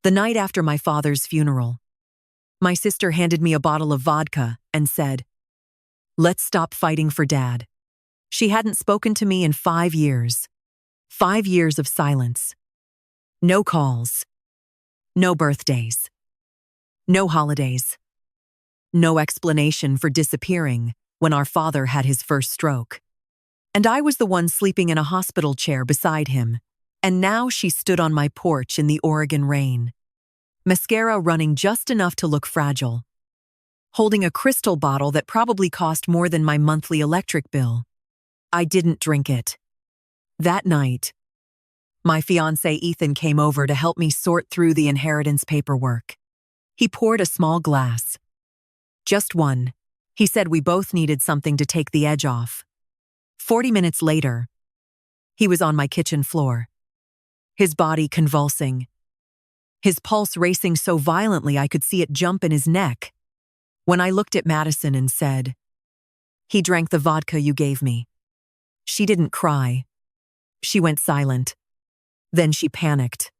The night after my father's funeral, my sister handed me a bottle of vodka and said, "Let's stop fighting for Dad." She hadn't spoken to me in 5 years. 5 years of silence. No calls. No birthdays. No holidays. No explanation for disappearing when our father had his first stroke. And I was the one sleeping in a hospital chair beside him, and now she stood on my porch in the Oregon rain. Mascara running just enough to look fragile. Holding a crystal bottle that probably cost more than my monthly electric bill. I didn't drink it. That night, my fiancé Ethan came over to help me sort through the inheritance paperwork. He poured a small glass. Just one. He said we both needed something to take the edge off. 40 minutes later, he was on my kitchen floor. His body convulsing. His pulse racing so violently I could see it jump in his neck. When I looked at Madison and said, "He drank the vodka you gave me." She didn't cry. She went silent. Then she panicked.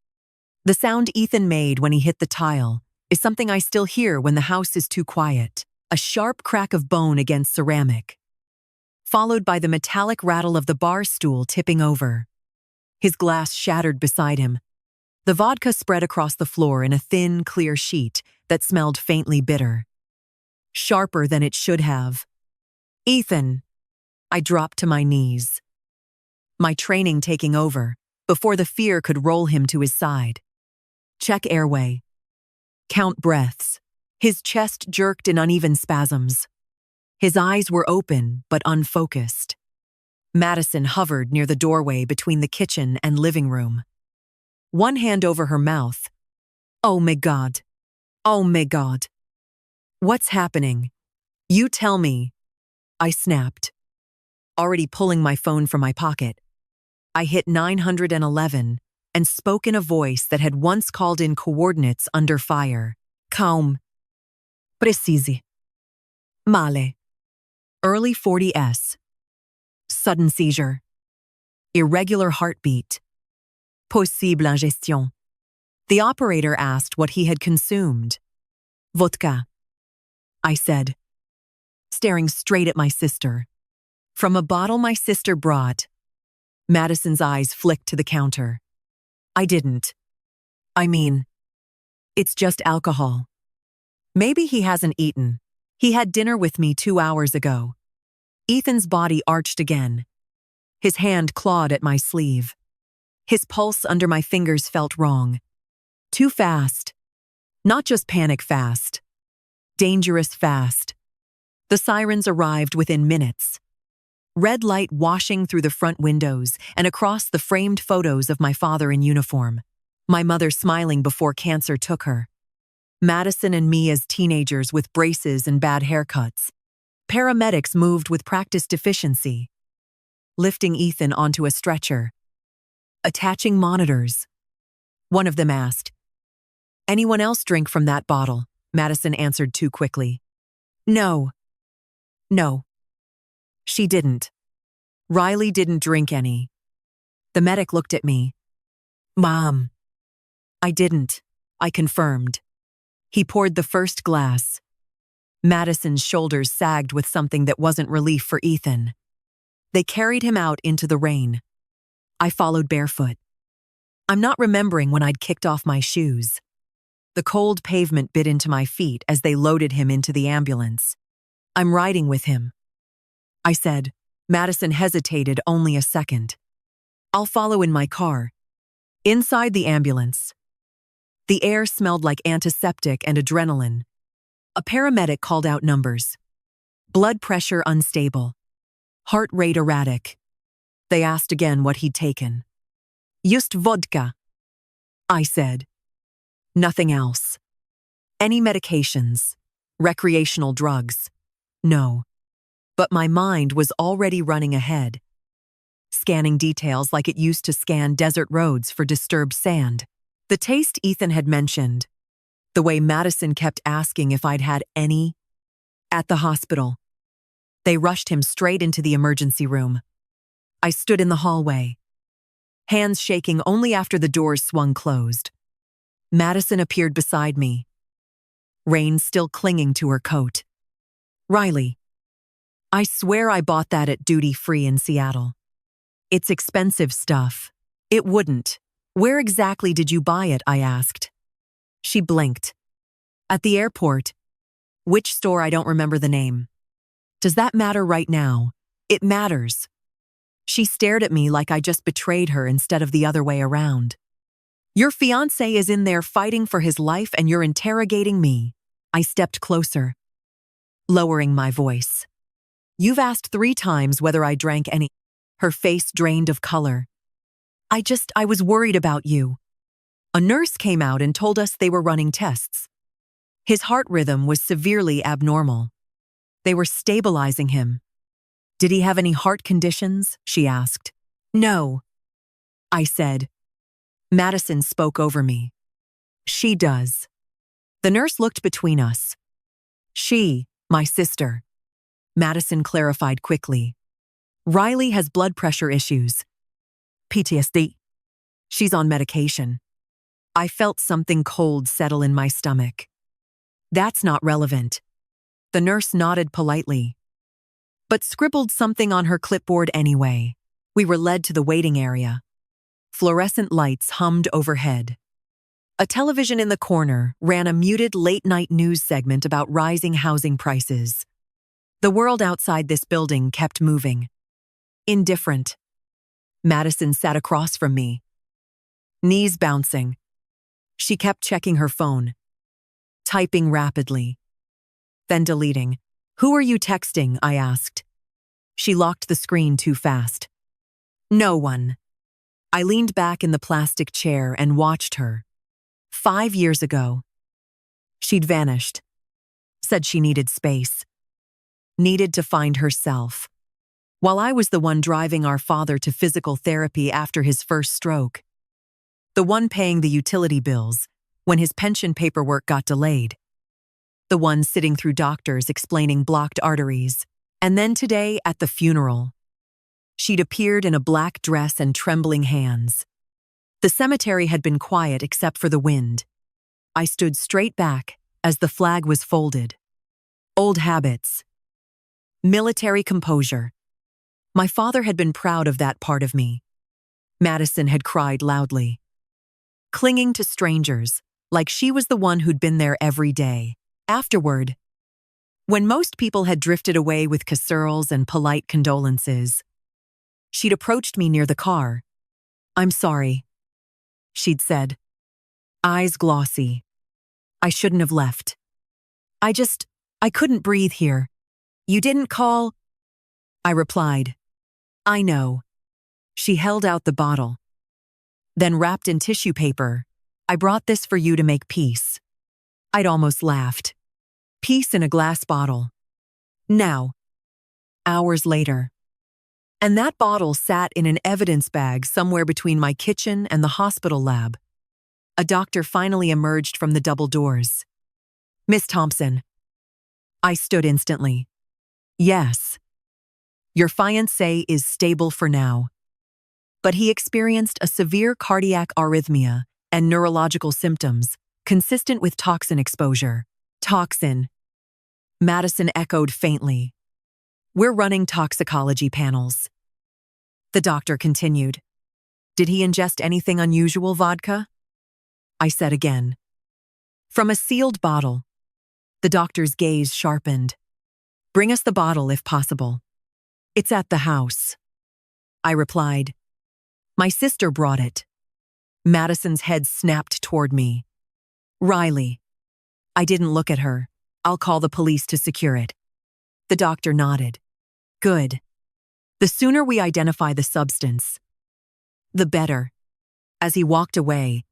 The sound Ethan made when he hit the tile is something I still hear when the house is too quiet. A sharp crack of bone against ceramic, followed by the metallic rattle of the bar stool tipping over. His glass shattered beside him. The vodka spread across the floor in a thin, clear sheet that smelled faintly bitter. Sharper than it should have. "Ethan!" I dropped to my knees. My training taking over, before the fear could roll him to his side. Check airway. Count breaths. His chest jerked in uneven spasms. His eyes were open but unfocused. Madison hovered near the doorway between the kitchen and living room. One hand over her mouth. "Oh my God. Oh my God. What's happening? You tell me." I snapped, already pulling my phone from my pocket. I hit 911 and spoke in a voice that had once called in coordinates under fire. "Calm. Precisi. Male. Early 40s. Sudden seizure. Irregular heartbeat. Possible ingestion." The operator asked what he had consumed. "Vodka," I said, staring straight at my sister. From a bottle my sister brought. Madison's eyes flicked to the counter. "I didn't. I mean, it's just alcohol. Maybe he hasn't eaten. He had dinner with me 2 hours ago." Ethan's body arched again. His hand clawed at my sleeve. His pulse under my fingers felt wrong. Too fast. Not just panic fast. Dangerous fast. The sirens arrived within minutes. Red light washing through the front windows and across the framed photos of my father in uniform. My mother smiling before cancer took her. Madison and me as teenagers with braces and bad haircuts. Paramedics moved with practice deficiency. Lifting Ethan onto a stretcher. Attaching monitors. One of them asked, "Anyone else drink from that bottle?" Madison answered too quickly. "No. No. She didn't. Riley didn't drink any." The medic looked at me. "Mom." "I didn't," I confirmed. He poured the first glass. Madison's shoulders sagged with something that wasn't relief for Ethan. They carried him out into the rain. I followed barefoot. I'm not remembering when I'd kicked off my shoes. The cold pavement bit into my feet as they loaded him into the ambulance. "I'm riding with him," I said. Madison hesitated only a second. "I'll follow in my car." Inside the ambulance, the air smelled like antiseptic and adrenaline. A paramedic called out numbers. Blood pressure unstable. Heart rate erratic. They asked again what he'd taken. "Just vodka," I said. Nothing else. Any medications? Recreational drugs? No. But my mind was already running ahead, scanning details like it used to scan desert roads for disturbed sand. The taste Ethan had mentioned, the way Madison kept asking if I'd had any. At the hospital, they rushed him straight into the emergency room. I stood in the hallway, hands shaking only after the doors swung closed. Madison appeared beside me, Rain still clinging to her coat. Riley, I swear I bought that at Duty Free in Seattle. It's expensive stuff. It wouldn't. Where exactly did you buy it? I asked. She blinked. At the airport. Which store? I don't remember the name. Does that matter right now? It matters. She stared at me like I just betrayed her instead of the other way around. Your fiancé is in there fighting for his life and you're interrogating me. I stepped closer, lowering my voice. You've asked 3 times whether I drank any. Her face drained of color. I was worried about you. A nurse came out and told us they were running tests. His heart rhythm was severely abnormal. They were stabilizing him. Did he have any heart conditions? She asked. No, I said. Madison spoke over me. She does. The nurse looked between us. She, my sister. Madison clarified quickly. Riley has blood pressure issues. PTSD. She's on medication. I felt something cold settle in my stomach. That's not relevant. The nurse nodded politely, but scribbled something on her clipboard anyway. We were led to the waiting area. Fluorescent lights hummed overhead. A television in the corner ran a muted late-night news segment about rising housing prices. The world outside this building kept moving. Indifferent. Madison sat across from me, knees bouncing. She kept checking her phone, typing rapidly, then deleting. Who are you texting? I asked. She locked the screen too fast. No one. I leaned back in the plastic chair and watched her. 5 years ago. She'd vanished. Said she needed space. Needed to find herself. While I was the one driving our father to physical therapy after his first stroke. The one paying the utility bills when his pension paperwork got delayed. The one sitting through doctors explaining blocked arteries. And then today at the funeral. She'd appeared in a black dress and trembling hands. The cemetery had been quiet except for the wind. I stood straight back as the flag was folded. Old habits. Military composure. My father had been proud of that part of me. Madison had cried loudly. Clinging to strangers, like she was the one who'd been there every day. Afterward, when most people had drifted away with casseroles and polite condolences, she'd approached me near the car. I'm sorry, she'd said, eyes glossy. I shouldn't have left. I couldn't breathe here. You didn't call? I replied, I know. She held out the bottle. Then wrapped in tissue paper, I brought this for you to make peace. I'd almost laughed. Peace in a glass bottle. Now. Hours later. And that bottle sat in an evidence bag somewhere between my kitchen and the hospital lab. A doctor finally emerged from the double doors. Miss Thompson. I stood instantly. Yes. Your fiancé is stable for now. But he experienced a severe cardiac arrhythmia and neurological symptoms consistent with toxin exposure. Toxin. Madison echoed faintly. We're running toxicology panels. The doctor continued. Did he ingest anything unusual, vodka? I said again. From a sealed bottle. The doctor's gaze sharpened. Bring us the bottle if possible. It's at the house. I replied. My sister brought it. Madison's head snapped toward me. Riley. I didn't look at her. I'll call the police to secure it. The doctor nodded. Good. The sooner we identify the substance, the better. As he walked away,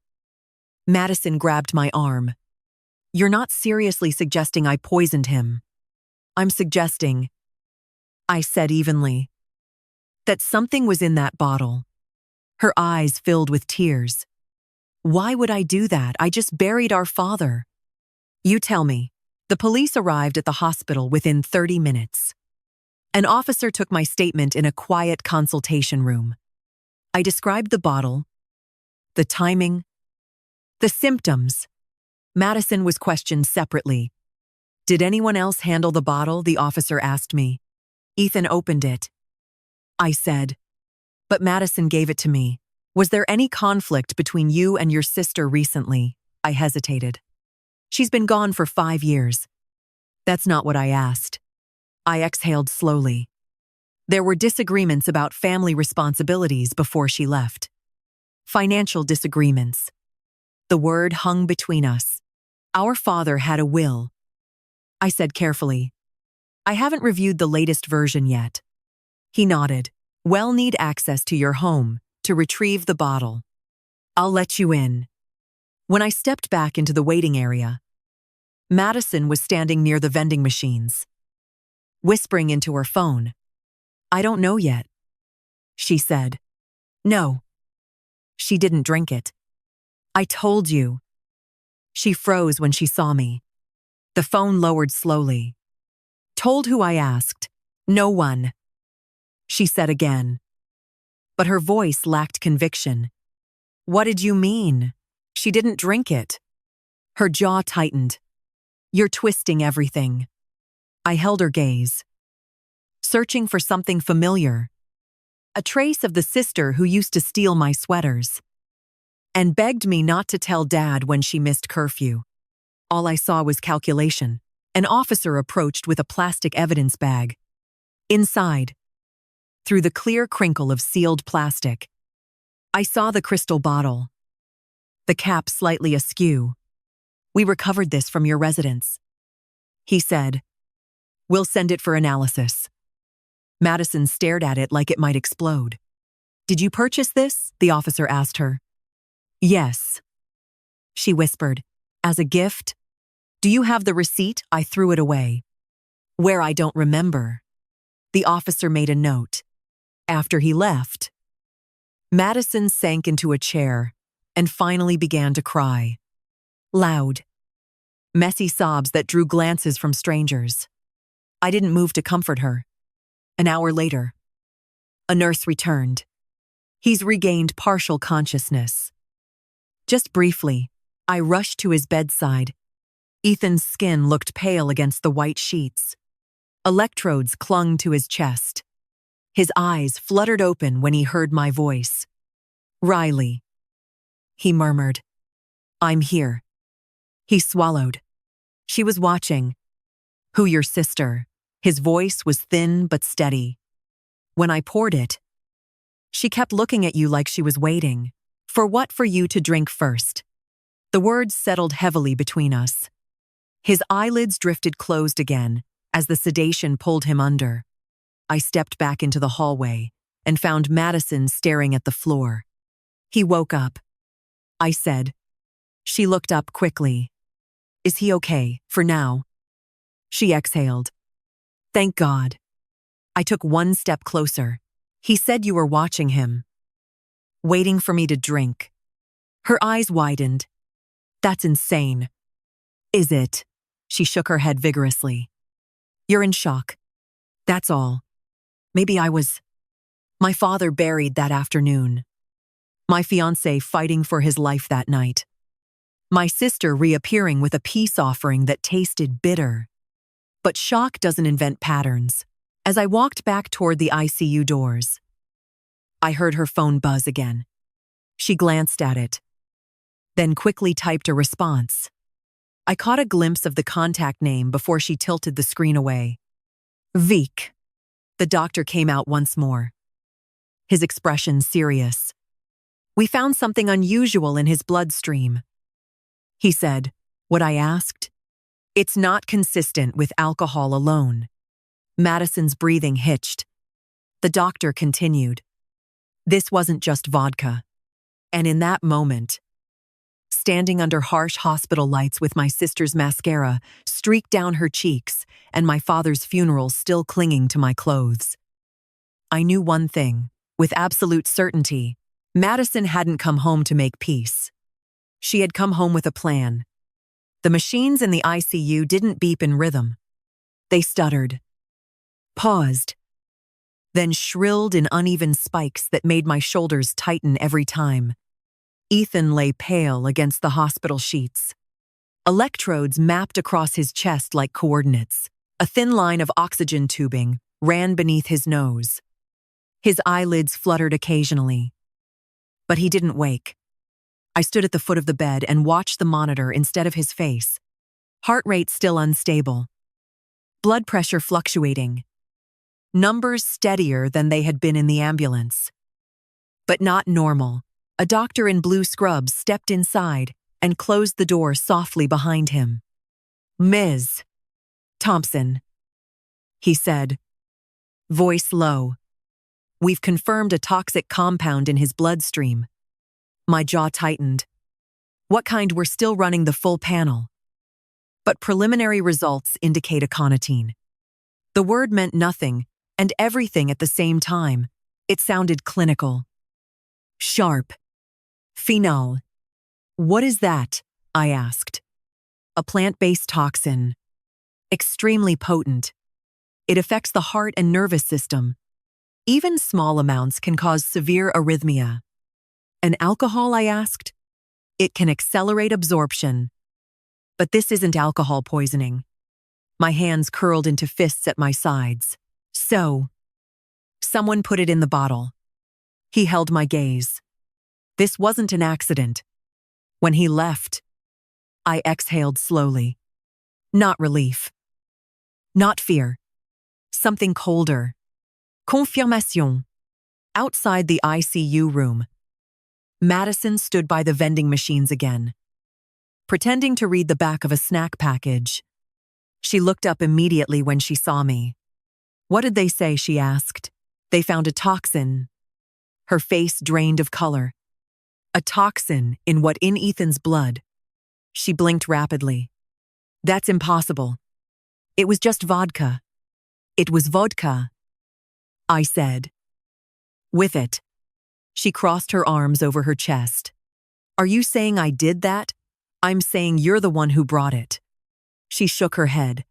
Madison grabbed my arm. You're not seriously suggesting I poisoned him. I'm suggesting, I said evenly, that something was in that bottle. Her eyes filled with tears. Why would I do that? I just buried our father. You tell me. The police arrived at the hospital within 30 minutes. An officer took my statement in a quiet consultation room. I described the bottle, the timing, The symptoms. Madison was questioned separately. Did anyone else handle the bottle? The officer asked me. Ethan opened it. I said, but Madison gave it to me. Was there any conflict between you and your sister recently? I hesitated. She's been gone for 5 years. That's not what I asked. I exhaled slowly. There were disagreements about family responsibilities before she left. Financial disagreements. The word hung between us. Our father had a will. I said carefully, I haven't reviewed the latest version yet. He nodded. We'll need access to your home to retrieve the bottle. I'll let you in. When I stepped back into the waiting area, Madison was standing near the vending machines, whispering into her phone. I don't know yet, she said. No. She didn't drink it. I told you. She froze when she saw me. The phone lowered slowly. Told who? I asked. No one, she said again. But her voice lacked conviction. What did you mean? She didn't drink it. Her jaw tightened. You're twisting everything. I held her gaze, searching for something familiar. A trace of the sister who used to steal my sweaters and begged me not to tell Dad when she missed curfew. All I saw was calculation. An officer approached with a plastic evidence bag. Inside, through the clear crinkle of sealed plastic, I saw the crystal bottle, the cap slightly askew. We recovered this from your residence, he said. We'll send it for analysis. Madison stared at it like it might explode. Did you purchase this? The officer asked her. Yes, she whispered. As a gift? Do you have the receipt? I threw it away. Where? I don't remember. The officer made a note. After he left, Madison sank into a chair and finally began to cry. Loud, messy sobs that drew glances from strangers. I didn't move to comfort her. An hour later, a nurse returned. He's regained partial consciousness. Just briefly, I rushed to his bedside. Ethan's skin looked pale against the white sheets. Electrodes clung to his chest. His eyes fluttered open when he heard my voice. Riley, he murmured. I'm here. He swallowed. She was watching. Who? Your sister. His voice was thin but steady. When I poured it, she kept looking at you like she was waiting. For what? For you to drink first. The words settled heavily between us. His eyelids drifted closed again as the sedation pulled him under. I stepped back into the hallway and found Madison staring at the floor. He woke up. I said. She looked up quickly. Is he okay, for now? She exhaled. Thank God. I took one step closer. He said you were watching him. Waiting for me to drink. Her eyes widened. That's insane. Is it? She shook her head vigorously. You're in shock. That's all. Maybe I was. My father buried that afternoon. My fiancé fighting for his life that night. My sister reappearing with a peace offering that tasted bitter. But shock doesn't invent patterns. As I walked back toward the ICU doors, I heard her phone buzz again. She glanced at it, then quickly typed a response. I caught a glimpse of the contact name before she tilted the screen away. Vic. The doctor came out once more, his expression serious. We found something unusual in his bloodstream, he said. What? I asked. It's not consistent with alcohol alone. Madison's breathing hitched. The doctor continued. This wasn't just vodka. And in that moment, standing under harsh hospital lights with my sister's mascara streaked down her cheeks and my father's funeral still clinging to my clothes, I knew one thing, with absolute certainty. Madison hadn't come home to make peace. She had come home with a plan. The machines in the ICU didn't beep in rhythm. They stuttered, paused, then shrilled in uneven spikes that made my shoulders tighten every time. Ethan lay pale against the hospital sheets. Electrodes mapped across his chest like coordinates. A thin line of oxygen tubing ran beneath his nose. His eyelids fluttered occasionally. But he didn't wake. I stood at the foot of the bed and watched the monitor instead of his face. Heart rate still unstable. Blood pressure fluctuating. Numbers steadier than they had been in the ambulance. But not normal. A doctor in blue scrubs stepped inside and closed the door softly behind him. "Ms. Thompson," he said, voice low. "We've confirmed a toxic compound in his bloodstream." My jaw tightened. What kind? We're still running the full panel. But preliminary results indicate aconitine. The word meant nothing and everything at the same time. It sounded clinical. Sharp. Phenol. "What is that?" I asked. "A plant-based toxin. Extremely potent. It affects the heart and nervous system. Even small amounts can cause severe arrhythmia." "And alcohol?" I asked. "It can accelerate absorption." "But this isn't alcohol poisoning." My hands curled into fists at my sides. "So, someone put it in the bottle." He held my gaze. "This wasn't an accident." When he left, I exhaled slowly. Not relief. Not fear. Something colder. Confirmation. Outside the ICU room, Madison stood by the vending machines again, pretending to read the back of a snack package. She looked up immediately when she saw me. "What did they say?" she asked. "They found a toxin." Her face drained of color. "A toxin in what? In Ethan's blood?" She blinked rapidly. "That's impossible. It was just vodka." "It was vodka," I said. "With it." She crossed her arms over her chest. "Are you saying I did that?" "I'm saying you're the one who brought it." She shook her head.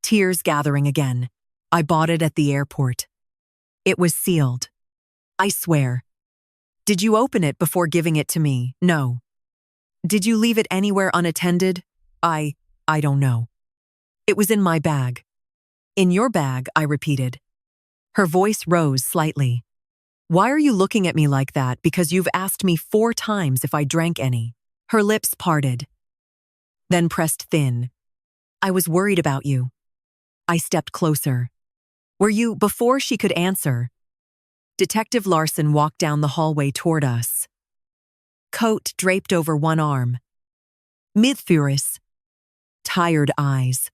Tears gathering again. "I bought it at the airport. It was sealed. I swear." "Did you open it before giving it to me?" "No." "Did you leave it anywhere unattended?" I don't know. "It was in my bag." "In your bag?" I repeated. Her voice rose slightly. "Why are you looking at me like that? Because you've asked me 4 times if I drank any." Her lips parted, then pressed thin. "I was worried about you." I stepped closer. "Were you?" Before she could answer, Detective Larson walked down the hallway toward us. Coat draped over one arm. Midfurious. Tired eyes.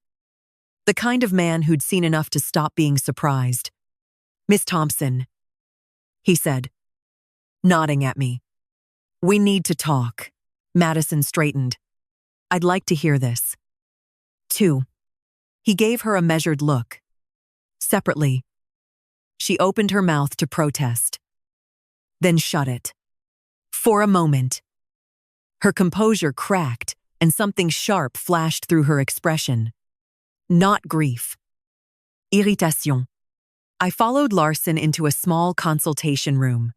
The kind of man who'd seen enough to stop being surprised. "Miss Thompson," he said, nodding at me. "We need to talk." Madison straightened. "I'd like to hear this." 2. He gave her a measured look. Separately. She opened her mouth to protest, then shut it. For a moment, her composure cracked and something sharp flashed through her expression. Not grief. Irritation. I followed Larson into a small consultation room.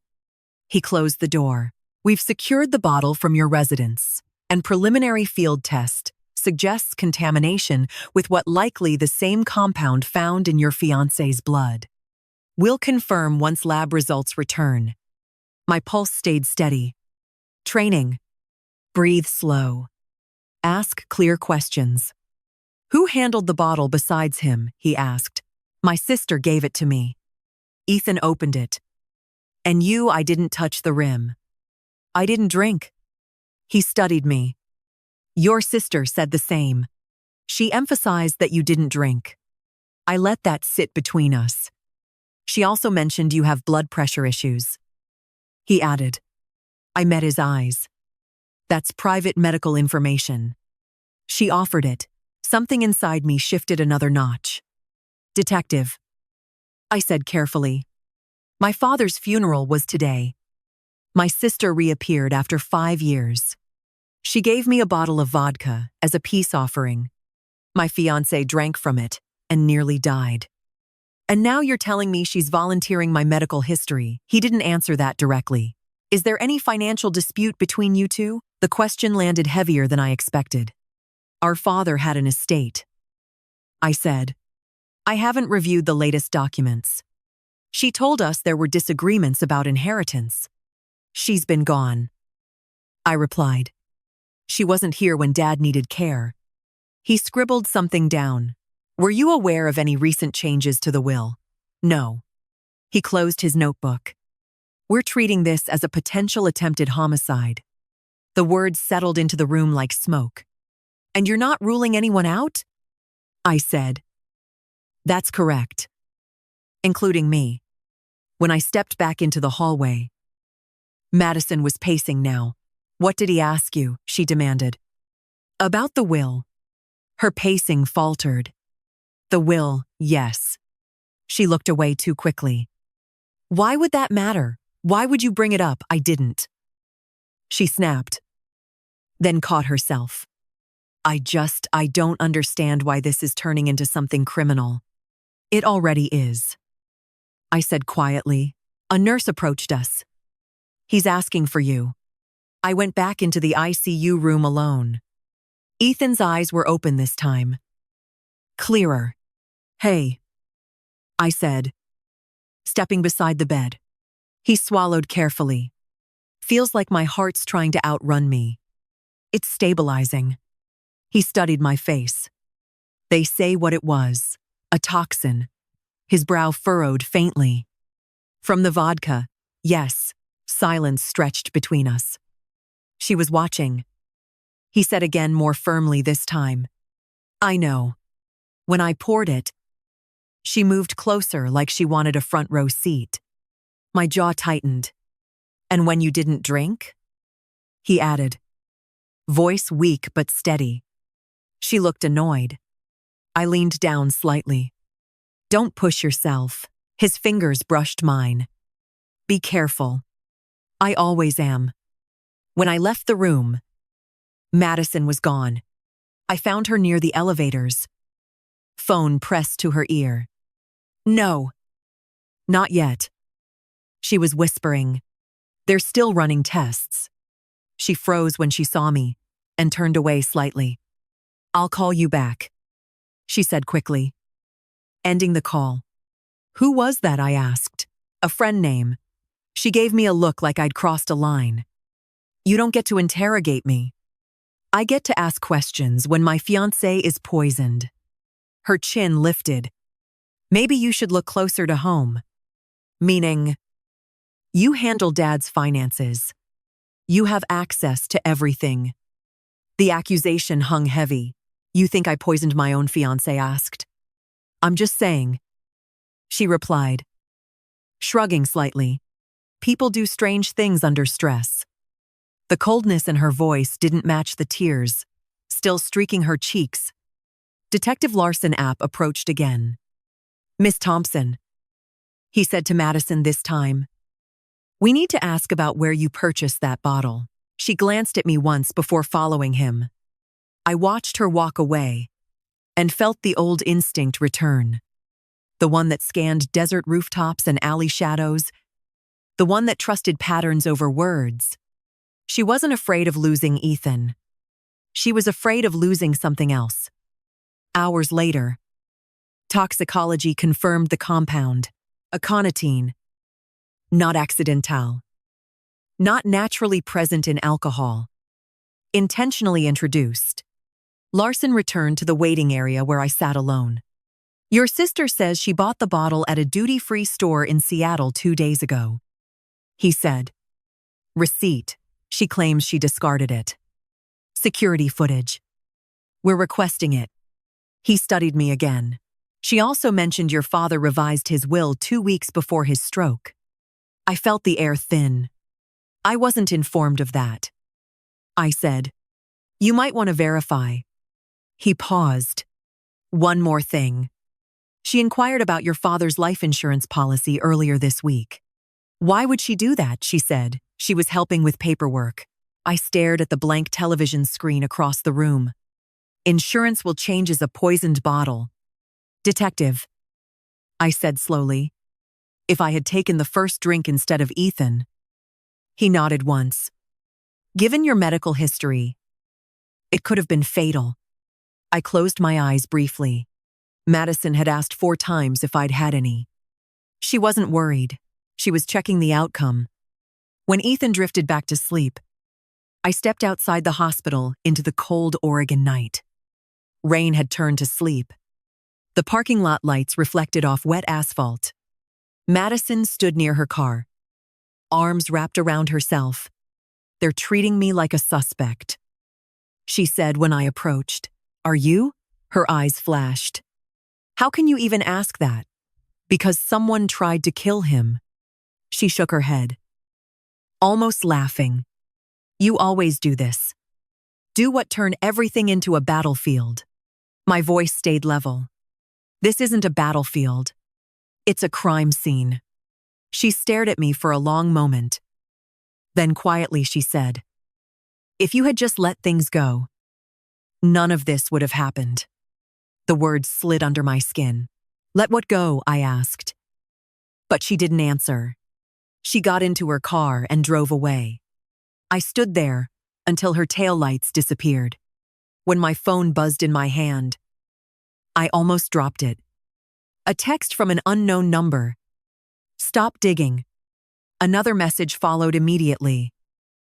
He closed the door. "We've secured the bottle from your residence, and preliminary field test suggests contamination with what likely the same compound found in your fiancé's blood. We'll confirm once lab results return." My pulse stayed steady. "Training. Breathe slow. Ask clear questions." "Who handled the bottle besides him?" he asked. "My sister gave it to me." Ethan opened it. "And you?" "I didn't touch the rim. I didn't drink." He studied me. "Your sister said the same. She emphasized that you didn't drink. I let that sit between us. She also mentioned you have blood pressure issues." He added. I met his eyes. "That's private medical information." She offered it. Something inside me shifted another notch. "Detective," I said carefully. "My father's funeral was today. My sister reappeared after 5 years. She gave me a bottle of vodka as a peace offering. My fiancé drank from it and nearly died. And now you're telling me she's volunteering my medical history." He didn't answer that directly, Is there any financial dispute between you two? The question landed heavier than I expected. Our father had an estate. I said, I haven't reviewed the latest documents. She told us there were disagreements about inheritance. She's been gone. I replied. She wasn't here when Dad needed care. He scribbled something down. Were you aware of any recent changes to the will? No. He closed his notebook. We're treating this as a potential attempted homicide. The words settled into the room like smoke. And you're not ruling anyone out? I said. That's correct. Including me. When I stepped back into the hallway, Madison was pacing now. What did he ask you? She demanded. About the will. Her pacing faltered. The will, yes. She looked away too quickly. Why would that matter? Why would you bring it up? I didn't. She snapped, then caught herself. I don't understand why this is turning into something criminal. It already is. I said quietly. A nurse approached us. He's asking for you. I went back into the ICU room alone. Ethan's eyes were open this time. Clearer. Hey, I said, stepping beside the bed. He swallowed carefully. Feels like my heart's trying to outrun me. It's stabilizing. He studied my face. They say what it was. A toxin. His brow furrowed faintly. From the vodka, yes. Silence stretched between us. She was watching. He said again more firmly this time. I know. When I poured it, she moved closer like she wanted a front row seat. My jaw tightened. And when you didn't drink? He added. Voice weak but steady. She looked annoyed. I leaned down slightly. Don't push yourself. His fingers brushed mine. Be careful. I always am. When I left the room, Madison was gone. I found her near the elevators. Phone pressed to her ear. No. Not yet. She was whispering. They're still running tests. She froze when she saw me and turned away slightly. I'll call you back, she said quickly, ending the call. Who was that? I asked. A friend name. She gave me a look like I'd crossed a line. You don't get to interrogate me. I get to ask questions when my fiancé is poisoned. Her chin lifted. Maybe you should look closer to home. Meaning, you handle Dad's finances. You have access to everything. The accusation hung heavy. You think I poisoned my own fiancé? Asked. I'm just saying. She replied, shrugging slightly. People do strange things under stress. The coldness in her voice didn't match the tears, still streaking her cheeks. Detective Larson App approached again. Miss Thompson, he said to Madison this time. We need to ask about where you purchased that bottle. She glanced at me once before following him. I watched her walk away and felt the old instinct return. The one that scanned desert rooftops and alley shadows. The one that trusted patterns over words. She wasn't afraid of losing Ethan. She was afraid of losing something else. Hours later, toxicology confirmed the compound, aconitine. Not accidental. Not naturally present in alcohol. Intentionally introduced. Larson returned to the waiting area where I sat alone. Your sister says she bought the bottle at a duty-free store in Seattle 2 days ago. He said. Receipt. She claims she discarded it. Security footage. We're requesting it. He studied me again. She also mentioned your father revised his will 2 weeks before his stroke. I felt the air thin. I wasn't informed of that. I said, you might want to verify. He paused. One more thing. She inquired about your father's life insurance policy earlier this week. Why would she do that? She said. She was helping with paperwork. I stared at the blank television screen across the room. Insurance will change as a poisoned bottle. Detective, I said slowly. If I had taken the first drink instead of Ethan, He nodded once. Given your medical history, it could have been fatal. I closed my eyes briefly. Madison had asked 4 times if I'd had any. She wasn't worried. She was checking the outcome. When Ethan drifted back to sleep, I stepped outside the hospital into the cold Oregon night. Rain had turned to sleep. The parking lot lights reflected off wet asphalt. Madison stood near her car, arms wrapped around herself. They're treating me like a suspect, she said when I approached. Are you? Her eyes flashed. How can you even ask that? Because someone tried to kill him. She shook her head, almost laughing. You always do this. Do what turned everything into a battlefield. My voice stayed level. This isn't a battlefield. It's a crime scene. She stared at me for a long moment. Then quietly she said, if you had just let things go, none of this would have happened. The words slid under my skin. Let what go? I asked. But she didn't answer. She got into her car and drove away. I stood there until her taillights disappeared. When my phone buzzed in my hand, I almost dropped it. A text from an unknown number. Stop digging. Another message followed immediately.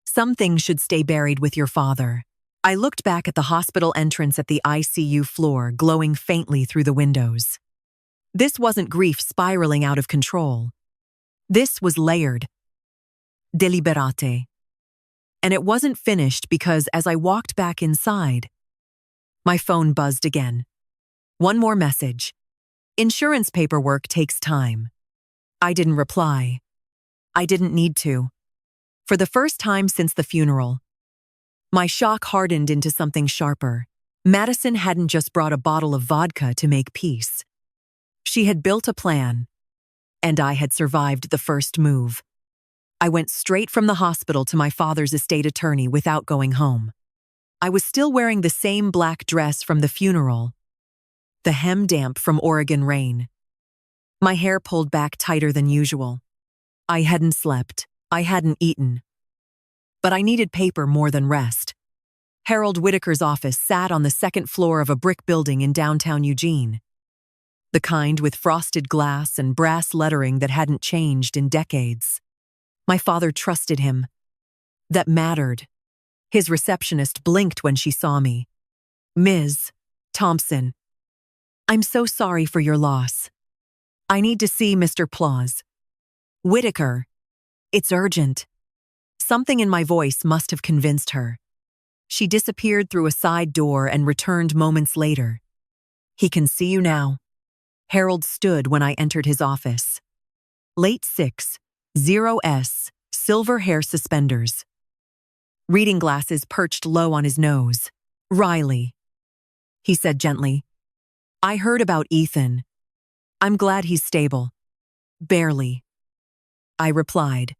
Some things should stay buried with your father. I looked back at the hospital entrance at the ICU floor, glowing faintly through the windows. This wasn't grief spiraling out of control. This was layered. Deliberate. And it wasn't finished because as I walked back inside, my phone buzzed again. One more message. Insurance paperwork takes time. I didn't reply. I didn't need to. For the first time since the funeral, my shock hardened into something sharper. Madison hadn't just brought a bottle of vodka to make peace. She had built a plan, and I had survived the first move. I went straight from the hospital to my father's estate attorney without going home. I was still wearing the same black dress from the funeral, the hem damp from Oregon rain. My hair pulled back tighter than usual. I hadn't slept. I hadn't eaten. But I needed paper more than rest. Harold Whitaker's office sat on the second floor of a brick building in downtown Eugene. The kind with frosted glass and brass lettering that hadn't changed in decades. My father trusted him. That mattered. His receptionist blinked when she saw me. Ms. Thompson, I'm so sorry for your loss. I need to see Mr. Plaus. Whitaker, it's urgent. Something in my voice must have convinced her. She disappeared through a side door and returned moments later. He can see you now. Harold stood when I entered his office. Late 6, 0S, silver hair suspenders. Reading glasses perched low on his nose. Riley, he said gently. I heard about Ethan. I'm glad he's stable. Barely. I replied.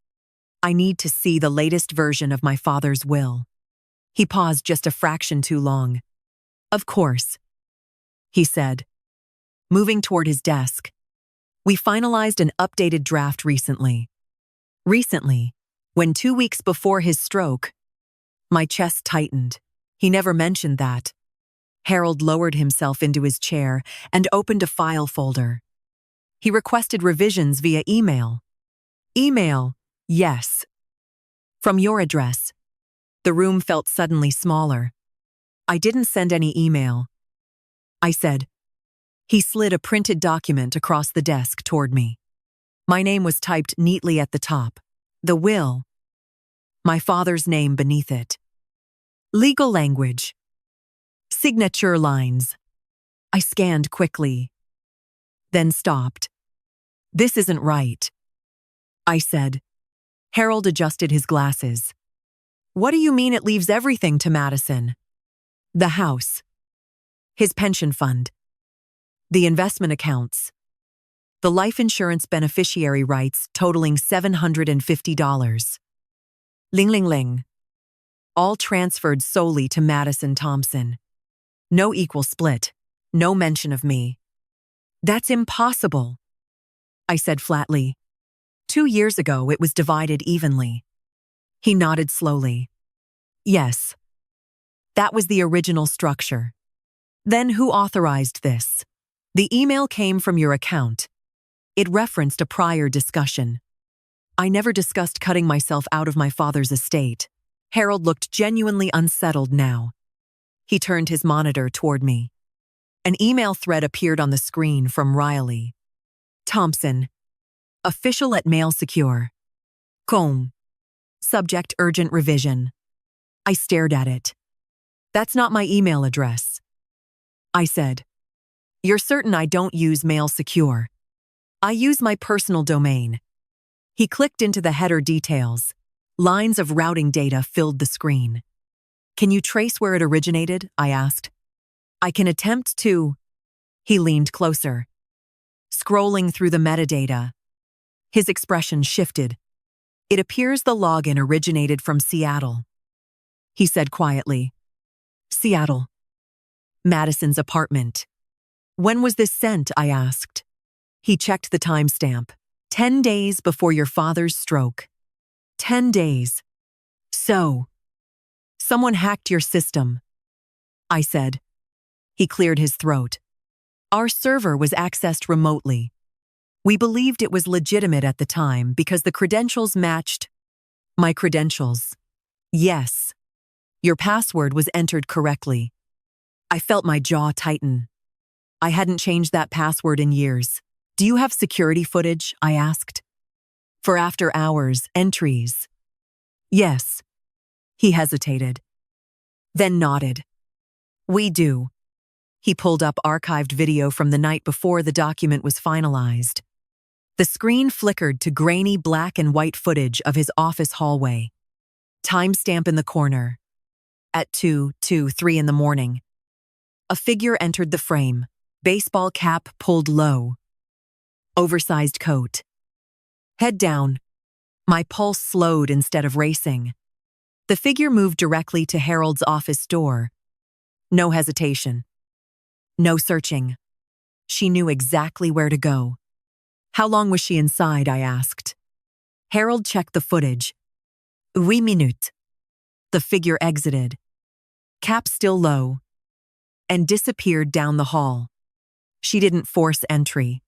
I need to see the latest version of my father's will. He paused just a fraction too long. Of course, he said, moving toward his desk. We finalized an updated draft recently. Recently, when 2 weeks before his stroke, my chest tightened. He never mentioned that. Harold lowered himself into his chair and opened a file folder. He requested revisions via email. Email, yes. From your address. The room felt suddenly smaller. I didn't send any email, I said. He slid a printed document across the desk toward me. My name was typed neatly at the top. The will. My father's name beneath it. Legal language. Signature lines. I scanned quickly, then stopped. This isn't right, I said. Harold adjusted his glasses. What do you mean it leaves everything to Madison? The house. His pension fund. The investment accounts. The life insurance beneficiary rights totaling $750. Ling ling ling. All transferred solely to Madison Thompson. No equal split. No mention of me. That's impossible, I said flatly. 2 years ago, it was divided evenly. He nodded slowly. Yes. That was the original structure. Then who authorized this? The email came from your account. It referenced a prior discussion. I never discussed cutting myself out of my father's estate. Harold looked genuinely unsettled now. He turned his monitor toward me. An email thread appeared on the screen from Riley. Thompson. Official at Mail Secure. Com. Subject urgent revision. I stared at it. That's not my email address. I said. You're certain I don't use Mail Secure? I use my personal domain. He clicked into the header details. Lines of routing data filled the screen. Can you trace where it originated? I asked. I can attempt to. He leaned closer. Scrolling through the metadata. His expression shifted. It appears the login originated from Seattle. He said quietly. Seattle. Madison's apartment. When was this sent? I asked. He checked the timestamp. 10 days before your father's stroke. 10 days. So. Someone hacked your system. I said. He cleared his throat. Our server was accessed remotely. We believed it was legitimate at the time because the credentials matched my credentials. Yes. Your password was entered correctly. I felt my jaw tighten. I hadn't changed that password in years. Do you have security footage? I asked. For after hours entries. Yes. He hesitated. Then nodded. We do. He pulled up archived video from the night before the document was finalized. The screen flickered to grainy black and white footage of his office hallway. Timestamp in the corner. At 2:03 in the morning. A figure entered the frame. Baseball cap pulled low. Oversized coat. Head down. My pulse slowed instead of racing. The figure moved directly to Harold's office door. No hesitation. No searching. She knew exactly where to go. How long was she inside? I asked. Harold checked the footage. 8 minutes. The figure exited. Cap still low. And disappeared down the hall. She didn't force entry.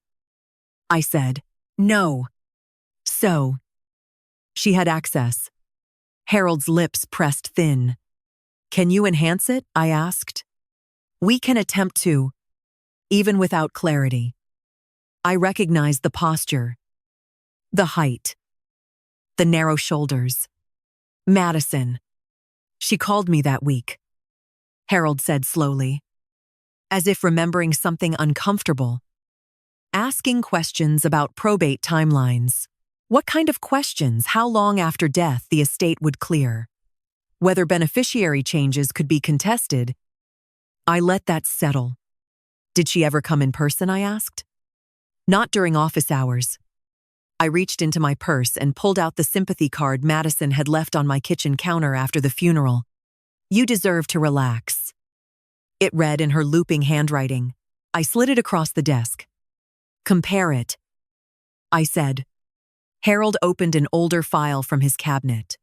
I said, no. So. She had access. Harold's lips pressed thin. Can you enhance it? I asked. We can attempt to. Even without clarity. I recognized the posture. The height. The narrow shoulders. Madison. She called me that week. Harold said slowly. As if remembering something uncomfortable. Asking questions about probate timelines. What kind of questions? How long after death the estate would clear? Whether beneficiary changes could be contested. I let that settle. Did she ever come in person? I asked. Not during office hours. I reached into my purse and pulled out the sympathy card Madison had left on my kitchen counter after the funeral. You deserve to relax. It read in her looping handwriting. I slid it across the desk. Compare it. I said. Harold opened an older file from his cabinet.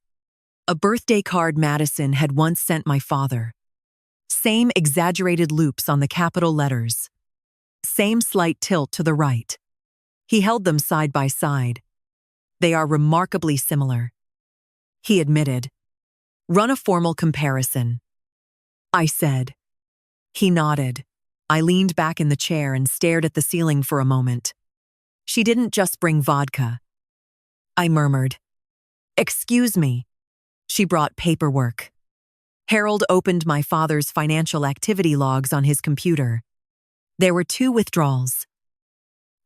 A birthday card Madison had once sent my father. Same exaggerated loops on the capital letters. Same slight tilt to the right. He held them side by side. They are remarkably similar. He admitted. Run a formal comparison. I said. He nodded. I leaned back in the chair and stared at the ceiling for a moment. She didn't just bring vodka. I murmured. Excuse me. She brought paperwork. Harold opened my father's financial activity logs on his computer. There were 2 withdrawals.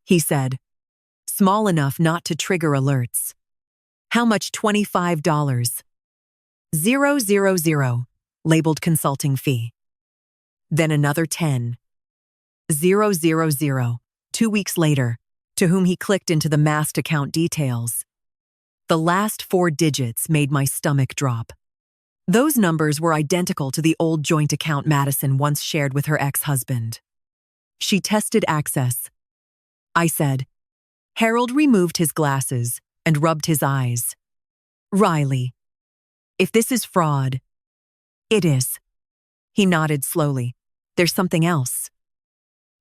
He said, small enough not to trigger alerts. How much? $25. 000, labeled consulting fee. Then another 10. 000, 2 weeks later, to whom he clicked into the masked account details. The last 4 digits made my stomach drop. Those numbers were identical to the old joint account Madison once shared with her ex-husband. She tested access. I said. Harold removed his glasses and rubbed his eyes. Riley. If this is fraud, it is. He nodded slowly. There's something else.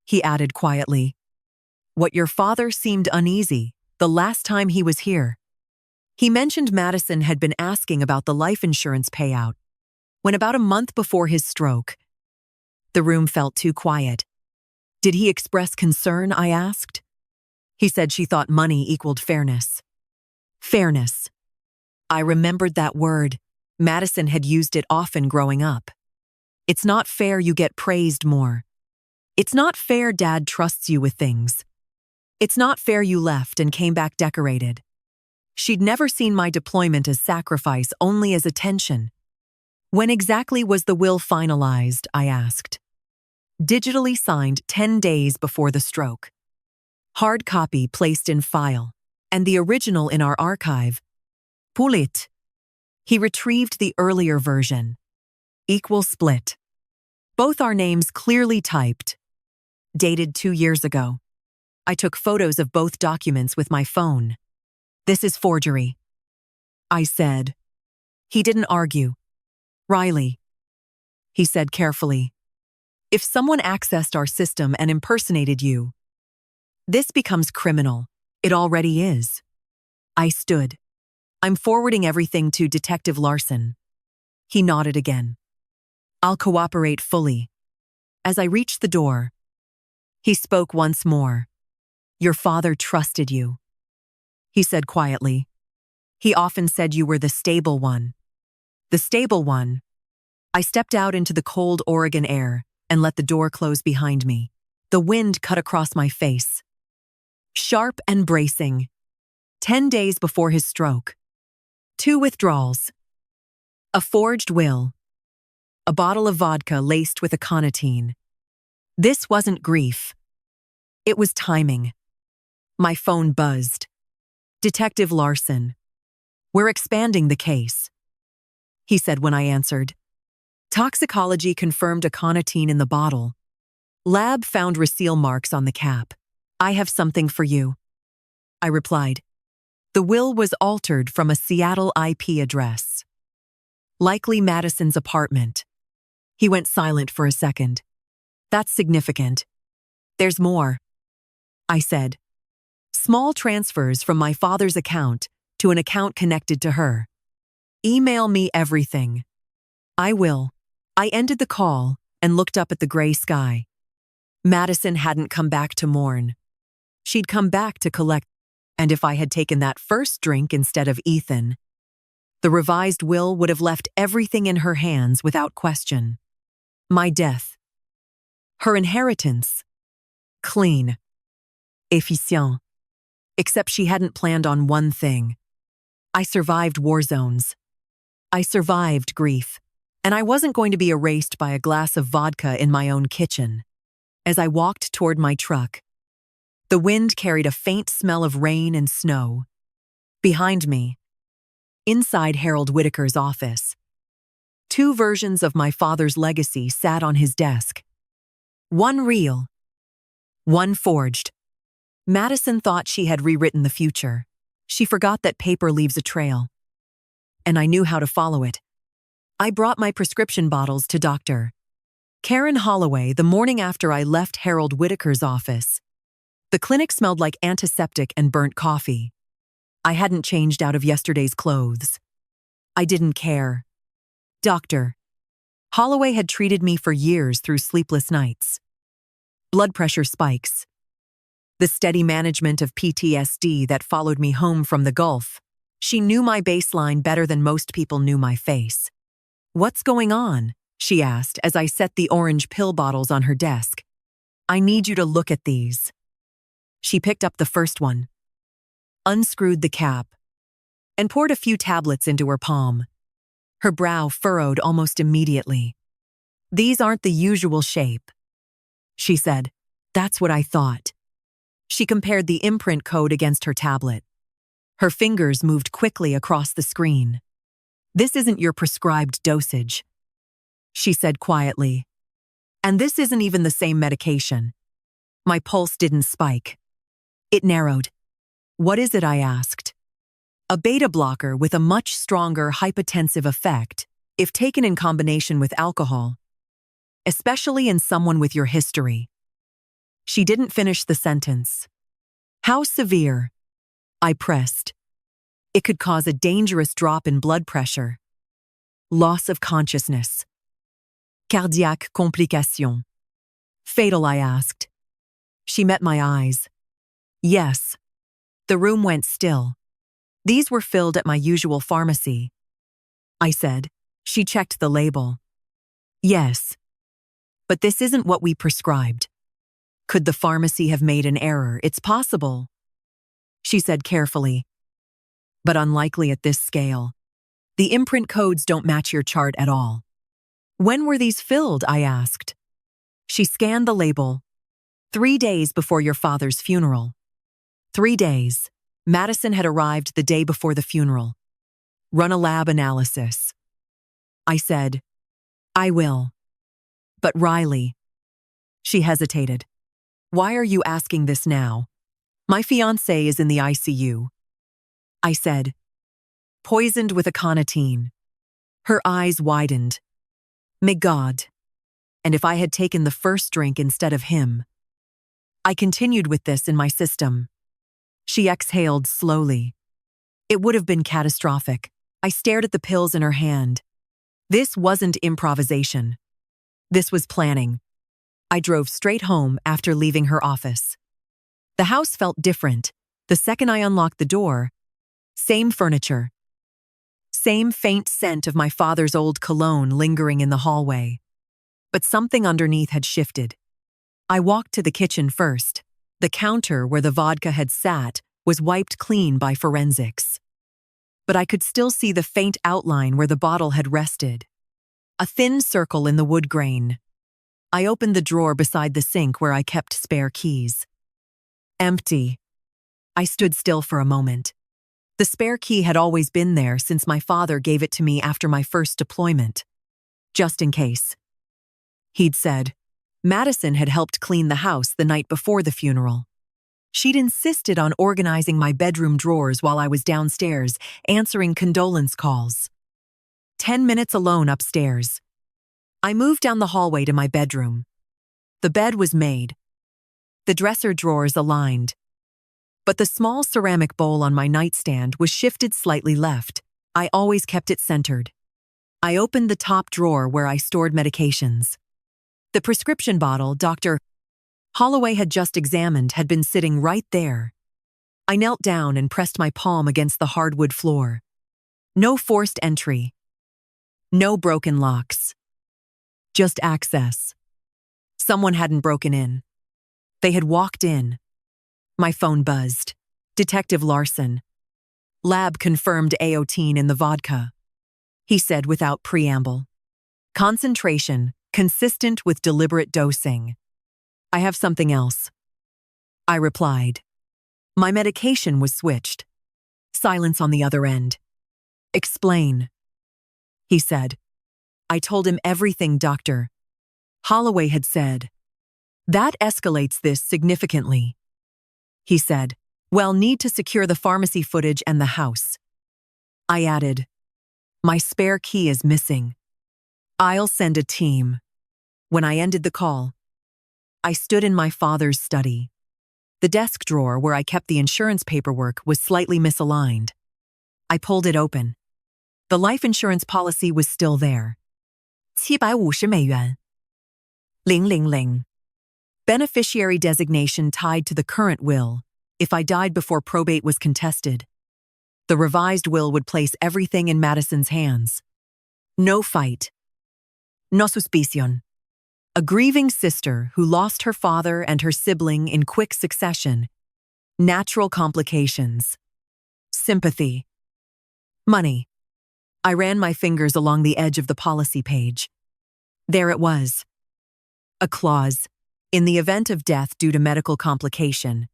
He added quietly. What your father seemed uneasy the last time he was here. He mentioned Madison had been asking about the life insurance payout. When about a month before his stroke, the room felt too quiet. Did he express concern, I asked. He said she thought money equaled fairness. Fairness. I remembered that word. Madison had used it often growing up. It's not fair you get praised more. It's not fair Dad trusts you with things. It's not fair you left and came back decorated. She'd never seen my deployment as sacrifice, only as attention. When exactly was the will finalized, I asked. Digitally signed 10 days before the stroke. Hard copy placed in file, and the original in our archive. Pull it. He retrieved the earlier version. Equal split. Both our names clearly typed. Dated 2 years ago. I took photos of both documents with my phone. This is forgery, I said. He didn't argue. Riley, he said carefully. If someone accessed our system and impersonated you, this becomes criminal. It already is. I stood. I'm forwarding everything to Detective Larson. He nodded again. I'll cooperate fully. As I reached the door, he spoke once more. Your father trusted you, he said quietly. He often said you were the stable one. The stable one. I stepped out into the cold Oregon air and let the door close behind me. The wind cut across my face. Sharp and bracing. 10 days before his stroke. 2 withdrawals. A forged will. A bottle of vodka laced with aconitine. This wasn't grief. It was timing. My phone buzzed. Detective Larson. We're expanding the case, he said when I answered. Toxicology confirmed aconitine in the bottle. Lab found reseal marks on the cap. I have something for you, I replied. The will was altered from a Seattle IP address. Likely Madison's apartment. He went silent for a second. That's significant. There's more, I said. Small transfers from my father's account to an account connected to her. Email me everything. I will. I ended the call and looked up at the gray sky. Madison hadn't come back to mourn. She'd come back to collect, and if I had taken that first drink instead of Ethan, the revised will would have left everything in her hands without question. My death. Her inheritance. Clean. Efficient. Except she hadn't planned on one thing. I survived war zones. I survived grief. And I wasn't going to be erased by a glass of vodka in my own kitchen. As I walked toward my truck, the wind carried a faint smell of rain and snow. Behind me, inside Harold Whitaker's office, 2 versions of my father's legacy sat on his desk. One real, one forged. Madison thought she had rewritten the future. She forgot that paper leaves a trail. And I knew how to follow it. I brought my prescription bottles to Dr. Karen Holloway the morning after I left Harold Whitaker's office. The clinic smelled like antiseptic and burnt coffee. I hadn't changed out of yesterday's clothes. I didn't care. Dr. Holloway had treated me for years through sleepless nights. Blood pressure spikes. The steady management of PTSD that followed me home from the Gulf. She knew my baseline better than most people knew my face. What's going on? She asked as I set the orange pill bottles on her desk. I need you to look at these. She picked up the first one, unscrewed the cap, and poured a few tablets into her palm. Her brow furrowed almost immediately. These aren't the usual shape, she said. That's what I thought. She compared the imprint code against her tablet. Her fingers moved quickly across the screen. This isn't your prescribed dosage, she said quietly. And this isn't even the same medication. My pulse didn't spike. It narrowed. What is it? I asked. a beta blocker with a much stronger hypotensive effect if taken in combination with alcohol, especially in someone with your history. She didn't finish the sentence. How severe? I pressed. It could cause a dangerous drop in blood pressure. Loss of consciousness. Cardiaque complication. Fatal, I asked. She met my eyes. Yes. The room went still. These were filled at my usual pharmacy. I said. She checked the label. Yes. But this isn't what we prescribed. Could the pharmacy have made an error? It's possible. She said carefully. But unlikely at this scale. The imprint codes don't match your chart at all. When were these filled? I asked. She scanned the label. 3 days before your father's funeral. 3 days. Madison had arrived the day before the funeral. Run a lab analysis. I said, I will. But Riley. She hesitated. Why are you asking this now? My fiancé is in the ICU. I said, poisoned with aconitine. Her eyes widened. May God. And if I had taken the first drink instead of him. I continued with this in my system. She exhaled slowly. It would have been catastrophic. I stared at the pills in her hand. This wasn't improvisation. This was planning. I drove straight home after leaving her office. The house felt different. The second I unlocked the door, same furniture. Same faint scent of my father's old cologne lingering in the hallway. But something underneath had shifted. I walked to the kitchen first. The counter where the vodka had sat was wiped clean by forensics. But I could still see the faint outline where the bottle had rested. A thin circle in the wood grain. I opened the drawer beside the sink where I kept spare keys. Empty. I stood still for a moment. The spare key had always been there since my father gave it to me after my first deployment. Just in case. He'd said, Madison had helped clean the house the night before the funeral. She'd insisted on organizing my bedroom drawers while I was downstairs, answering condolence calls. 10 minutes alone upstairs. I moved down the hallway to my bedroom. The bed was made. The dresser drawers aligned. But the small ceramic bowl on my nightstand was shifted slightly left. I always kept it centered. I opened the top drawer where I stored medications. The prescription bottle Dr. Holloway had just examined had been sitting right there. I knelt down and pressed my palm against the hardwood floor. No forced entry. No broken locks. Just access. Someone hadn't broken in. They had walked in. My phone buzzed. Detective Larson. Lab confirmed aotine in the vodka. He said without preamble. Concentration, consistent with deliberate dosing. I have something else. I replied. My medication was switched. Silence on the other end. Explain. He said. I told him everything, Dr. Holloway had said. That escalates this significantly. He said, well, need to secure the pharmacy footage and the house. I added, my spare key is missing. I'll send a team. When I ended the call, I stood in my father's study. The desk drawer where I kept the insurance paperwork was slightly misaligned. I pulled it open. The life insurance policy was still there. $750. 000. Beneficiary designation tied to the current will, if I died before probate was contested. The revised will would place everything in Madison's hands. No fight. No suspicion. A grieving sister who lost her father and her sibling in quick succession. Natural complications. Sympathy. Money. I ran my fingers along the edge of the policy page. There it was. A clause. In the event of death due to medical complication.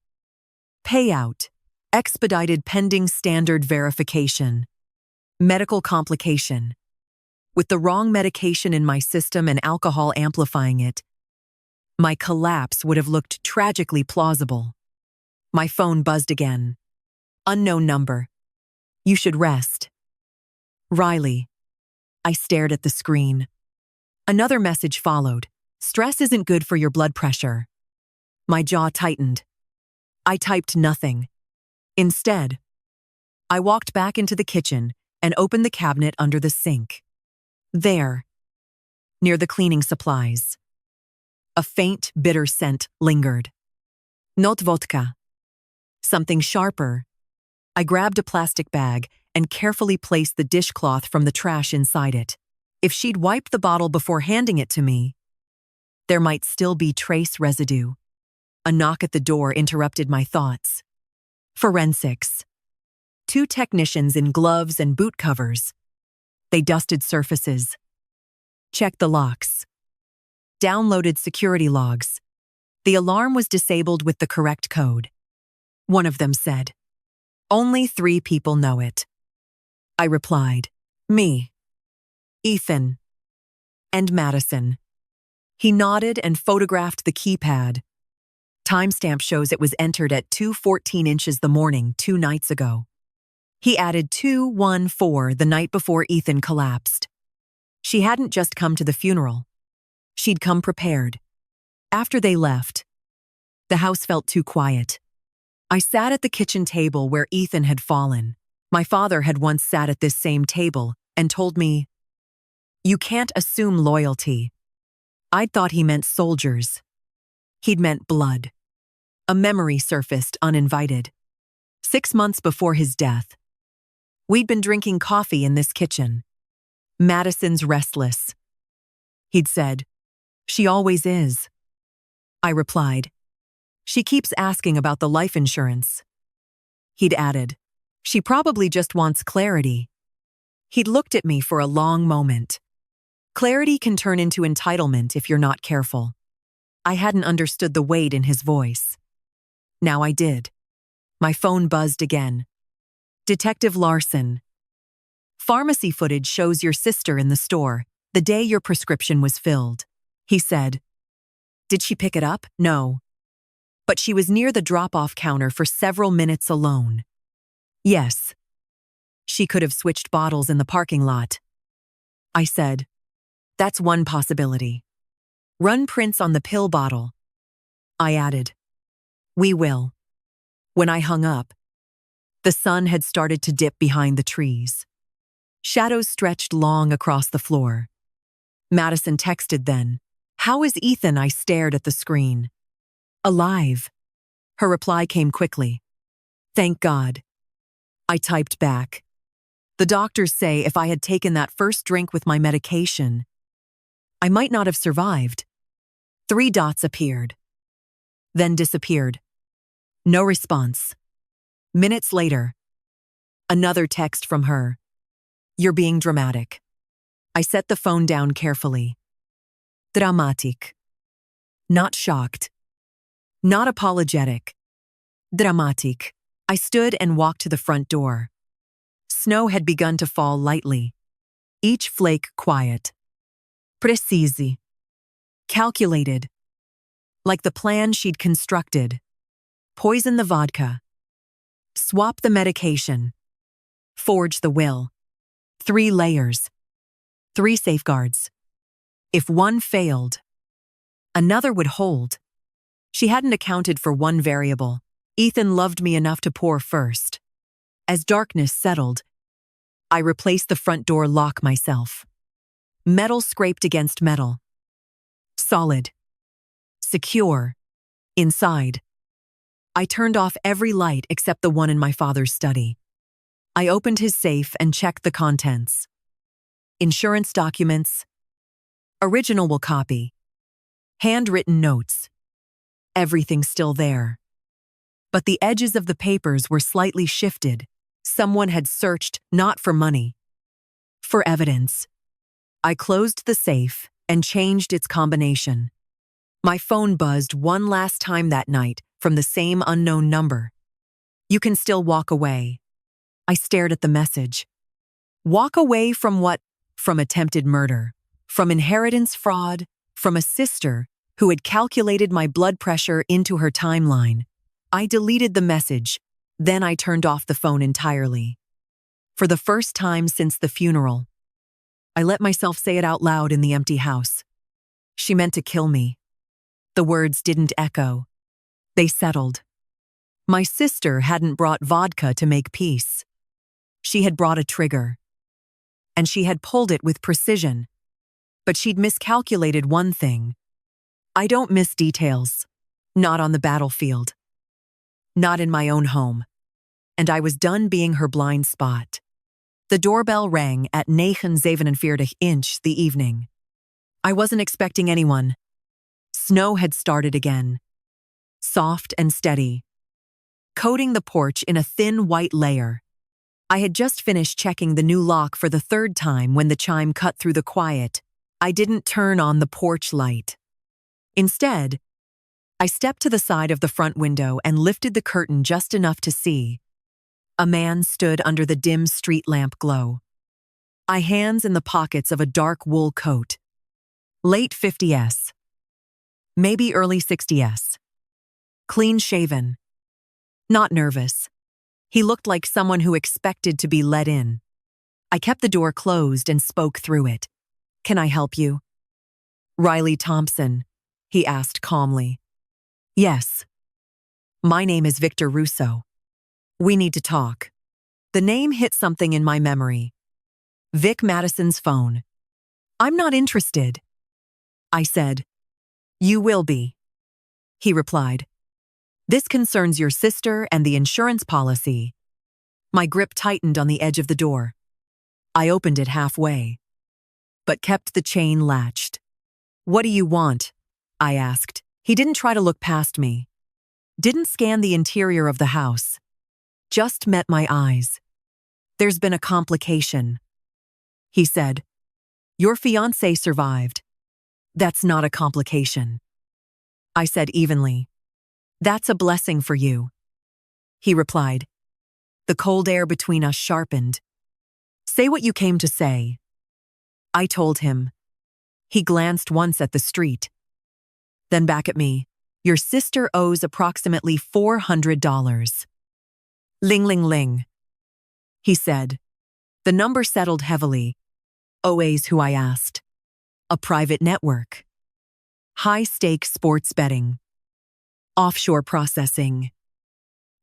Payout. Expedited pending standard verification. Medical complication. With the wrong medication in my system and alcohol amplifying it, my collapse would have looked tragically plausible. My phone buzzed again. Unknown number. You should rest. Riley. I stared at the screen. Another message followed. Stress isn't good for your blood pressure. My jaw tightened. I typed nothing. Instead, I walked back into the kitchen and opened the cabinet under the sink. There, near the cleaning supplies, a faint, bitter scent lingered. Not vodka. Something sharper. I grabbed a plastic bag and carefully placed the dishcloth from the trash inside it. If she'd wiped the bottle before handing it to me, there might still be trace residue. A knock at the door interrupted my thoughts. Forensics. 2 technicians in gloves and boot covers. They dusted surfaces, checked the locks, downloaded security logs. The alarm was disabled with the correct code. One of them said, "Only 3 people know it." I replied, "Me, Ethan, and Madison." He nodded and photographed the keypad. Timestamp shows it was entered at 2:14 inches the morning 2 nights ago. He added 2:14 the night before Ethan collapsed. She hadn't just come to the funeral. She'd come prepared. After they left, the house felt too quiet. I sat at the kitchen table where Ethan had fallen. My father had once sat at this same table and told me, "You can't assume loyalty." I'd thought he meant soldiers. He'd meant blood. A memory surfaced uninvited. 6 months before his death, we'd been drinking coffee in this kitchen. Madison's restless. He'd said, "She always is." I replied, "She keeps asking about the life insurance." He'd added, "She probably just wants clarity." He'd looked at me for a long moment. Clarity can turn into entitlement if you're not careful. I hadn't understood the weight in his voice. Now I did. My phone buzzed again. Detective Larson. "Pharmacy footage shows your sister in the store the day your prescription was filled," he said. "Did she pick it up?" "No. But she was near the drop-off counter for several minutes alone." "Yes. She could have switched bottles in the parking lot." I said, "That's one possibility. Run prints on the pill bottle." I added, "We will." When I hung up, the sun had started to dip behind the trees. Shadows stretched long across the floor. Madison texted then, "How is Ethan?" I stared at the screen. "Alive." Her reply came quickly. "Thank God." I typed back. "The doctors say if I had taken that first drink with my medication, I might not have survived." 3 dots appeared, then disappeared. No response. Minutes later, another text from her. "You're being dramatic." I set the phone down carefully. Dramatic. Not shocked. Not apologetic. Dramatic. I stood and walked to the front door. Snow had begun to fall lightly, each flake quiet. Precisi. Calculated. Like the plan she'd constructed. Poison the vodka. Swap the medication. Forge the will. 3 layers. 3 safeguards. If one failed, another would hold. She hadn't accounted for one variable. Ethan loved me enough to pour first. As darkness settled, I replaced the front door lock myself. Metal scraped against metal. Solid. Secure. Inside. I turned off every light except the one in my father's study. I opened his safe and checked the contents. Insurance documents. Original will copy. Handwritten notes. Everything still there. But the edges of the papers were slightly shifted. Someone had searched not for money, for evidence. I closed the safe and changed its combination. My phone buzzed one last time that night from the same unknown number. "You can still walk away." I stared at the message. Walk away from what? From attempted murder, from inheritance fraud, from a sister who had calculated my blood pressure into her timeline. I deleted the message, then I turned off the phone entirely. For the first time since the funeral, I let myself say it out loud in the empty house. She meant to kill me. The words didn't echo. They settled. My sister hadn't brought vodka to make peace. She had brought a trigger. And she had pulled it with precision. But she'd miscalculated one thing. I don't miss details. Not on the battlefield. Not in my own home. And I was done being her blind spot. The doorbell rang at 9:47 the evening. I wasn't expecting anyone. Snow had started again. Soft and steady. Coating the porch in a thin white layer. I had just finished checking the new lock for the third time when the chime cut through the quiet. I didn't turn on the porch light. Instead, I stepped to the side of the front window and lifted the curtain just enough to see. A man stood under the dim street lamp glow. Hands in the pockets of a dark wool coat. Late 50s. Maybe early 60s. Clean-shaven. Not nervous. He looked like someone who expected to be let in. I kept the door closed and spoke through it. "Can I help you?" "Riley Thompson," he asked calmly. "Yes. My name is Victor Russo. We need to talk." The name hit something in my memory. Vic Madison's phone. "I'm not interested," I said. "You will be," he replied. "This concerns your sister and the insurance policy." My grip tightened on the edge of the door. I opened it halfway, but kept the chain latched. "What do you want?" I asked. He didn't try to look past me. Didn't scan the interior of the house. Just met my eyes. "There's been a complication," he said. "Your fiancé survived." "That's not a complication," I said evenly. "That's a blessing for you," he replied. The cold air between us sharpened. "Say what you came to say," I told him. He glanced once at the street, then back at me. "Your sister owes approximately $400. Ling ling ling," he said. The number settled heavily. "Always who?" I asked. "A private network. High-stakes sports betting. Offshore processing.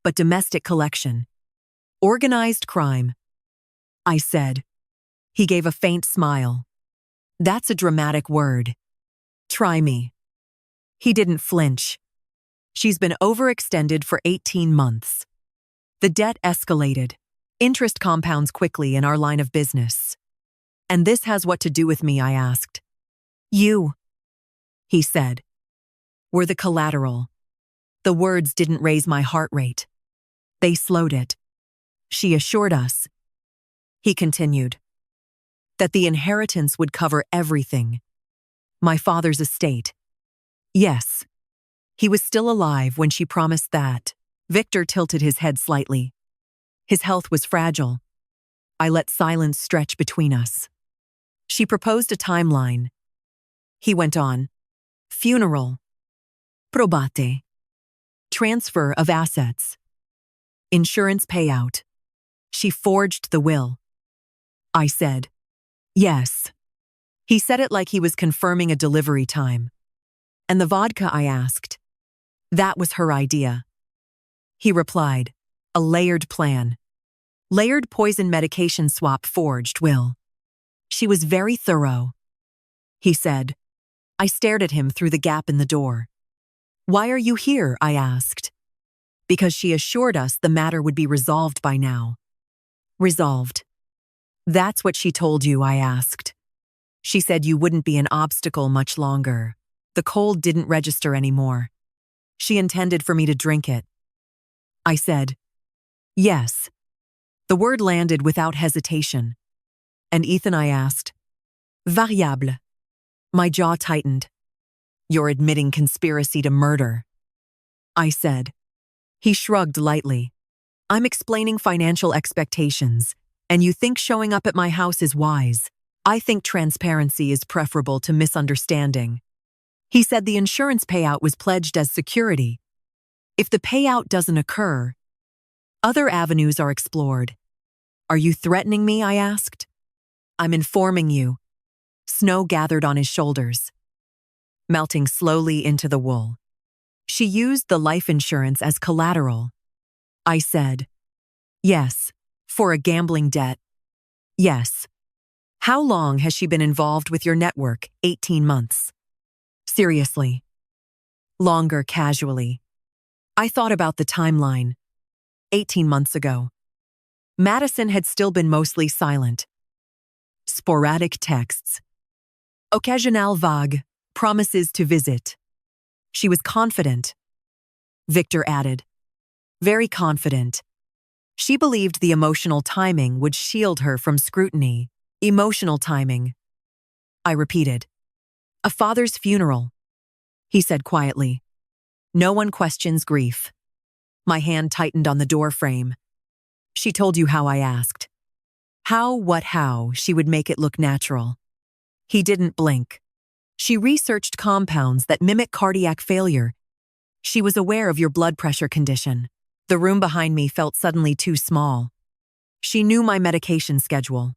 But domestic collection. Organized crime," I said. He gave a faint smile. "That's a dramatic word. Try me." He didn't flinch. "She's been overextended for 18 months. The debt escalated. Interest compounds quickly in our line of business." "And this has what to do with me?" I asked. "You," he said, "were the collateral." The words didn't raise my heart rate. They slowed it. "She assured us," he continued, "that the inheritance would cover everything. My father's estate." "Yes. He was still alive when she promised that." Victor tilted his head slightly. His health was fragile. I let silence stretch between us. "She proposed a timeline," he went on. "Funeral. Probate. Transfer of assets. Insurance payout. She forged the will." I said, "Yes." He said it like he was confirming a delivery time. "And the vodka?" I asked. "That was her idea." He replied, "A layered plan. Layered poison medication swap forged will. She was very thorough," he said. I stared at him through the gap in the door. "Why are you here?" I asked. "Because she assured us the matter would be resolved by now." "Resolved? That's what she told you?" I asked. "She said you wouldn't be an obstacle much longer." The cold didn't register anymore. "She intended for me to drink it." I said, "Yes." The word landed without hesitation. "And Ethan?" I asked. "Variable." My jaw tightened. "You're admitting conspiracy to murder," I said. He shrugged lightly. "I'm explaining financial expectations, and you think showing up at my house is wise. I think transparency is preferable to misunderstanding." He said the insurance payout was pledged as security. If the payout doesn't occur, other avenues are explored. Are you threatening me? I asked. I'm informing you. Snow gathered on his shoulders, melting slowly into the wool. She used the life insurance as collateral. I said, yes, for a gambling debt. Yes. How long has she been involved with your network? 18 months. Seriously. Longer, casually. I thought about the timeline. 18 months ago. Madison had still been mostly silent. Sporadic texts. Occasionnel vague, promises to visit. She was confident. Victor added. Very confident. She believed the emotional timing would shield her from scrutiny. Emotional timing. I repeated. A father's funeral. He said quietly. No one questions grief. My hand tightened on the door frame. She told you how I asked. How she would make it look natural. He didn't blink. She researched compounds that mimic cardiac failure. She was aware of your blood pressure condition. The room behind me felt suddenly too small. She knew my medication schedule.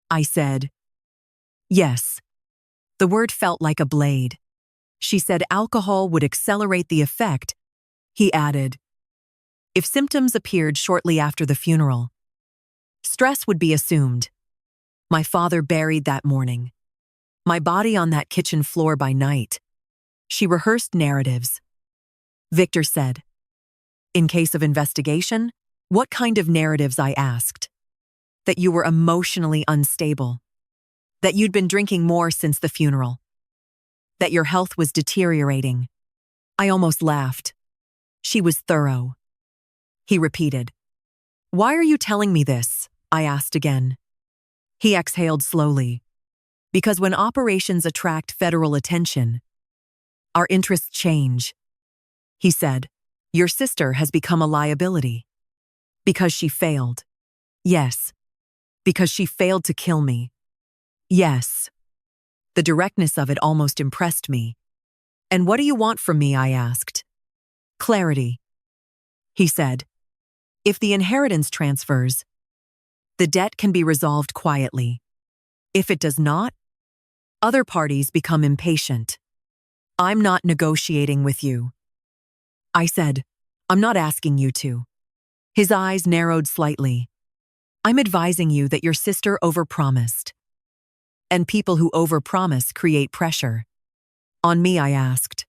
I said, yes. The word felt like a blade. She said alcohol would accelerate the effect. He added, if symptoms appeared shortly after the funeral, stress would be assumed. My father buried that morning. My body on that kitchen floor by night. She rehearsed narratives. Victor said, in case of investigation, what kind of narratives? I asked. That you were emotionally unstable. That you'd been drinking more since the funeral. That your health was deteriorating. I almost laughed. She was thorough. He repeated. Why are you telling me this? I asked again. He exhaled slowly. Because when operations attract federal attention, our interests change. He said, your sister has become a liability. Because she failed. Yes. Because she failed to kill me. Yes. The directness of it almost impressed me. And what do you want from me? I asked. Clarity. He said, if the inheritance transfers, the debt can be resolved quietly. If it does not, other parties become impatient. I'm not negotiating with you. I said, I'm not asking you to. His eyes narrowed slightly. I'm advising you that your sister overpromised. And people who overpromise create pressure. On me, I asked.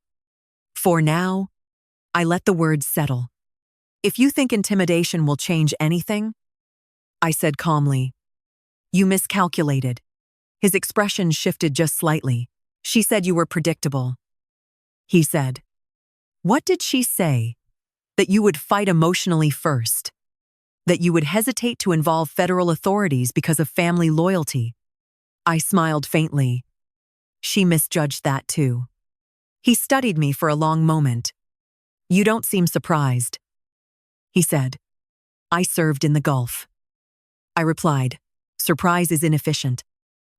For now, I let the words settle. If you think intimidation will change anything, I said calmly, you miscalculated. His expression shifted just slightly. She said you were predictable. He said, what did she say? That you would fight emotionally first. That you would hesitate to involve federal authorities because of family loyalty. I smiled faintly. She misjudged that too. He studied me for a long moment. You don't seem surprised. He said, I served in the Gulf. I replied, surprise is inefficient.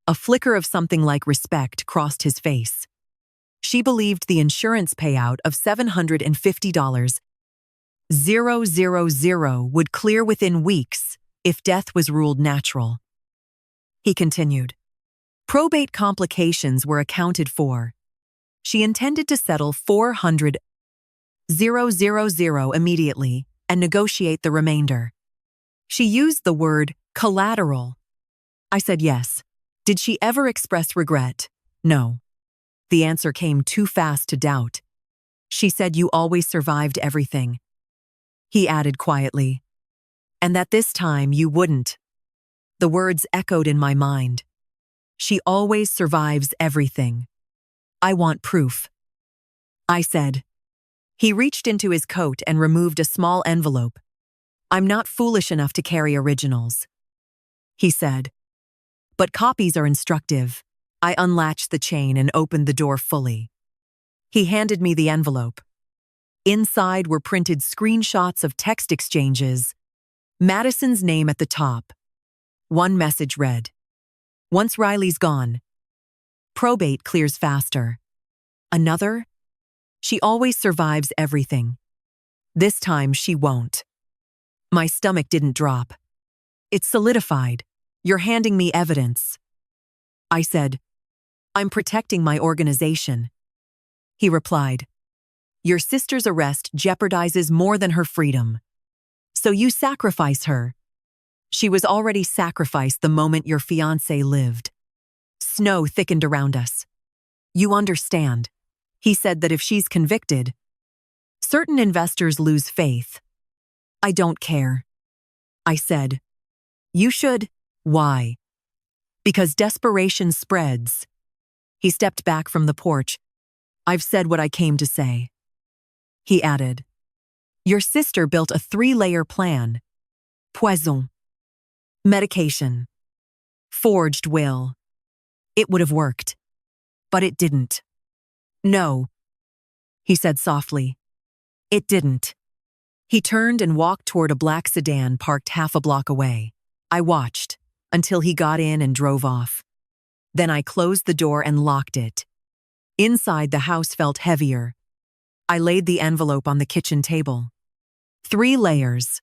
A flicker of something like respect crossed his face. She believed the insurance payout of $750,000 would clear within weeks if death was ruled natural. He continued. Probate complications were accounted for. She intended to settle $400,000 immediately and negotiate the remainder. She used the word collateral. I said yes. Did she ever express regret? No. The answer came too fast to doubt. She said you always survived everything. He added quietly. And that this time you wouldn't. The words echoed in my mind. She always survives everything. I want proof. I said. He reached into his coat and removed a small envelope. I'm not foolish enough to carry originals. He said. But copies are instructive. I unlatched the chain and opened the door fully. He handed me the envelope. Inside were printed screenshots of text exchanges. Madison's name at the top. One message read, once Riley's gone, probate clears faster. Another, she always survives everything. This time she won't. My stomach didn't drop. It's solidified. You're handing me evidence. I said, I'm protecting my organization. He replied, your sister's arrest jeopardizes more than her freedom. So you sacrifice her. She was already sacrificed the moment your fiancé lived. Snow thickened around us. You understand. He said that if she's convicted, certain investors lose faith. I don't care. I said, you should. Why? Because desperation spreads. He stepped back from the porch. I've said what I came to say. He added, your sister built a 3-layer plan. Poison. Medication. Forged will. It would have worked. But it didn't. No. He said softly. It didn't. He turned and walked toward a black sedan parked half a block away. I watched until he got in and drove off. Then I closed the door and locked it. Inside, the house felt heavier. I laid the envelope on the kitchen table. 3 layers.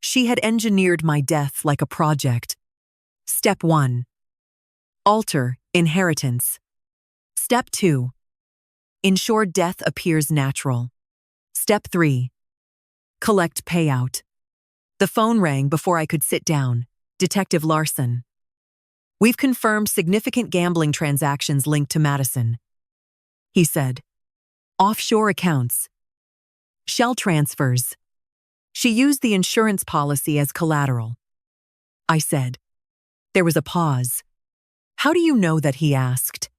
She had engineered my death like a project. Step 1. Alter inheritance. Step 2. Ensure death appears natural. Step 3. Collect payout. The phone rang before I could sit down. Detective Larson. We've confirmed significant gambling transactions linked to Madison. He said. Offshore accounts. Shell transfers. She used the insurance policy as collateral. I said. There was a pause. How do you know that? He asked.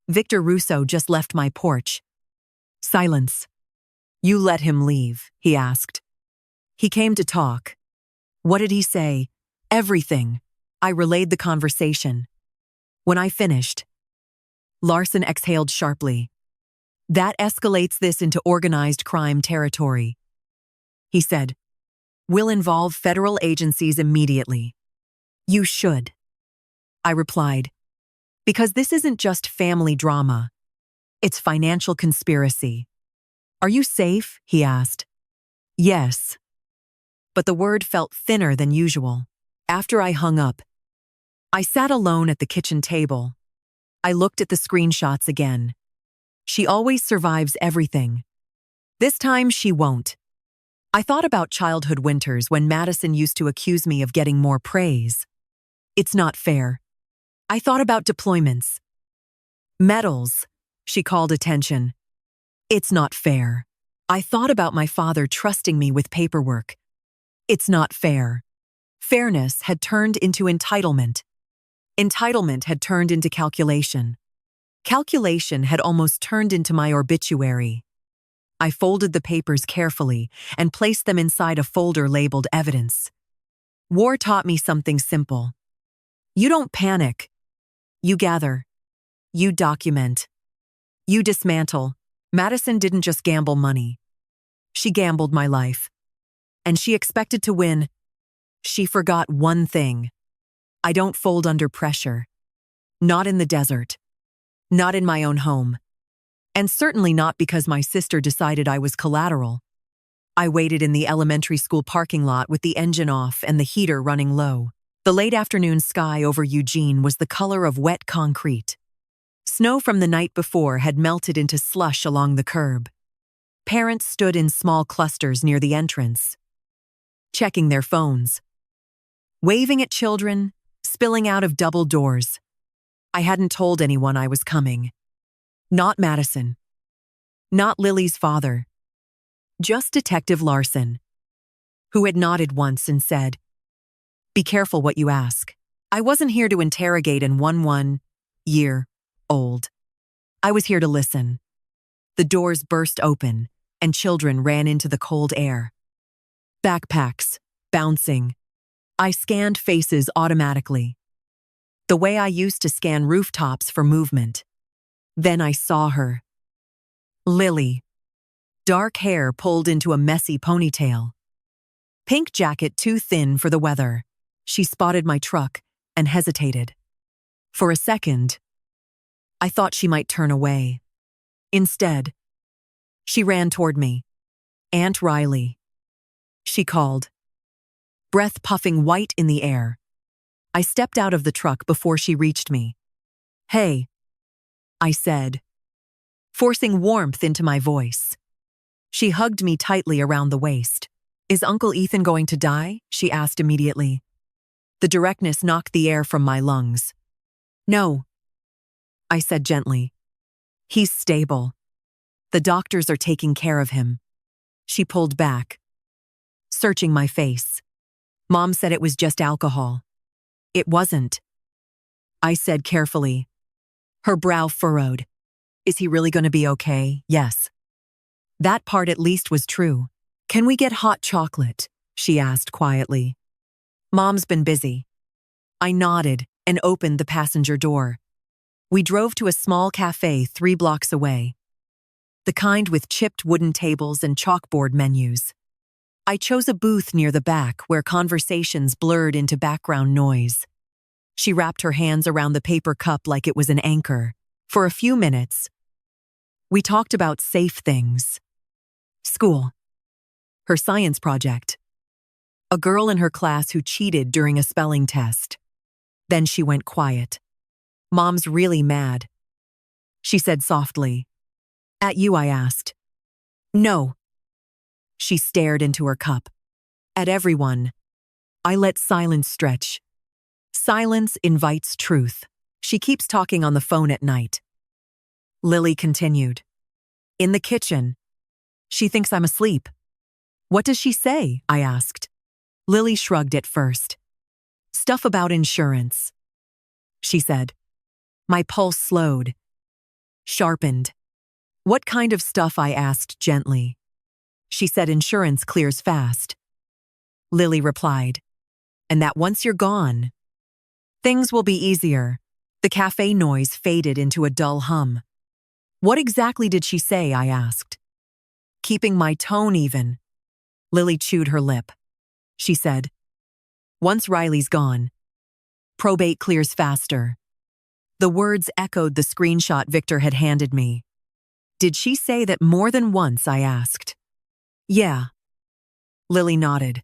Victor Russo just left my porch. Silence. You let him leave, he asked. He came to talk. What did he say? Everything. I relayed the conversation. When I finished, Larson exhaled sharply. That escalates this into organized crime territory. He said, we'll involve federal agencies immediately. You should. I replied, because this isn't just family drama. It's financial conspiracy. Are you safe? He asked. Yes. But the word felt thinner than usual. After I hung up, I sat alone at the kitchen table. I looked at the screenshots again. She always survives everything. This time she won't. I thought about childhood winters when Madison used to accuse me of getting more praise. It's not fair. I thought about deployments. Medals, she called attention. It's not fair. I thought about my father trusting me with paperwork. It's not fair. Fairness had turned into entitlement. Entitlement had turned into calculation. Calculation had almost turned into my obituary. I folded the papers carefully and placed them inside a folder labeled evidence. War taught me something simple. You don't panic. You gather. You document. You dismantle. Madison didn't just gamble money. She gambled my life. And she expected to win. She forgot one thing. I don't fold under pressure. Not in the desert. Not in my own home. And certainly not because my sister decided I was collateral. I waited in the elementary school parking lot with the engine off and the heater running low. The late afternoon sky over Eugene was the color of wet concrete. Snow from the night before had melted into slush along the curb. Parents stood in small clusters near the entrance, checking their phones, waving at children, spilling out of double doors. I hadn't told anyone I was coming. Not Madison. Not Lily's father. Just Detective Larson, who had nodded once and said, "Be careful what you ask. I wasn't here to interrogate an 1-year-old. I was here to listen." The doors burst open, and children ran into the cold air. Backpacks, bouncing. I scanned faces automatically, the way I used to scan rooftops for movement. Then I saw her. Lily. Dark hair pulled into a messy ponytail. Pink jacket too thin for the weather. She spotted my truck and hesitated. For a second, I thought she might turn away. Instead, she ran toward me. "Aunt Riley," she called. breath puffing white in the air. I stepped out of the truck before she reached me. "Hey," I said, forcing warmth into my voice. She hugged me tightly around the waist. "Is Uncle Ethan going to die?" she asked immediately. The directness knocked the air from my lungs. "No," I said gently. "He's stable. The doctors are taking care of him." She pulled back, searching my face. "Mom said it was just alcohol." "It wasn't," I said carefully. Her brow furrowed. "Is he really going to be okay?" "Yes." That part at least was true. "Can we get hot chocolate?" she asked quietly. "Mom's been busy." I nodded and opened the passenger door. We drove to a small cafe 3 blocks away, the kind with chipped wooden tables and chalkboard menus. I chose a booth near the back where conversations blurred into background noise. She wrapped her hands around the paper cup like it was an anchor. For a few minutes, we talked about safe things. School, her science project, a girl in her class who cheated during a spelling test. Then she went quiet. "Mom's really mad," she said softly. "At you?" I asked. "No." She stared into her cup. "At everyone." I let silence stretch. Silence invites truth. "She keeps talking on the phone at night." Lily continued. "In the kitchen. She thinks I'm asleep." "What does she say?" I asked. Lily shrugged at first. "Stuff about insurance," she said. My pulse slowed, sharpened. "What kind of stuff?" I asked gently. She said insurance clears fast. Lily replied, "And that once you're gone, things will be easier." The cafe noise faded into a dull hum. "What exactly did she say?" I asked, keeping my tone even. Lily chewed her lip. She said, "Once Riley's gone, probate clears faster." The words echoed the screenshot Victor had handed me. "Did she say that more than once?" I asked. "Yeah." Lily nodded.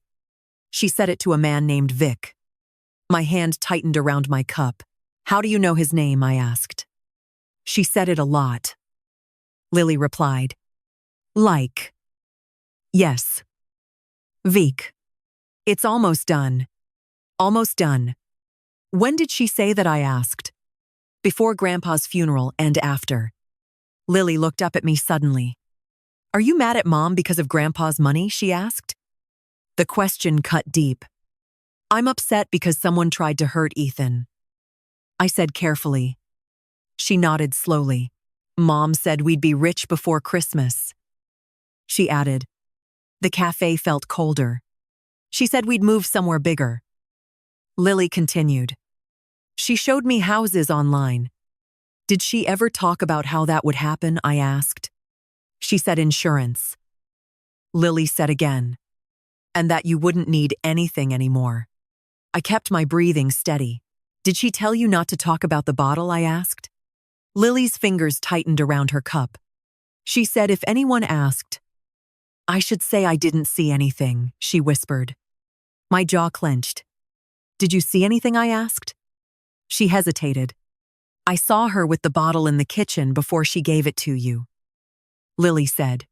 "She said it to a man named Vic." My hand tightened around my cup. "How do you know his name?" I asked. "She said it a lot." Lily replied. "Like?" "Yes. Vic. It's almost done." "Almost done. When did she say that?" I asked. "Before Grandpa's funeral and after." Lily looked up at me suddenly. "Are you mad at Mom because of Grandpa's money?" she asked. The question cut deep. "I'm upset because someone tried to hurt Ethan," I said carefully. She nodded slowly. "Mom said we'd be rich before Christmas," she added. The cafe felt colder. "She said we'd move somewhere bigger." Lily continued. "She showed me houses online." "Did she ever talk about how that would happen?" I asked. She said insurance. Lily said again, "And that you wouldn't need anything anymore." I kept my breathing steady. "Did she tell you not to talk about the bottle?" I asked. Lily's fingers tightened around her cup. She said if anyone asked, I should say I didn't see anything, she whispered. My jaw clenched. "Did you see anything?" I asked. She hesitated. "I saw her with the bottle in the kitchen before she gave it to you," Lily said.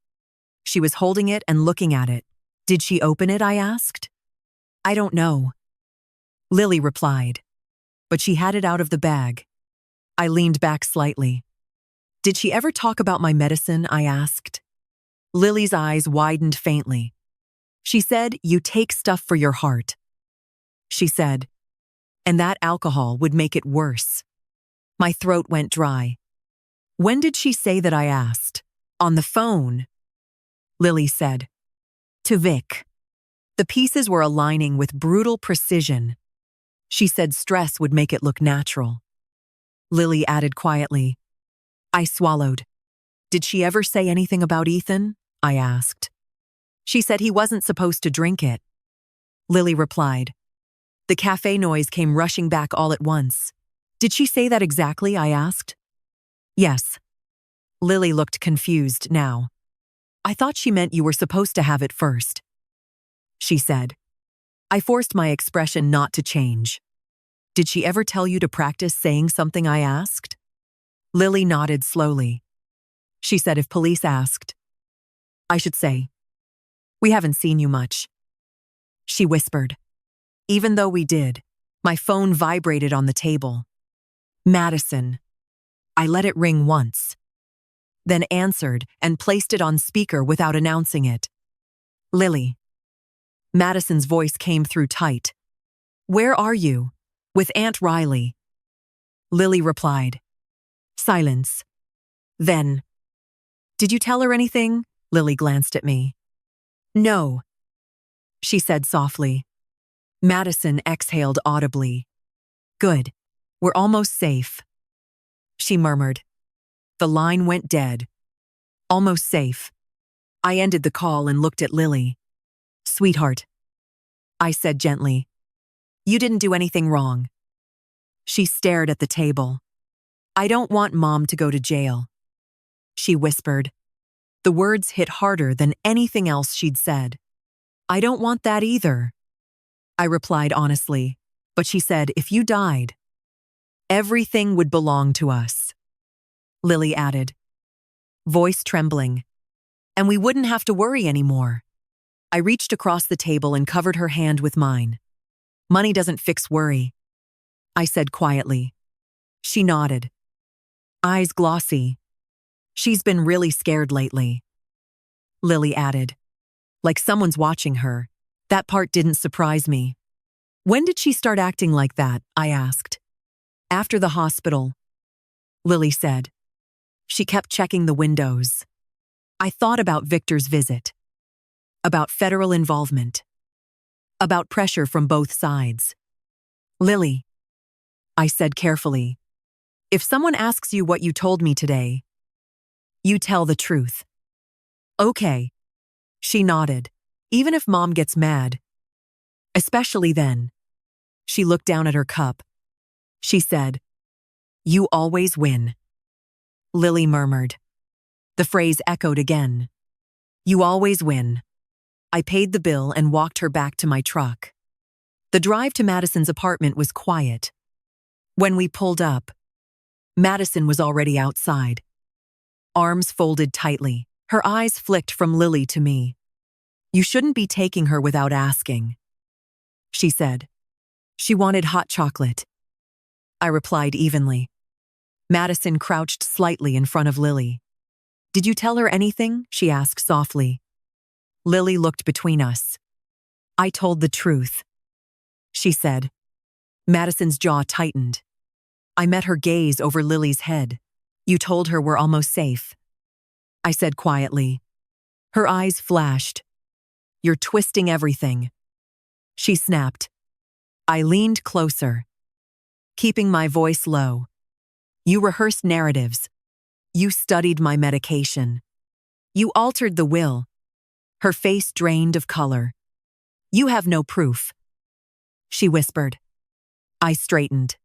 She was holding it and looking at it. "Did she open it?" I asked. "I don't know," Lily replied. "But she had it out of the bag." I leaned back slightly. "Did she ever talk about my medicine?" I asked. Lily's eyes widened faintly. She said, "You take stuff for your heart," she said, "and that alcohol would make it worse." My throat went dry. "When did she say that?" I asked. "On the phone," Lily said. "To Vic." The pieces were aligning with brutal precision. She said stress would make it look natural. Lily added quietly. I swallowed. "Did she ever say anything about Ethan?" I asked. "She said he wasn't supposed to drink it," Lily replied. The cafe noise came rushing back all at once. "Did she say that exactly?" I asked. "Yes." Lily looked confused now. "I thought she meant you were supposed to have it first," she said. I forced my expression not to change. Did she ever tell you to practice saying something I asked? Lily nodded slowly. She said if police asked, I should say, we haven't seen you much. She whispered. Even though we did, my phone vibrated on the table. Madison. I let it ring once, then answered and placed it on speaker without announcing it. Lily. Madison's voice came through tight. Where are you? With Aunt Riley. Lily replied. Silence. Then. Did you tell her anything? Lily glanced at me. No. She said softly. Madison exhaled audibly. Good. We're almost safe. She murmured. The line went dead. Almost safe. I ended the call and looked at Lily. Sweetheart. I said gently. You didn't do anything wrong. She stared at the table. I don't want Mom to go to jail. She whispered. The words hit harder than anything else she'd said. I don't want that either. I replied honestly, but she said, if you died, everything would belong to us. Lily added, voice trembling, and we wouldn't have to worry anymore. I reached across the table and covered her hand with mine. Money doesn't fix worry, I said quietly. She nodded. Eyes glossy. She's been really scared lately. Lily added, like someone's watching her. That part didn't surprise me. When did she start acting like that? I asked. After the hospital, Lily said. She kept checking the windows. I thought about Victor's visit, about federal involvement, about pressure from both sides. Lily, I said carefully, if someone asks you what you told me today, you tell the truth. Okay. She nodded. Even if Mom gets mad. Especially then. She looked down at her cup. She said, you always win. Lily murmured. The phrase echoed again. You always win. I paid the bill and walked her back to my truck. The drive to Madison's apartment was quiet. When we pulled up, Madison was already outside. Arms folded tightly, her eyes flicked from Lily to me. You shouldn't be taking her without asking, she said. She wanted hot chocolate. I replied evenly. Madison crouched slightly in front of Lily. Did you tell her anything? She asked softly. Lily looked between us. I told the truth, she said. Madison's jaw tightened. I met her gaze over Lily's head. You told her we're almost safe, I said quietly. Her eyes flashed. You're twisting everything, she snapped. I leaned closer, keeping my voice low. You rehearsed narratives. You studied my medication. You altered the will. Her face drained of color. You have no proof, she whispered. I straightened.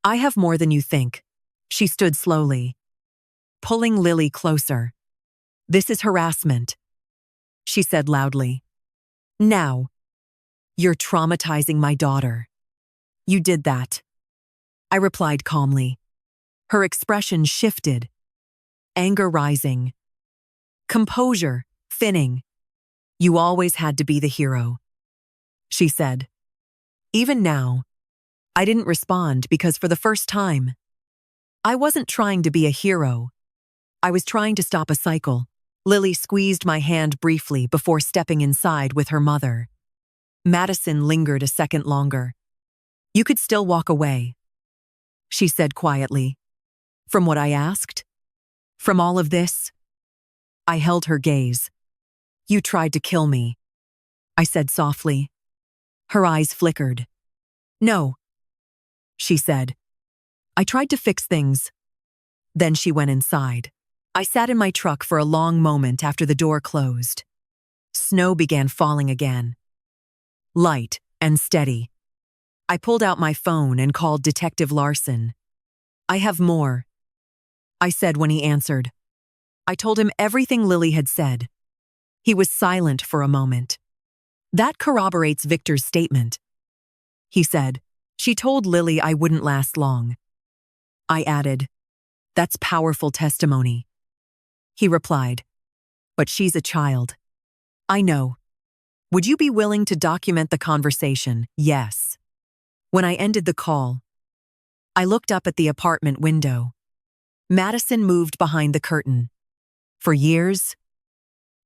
I have more than you think. She stood slowly, pulling Lily closer. This is harassment, she said loudly. Now, you're traumatizing my daughter. You did that, I replied calmly. Her expression shifted, anger rising, composure thinning. You always had to be the hero, she said. Even now, I didn't respond because for the first time, I wasn't trying to be a hero. I was trying to stop a cycle. Lily squeezed my hand briefly before stepping inside with her mother. Madison lingered a second longer. You could still walk away, she said quietly. From what I asked? From all of this? I held her gaze. You tried to kill me, I said softly. Her eyes flickered. No, she said. I tried to fix things. Then she went inside. I sat in my truck for a long moment after the door closed. Snow began falling again. Light and steady. I pulled out my phone and called Detective Larson. I have more, I said when he answered. I told him everything Lily had said. He was silent for a moment. That corroborates Victor's statement. He said, "She told Lily I wouldn't last long." I added, "That's powerful testimony." He replied, "But she's a child." I know. Would you be willing to document the conversation? Yes. When I ended the call, I looked up at the apartment window. Madison moved behind the curtain. For years,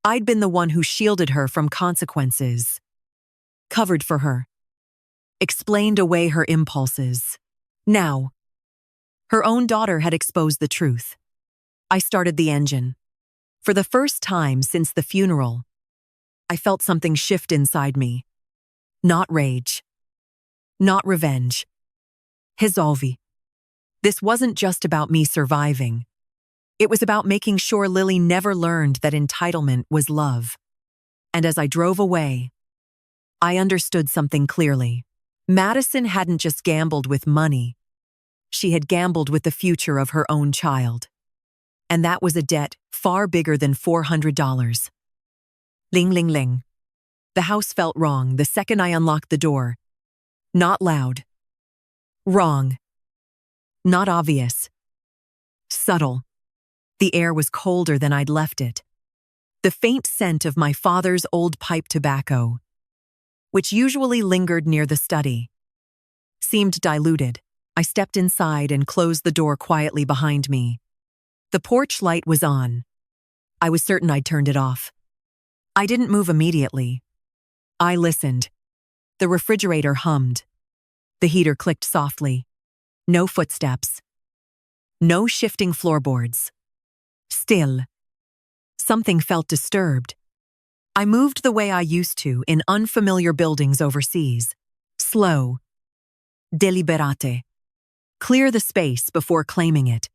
I'd been the one who shielded her from consequences, covered for her, explained away her impulses. Now, her own daughter had exposed the truth. I started the engine. For the first time since the funeral, I felt something shift inside me. Not rage. Not revenge. Resolve. This wasn't just about me surviving. It was about making sure Lily never learned that entitlement was love. And as I drove away, I understood something clearly. Madison hadn't just gambled with money. She had gambled with the future of her own child. And that was a debt far bigger than $400. Ling, ling, ling. The house felt wrong the second I unlocked the door. Not loud. Wrong. Not obvious. Subtle. The air was colder than I'd left it. The faint scent of my father's old pipe tobacco, which usually lingered near the study, seemed diluted. I stepped inside and closed the door quietly behind me. The porch light was on. I was certain I'd turned it off. I didn't move immediately. I listened. The refrigerator hummed. The heater clicked softly. No footsteps. No shifting floorboards. Still. Something felt disturbed. I moved the way I used to in unfamiliar buildings overseas. Slow. Deliberate. Clear the space before claiming it.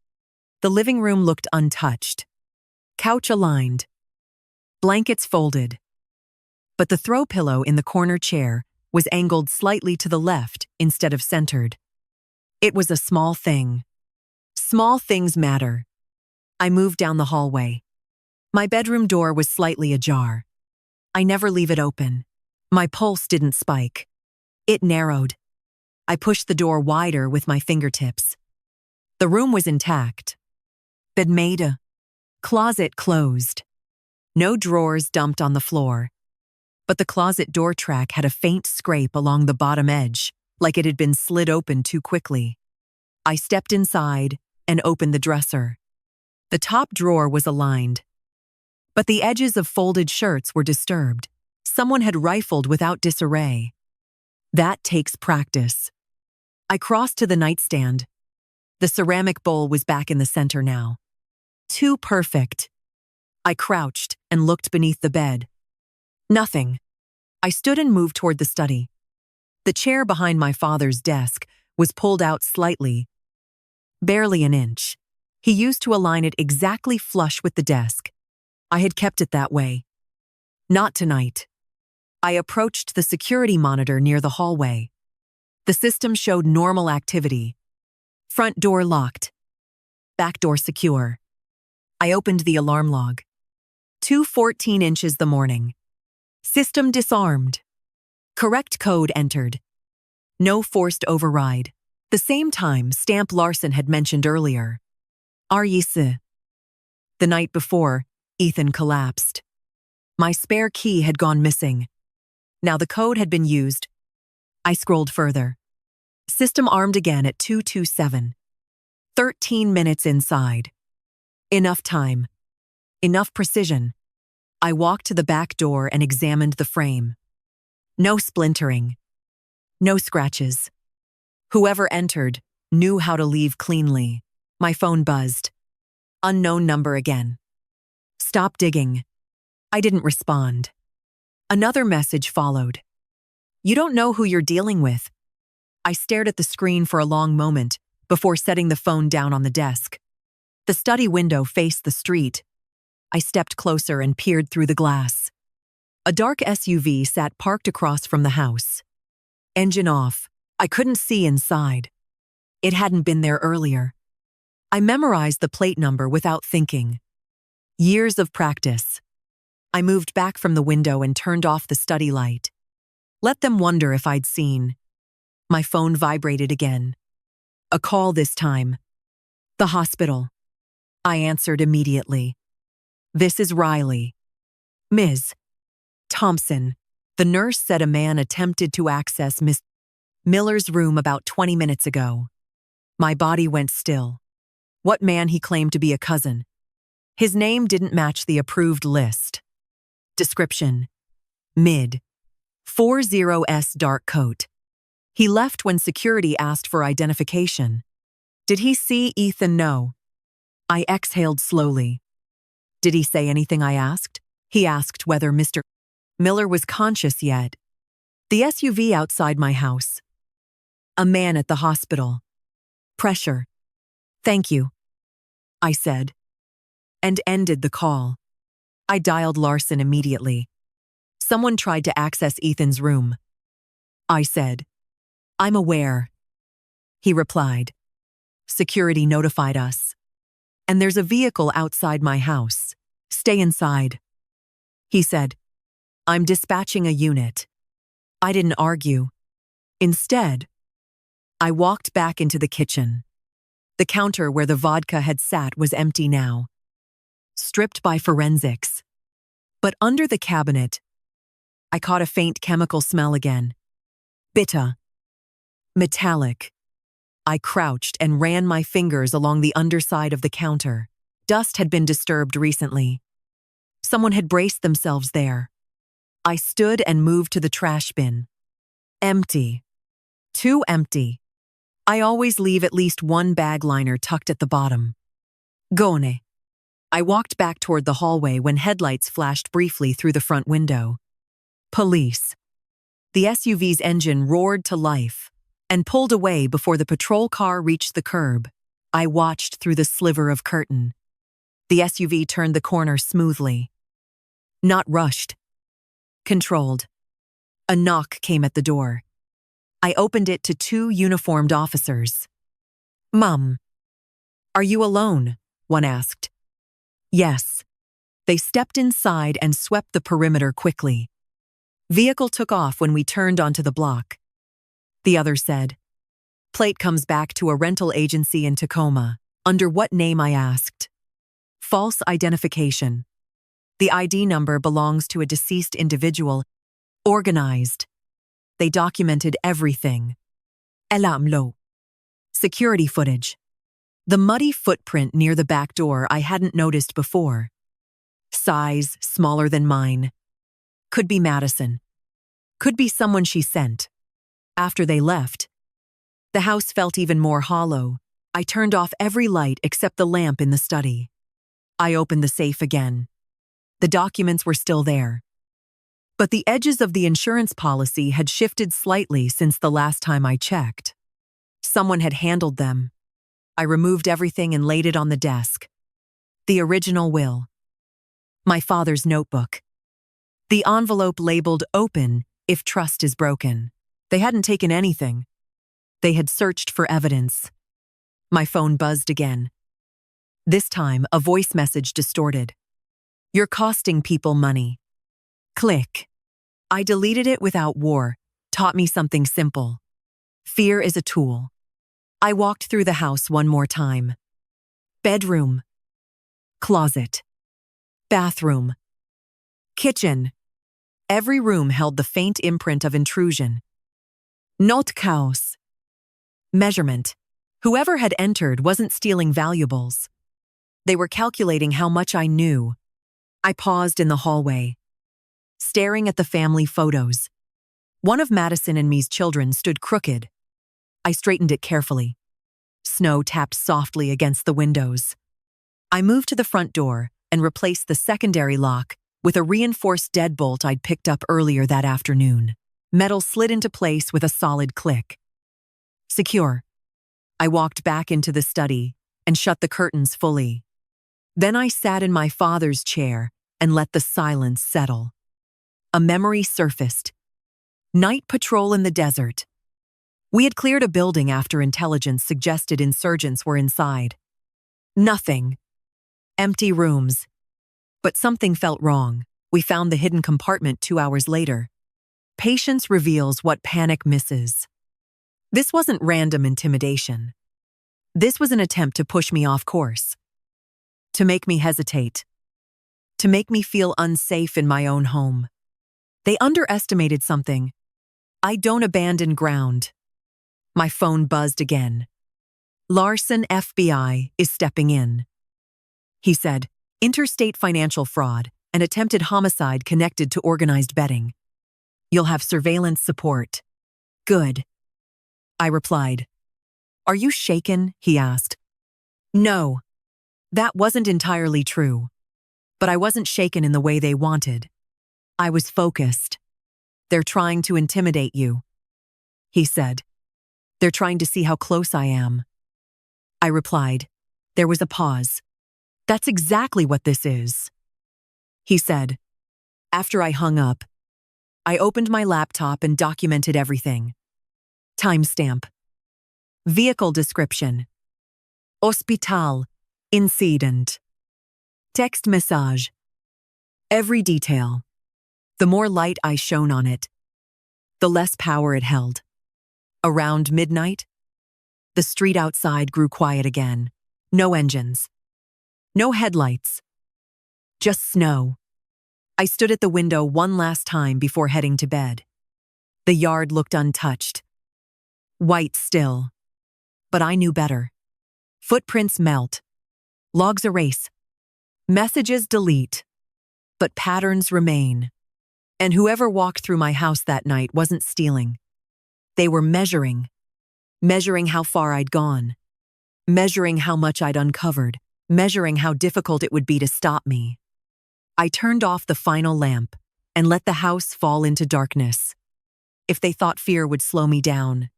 The living room looked untouched. Couch aligned. Blankets folded. But the throw pillow in the corner chair was angled slightly to the left instead of centered. It was a small thing. Small things matter. I moved down the hallway. My bedroom door was slightly ajar. I never leave it open. My pulse didn't spike. It narrowed. I pushed the door wider with my fingertips. The room was intact. Bed made. Closet closed. No drawers dumped on the floor. But the closet door track had a faint scrape along the bottom edge, like it had been slid open too quickly. I stepped inside and opened the dresser. The top drawer was aligned, but the edges of folded shirts were disturbed. Someone had rifled without disarray. That takes practice. I crossed to the nightstand. The ceramic bowl was back in the center now. Too perfect. I crouched and looked beneath the bed. Nothing. I stood and moved toward the study. The chair behind my father's desk was pulled out slightly, barely an inch. He used to align it exactly flush with the desk. I had kept it that way. Not tonight. I approached the security monitor near the hallway. The system showed normal activity. Front door locked. Back door secure. I opened the alarm log. 2:14 inches the morning. System disarmed. Correct code entered. No forced override. The same time stamp Larson had mentioned earlier. The night before, Ethan collapsed. My spare key had gone missing. Now the code had been used. I scrolled further. System armed again at 2:27. 13 minutes inside. Enough time. Enough precision. I walked to the back door and examined the frame. No splintering. No scratches. Whoever entered knew how to leave cleanly. My phone buzzed. Unknown number again. Stop digging. I didn't respond. Another message followed. You don't know who you're dealing with. I stared at the screen for a long moment before setting the phone down on the desk. The study window faced the street. I stepped closer and peered through the glass. A dark SUV sat parked across from the house. Engine off. I couldn't see inside. It hadn't been there earlier. I memorized the plate number without thinking. Years of practice. I moved back from the window and turned off the study light. Let them wonder if I'd seen. My phone vibrated again. A call this time. The hospital. I answered immediately. This is Riley. Ms. Thompson. The nurse said a man attempted to access Miss Miller's room about 20 minutes ago. My body went still. What man he claimed to be a cousin? His name didn't match the approved list. Description: mid. 40s dark coat. He left when security asked for identification. Did he see Ethan? No. I exhaled slowly. Did he say anything? I asked. He asked whether Mr. Miller was conscious yet. The SUV outside my house. A man at the hospital. Pressure. Thank you, I said, and ended the call. I dialed Larson immediately. Someone tried to access Ethan's room. I said, I'm aware. He replied, security notified us. And there's a vehicle outside my house. Stay inside. He said, I'm dispatching a unit. I didn't argue. Instead, I walked back into the kitchen. The counter where the vodka had sat was empty now, stripped by forensics. But under the cabinet, I caught a faint chemical smell again. Bitter. Metallic. I crouched and ran my fingers along the underside of the counter. Dust had been disturbed recently. Someone had braced themselves there. I stood and moved to the trash bin. Empty. Too empty. I always leave at least one bag liner tucked at the bottom. Gone. I walked back toward the hallway when headlights flashed briefly through the front window. Police. The SUV's engine roared to life and pulled away before the patrol car reached the curb. I watched through the sliver of curtain. The SUV turned the corner smoothly. Not rushed. Controlled. A knock came at the door. I opened it to two uniformed officers. Mum. Are you alone? One asked. Yes. They stepped inside and swept the perimeter quickly. Vehicle took off when we turned onto the block. The other said. Plate comes back to a rental agency in Tacoma. Under what name? I asked. False identification. The ID number belongs to a deceased individual. Organized. They documented everything. Elamlo. Security footage. The muddy footprint near the back door I hadn't noticed before. Size smaller than mine. Could be Madison. Could be someone she sent. After they left, the house felt even more hollow. I turned off every light except the lamp in the study. I opened the safe again. The documents were still there. But the edges of the insurance policy had shifted slightly since the last time I checked. Someone had handled them. I removed everything and laid it on the desk. The original will. My father's notebook. The envelope labeled open if trust is broken. They hadn't taken anything. They had searched for evidence. My phone buzzed again. This time, a voice message distorted. You're costing people money. Click. I deleted it without war. Taught me something simple. Fear is a tool. I walked through the house one more time. Bedroom. Closet. Bathroom. Kitchen. Every room held the faint imprint of intrusion. Not chaos. Measurement. Whoever had entered wasn't stealing valuables. They were calculating how much I knew. I paused in the hallway, staring at the family photos. One of Madison and me's children stood crooked. I straightened it carefully. Snow tapped softly against the windows. I moved to the front door and replaced the secondary lock with a reinforced deadbolt I'd picked up earlier that afternoon. Metal slid into place with a solid click. Secure. I walked back into the study and shut the curtains fully. Then I sat in my father's chair and let the silence settle. A memory surfaced. Night patrol in the desert. We had cleared a building after intelligence suggested insurgents were inside. Nothing. Empty rooms. But something felt wrong. We found the hidden compartment 2 hours later. Patience reveals what panic misses. This wasn't random intimidation. This was an attempt to push me off course, to make me hesitate, to make me feel unsafe in my own home. They underestimated something. I don't abandon ground. My phone buzzed again. Larson, FBI, is stepping in. He said, interstate financial fraud and attempted homicide connected to organized betting. You'll have surveillance support. Good. I replied. Are you shaken? He asked. No. That wasn't entirely true. But I wasn't shaken in the way they wanted. I was focused. They're trying to intimidate you, he said. They're trying to see how close I am. I replied. There was a pause. That's exactly what this is, he said. After I hung up, I opened my laptop and documented everything. Timestamp. Vehicle description. Hospital. Incident. Text message. Every detail. The more light I shone on it, the less power it held. Around midnight, the street outside grew quiet again. No engines. No headlights. Just snow. I stood at the window one last time before heading to bed. The yard looked untouched. White still. But I knew better. Footprints melt. Logs erase. Messages delete. But patterns remain. And whoever walked through my house that night wasn't stealing. They were measuring how far I'd gone, measuring how much I'd uncovered, measuring how difficult it would be to stop me. I turned off the final lamp and let the house fall into darkness. If they thought fear would slow me down,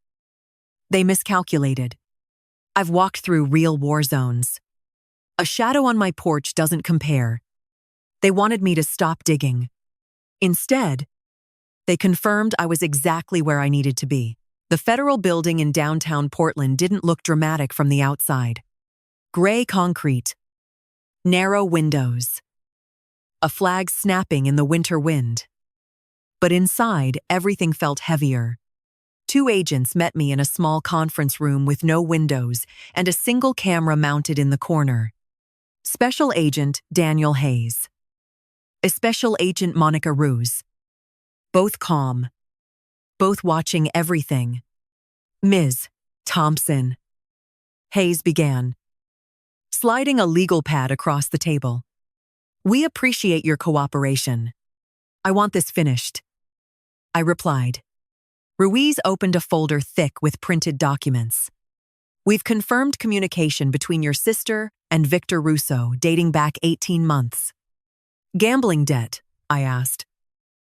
they miscalculated. I've walked through real war zones. A shadow on my porch doesn't compare. They wanted me to stop digging. Instead, they confirmed I was exactly where I needed to be. The federal building in downtown Portland didn't look dramatic from the outside. Gray concrete. Narrow windows. A flag snapping in the winter wind. But inside, everything felt heavier. 2 agents met me in a small conference room with no windows and a single camera mounted in the corner. Special Agent Daniel Hayes. Special Agent Monica Ruse. Both calm. Both watching everything. Ms. Thompson. Hayes began, sliding a legal pad across the table. We appreciate your cooperation. I want this finished. I replied. Ruiz opened a folder thick with printed documents. We've confirmed communication between your sister and Victor Russo dating back 18 months. Gambling debt, I asked.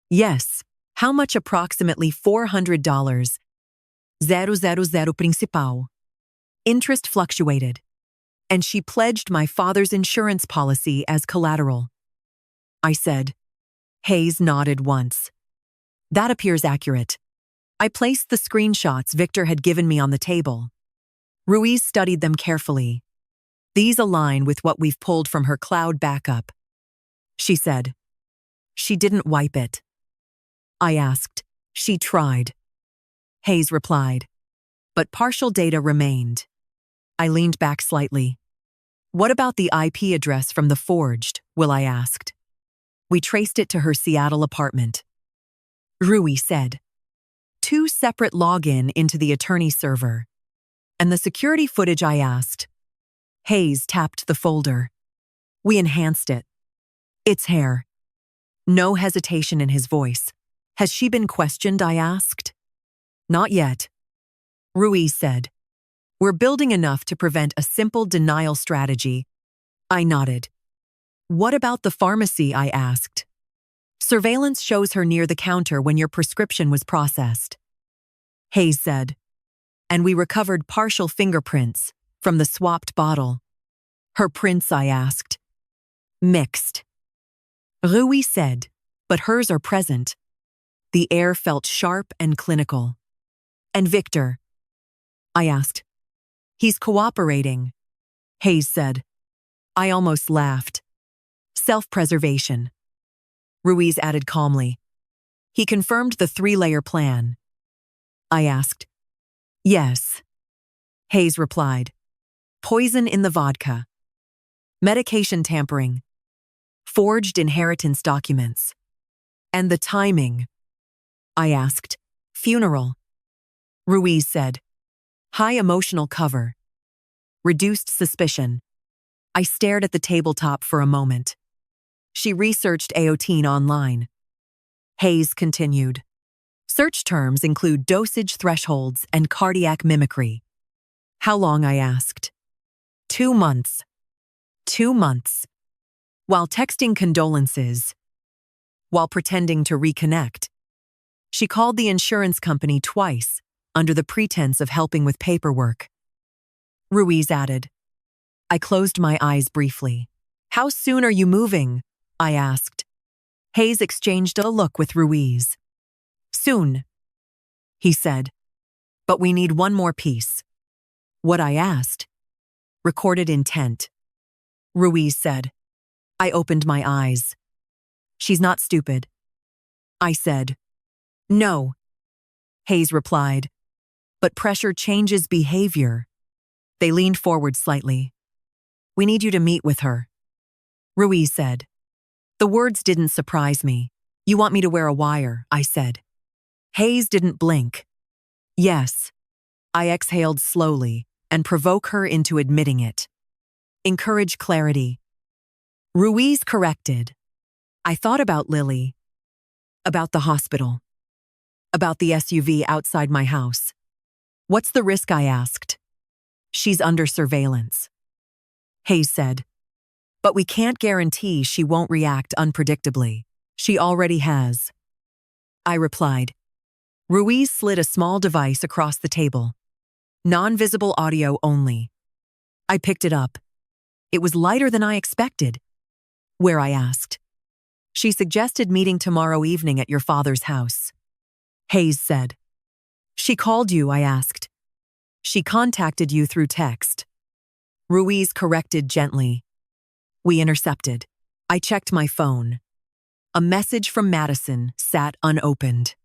Yes. How much? Approximately $400. 000 principal. Interest fluctuated. And she pledged my father's insurance policy as collateral. I said. Hayes nodded once. That appears accurate. I placed the screenshots Victor had given me on the table. Ruiz studied them carefully. These align with what we've pulled from her cloud backup, she said. She didn't wipe it. I asked. She tried. Hayes replied. But partial data remained. I leaned back slightly. What about the IP address from the forged? Will I asked. We traced it to her Seattle apartment. Rui said. 2 separate login into the attorney server. And the security footage? I asked. Hayes tapped the folder. We enhanced it. It's hair. No hesitation in his voice. Has she been questioned? I asked. Not yet. Ruiz said. We're building enough to prevent a simple denial strategy. I nodded. What about the pharmacy? I asked. Surveillance shows her near the counter when your prescription was processed. Hayes said. And we recovered partial fingerprints from the swapped bottle. Her prints? I asked. Mixed. Ruiz said, but hers are present. The air felt sharp and clinical. And Victor? I asked. He's cooperating, Hayes said. I almost laughed. Self-preservation. Ruiz added calmly. He confirmed the 3-layer plan. I asked. Yes. Hayes replied. Poison in the vodka. Medication tampering. Forged inheritance documents. And the timing. I asked. Funeral. Ruiz said. High emotional cover. Reduced suspicion. I stared at the tabletop for a moment. She researched Aotine online. Hayes continued. Search terms include dosage thresholds and cardiac mimicry. How long? I asked. 2 months. 2 months. While texting condolences. While pretending to reconnect. She called the insurance company twice, under the pretense of helping with paperwork. Ruiz added. I closed my eyes briefly. How soon are you moving? I asked. Hayes exchanged a look with Ruiz. Soon, he said. But we need one more piece. What? I asked. Recorded intent. Ruiz said. I opened my eyes. She's not stupid. I said. No. Hayes replied. But pressure changes behavior. They leaned forward slightly. We need you to meet with her. Ruiz said. The words didn't surprise me. You want me to wear a wire, I said. Hayes didn't blink. Yes. I exhaled slowly and provoke her into admitting it. Encourage clarity. Ruiz corrected. I thought about Lily. About the hospital. About the SUV outside my house. What's the risk? I asked. She's under surveillance. Hayes said. But we can't guarantee she won't react unpredictably. She already has. I replied. Ruiz slid a small device across the table. Non-visible audio only. I picked it up. It was lighter than I expected. Where? I asked. She suggested meeting tomorrow evening at your father's house. Hayes said. She called you? I asked. She contacted you through text. Ruiz corrected gently. We intercepted. I checked my phone. A message from Madison sat unopened.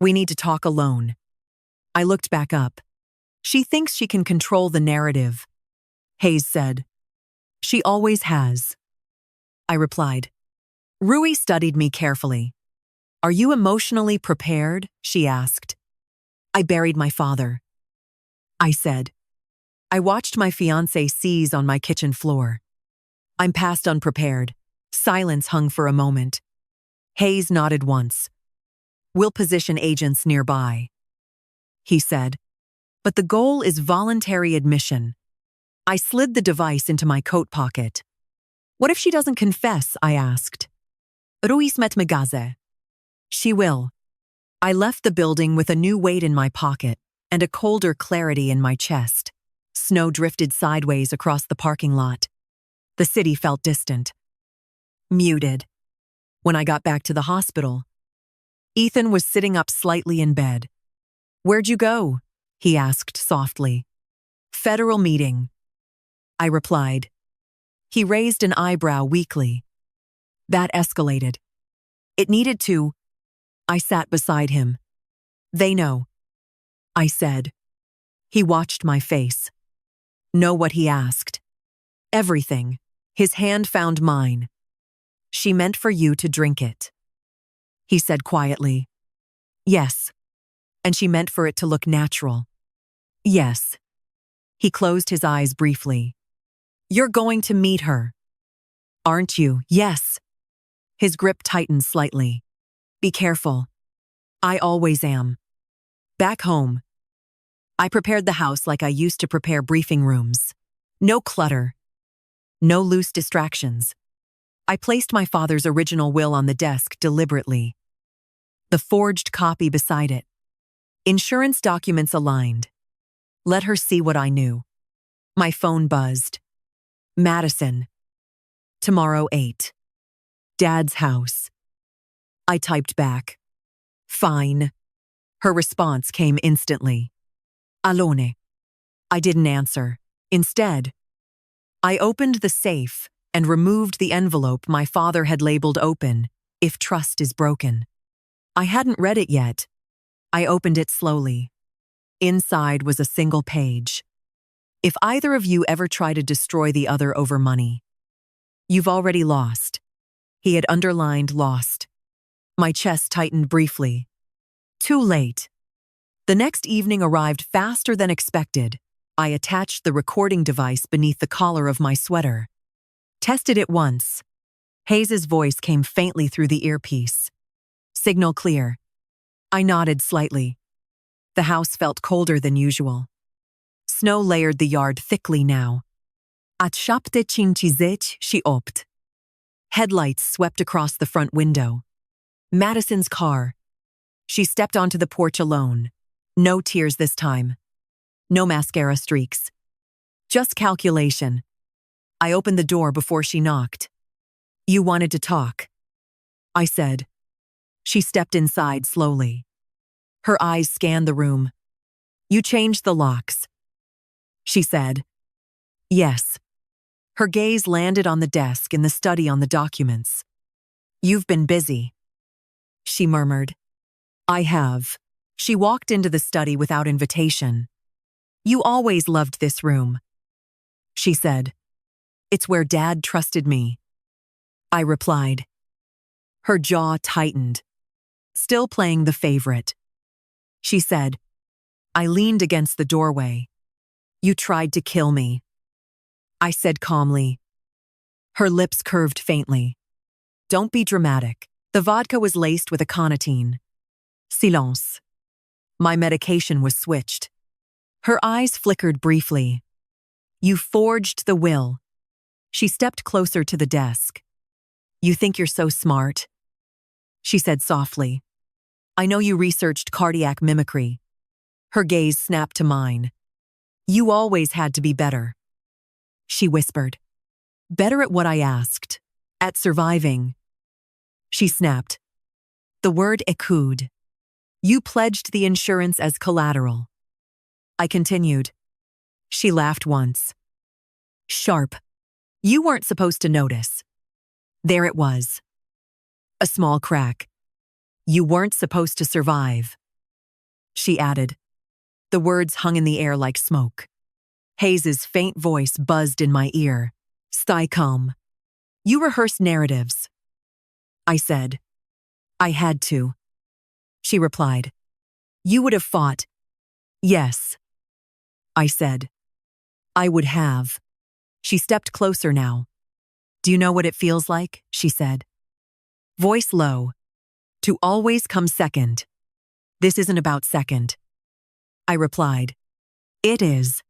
We need to talk alone. I looked back up. She thinks she can control the narrative. Hayes said. She always has. I replied. Ruiz studied me carefully. Are you emotionally prepared? She asked. I buried my father. I said. I watched my fiancé seize on my kitchen floor. I'm past unprepared. Silence hung for a moment. Hayes nodded once. We'll position agents nearby. He said. But the goal is voluntary admission. I slid the device into my coat pocket. What if she doesn't confess? I asked. Ruiz met Magaze. She will. I left the building with a new weight in my pocket and a colder clarity in my chest. Snow drifted sideways across the parking lot. The city felt distant. Muted. When I got back to the hospital, Ethan was sitting up slightly in bed. Where'd you go? He asked softly. Federal meeting. I replied. He raised an eyebrow weakly. That escalated. It needed to. I sat beside him. They know. I said. He watched my face. Know what? He asked. Everything. His hand found mine. She meant for you to drink it. He said quietly. Yes. And she meant for it to look natural. Yes. He closed his eyes briefly. You're going to meet her. Aren't you? Yes. His grip tightened slightly. Be careful. I always am. Back home. I prepared the house like I used to prepare briefing rooms. No clutter. No loose distractions. I placed my father's original will on the desk deliberately. The forged copy beside it. Insurance documents aligned. Let her see what I knew. My phone buzzed. Madison. Tomorrow 8. Dad's house. I typed back. Fine. Her response came instantly. Alone. I didn't answer. Instead, I opened the safe and removed the envelope my father had labeled open, if trust is broken. I hadn't read it yet. I opened it slowly. Inside was a single page. If either of you ever try to destroy the other over money, you've already lost. He had underlined lost. My chest tightened briefly. Too late. The next evening arrived faster than expected. I attached the recording device beneath the collar of my sweater. Tested it once. Hayes's voice came faintly through the earpiece. Signal clear. I nodded slightly. The house felt colder than usual. Snow layered the yard thickly now. At szapte cincizeci she opt. Headlights swept across the front window. Madison's car. She stepped onto the porch alone. No tears this time. No mascara streaks. Just calculation. I opened the door before she knocked. You wanted to talk, I said. She stepped inside slowly. Her eyes scanned the room. You changed the locks, she said. Yes. Her gaze landed on the desk in the study on the documents. You've been busy, she murmured. I have. She walked into the study without invitation. You always loved this room, she said. It's where Dad trusted me, I replied. Her jaw tightened. Still playing the favorite. She said. I leaned against the doorway. You tried to kill me, I said calmly. Her lips curved faintly. Don't be dramatic. The vodka was laced with aconitine. Silence. My medication was switched. Her eyes flickered briefly. You forged the will. She stepped closer to the desk. You think you're so smart, she said softly. I know you researched cardiac mimicry. Her gaze snapped to mine. You always had to be better, she whispered. Better at what I asked. At surviving. She snapped. The word écoute. You pledged the insurance as collateral. I continued. She laughed once. Sharp. You weren't supposed to notice. There it was. A small crack. You weren't supposed to survive, she added. The words hung in the air like smoke. Hayes's faint voice buzzed in my ear. Stay calm. You rehearsed narratives, I said. I had to, she replied. You would have fought. Yes, I said. I would have. She stepped closer now. Do you know what it feels like? She said. Voice low. To always come second. This isn't about second, I replied. It is,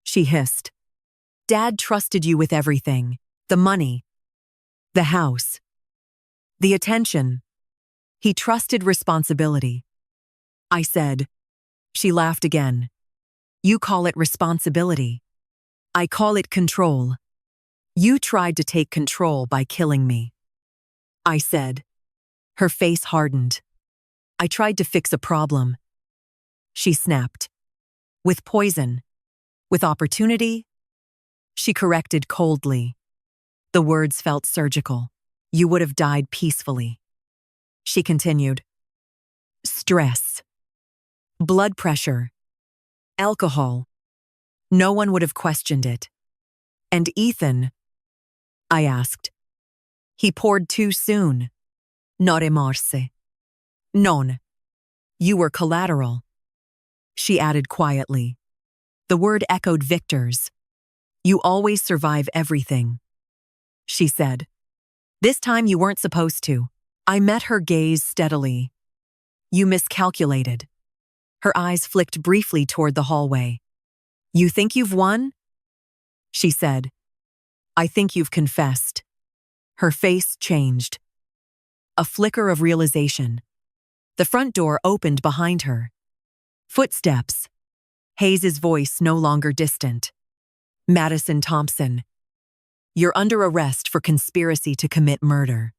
she hissed. Dad trusted you with everything. The money. The house. The attention. He trusted responsibility. I said. She laughed again. You call it responsibility. I call it control. You tried to take control by killing me, I said. Her face hardened. I tried to fix a problem, she snapped. With poison. With opportunity. She corrected coldly. The words felt surgical. You would have died peacefully. She continued. Stress. Blood pressure. Alcohol. No one would have questioned it. And Ethan? I asked. He poured too soon. Non rimorse. Non. You were collateral, she added quietly. The word echoed Victor's. You always survive everything, she said. This time you weren't supposed to. I met her gaze steadily. You miscalculated. Her eyes flicked briefly toward the hallway. You think you've won? She said. I think you've confessed. Her face changed. A flicker of realization. The front door opened behind her. Footsteps. Hayes's voice no longer distant. Madison Thompson. You're under arrest for conspiracy to commit murder.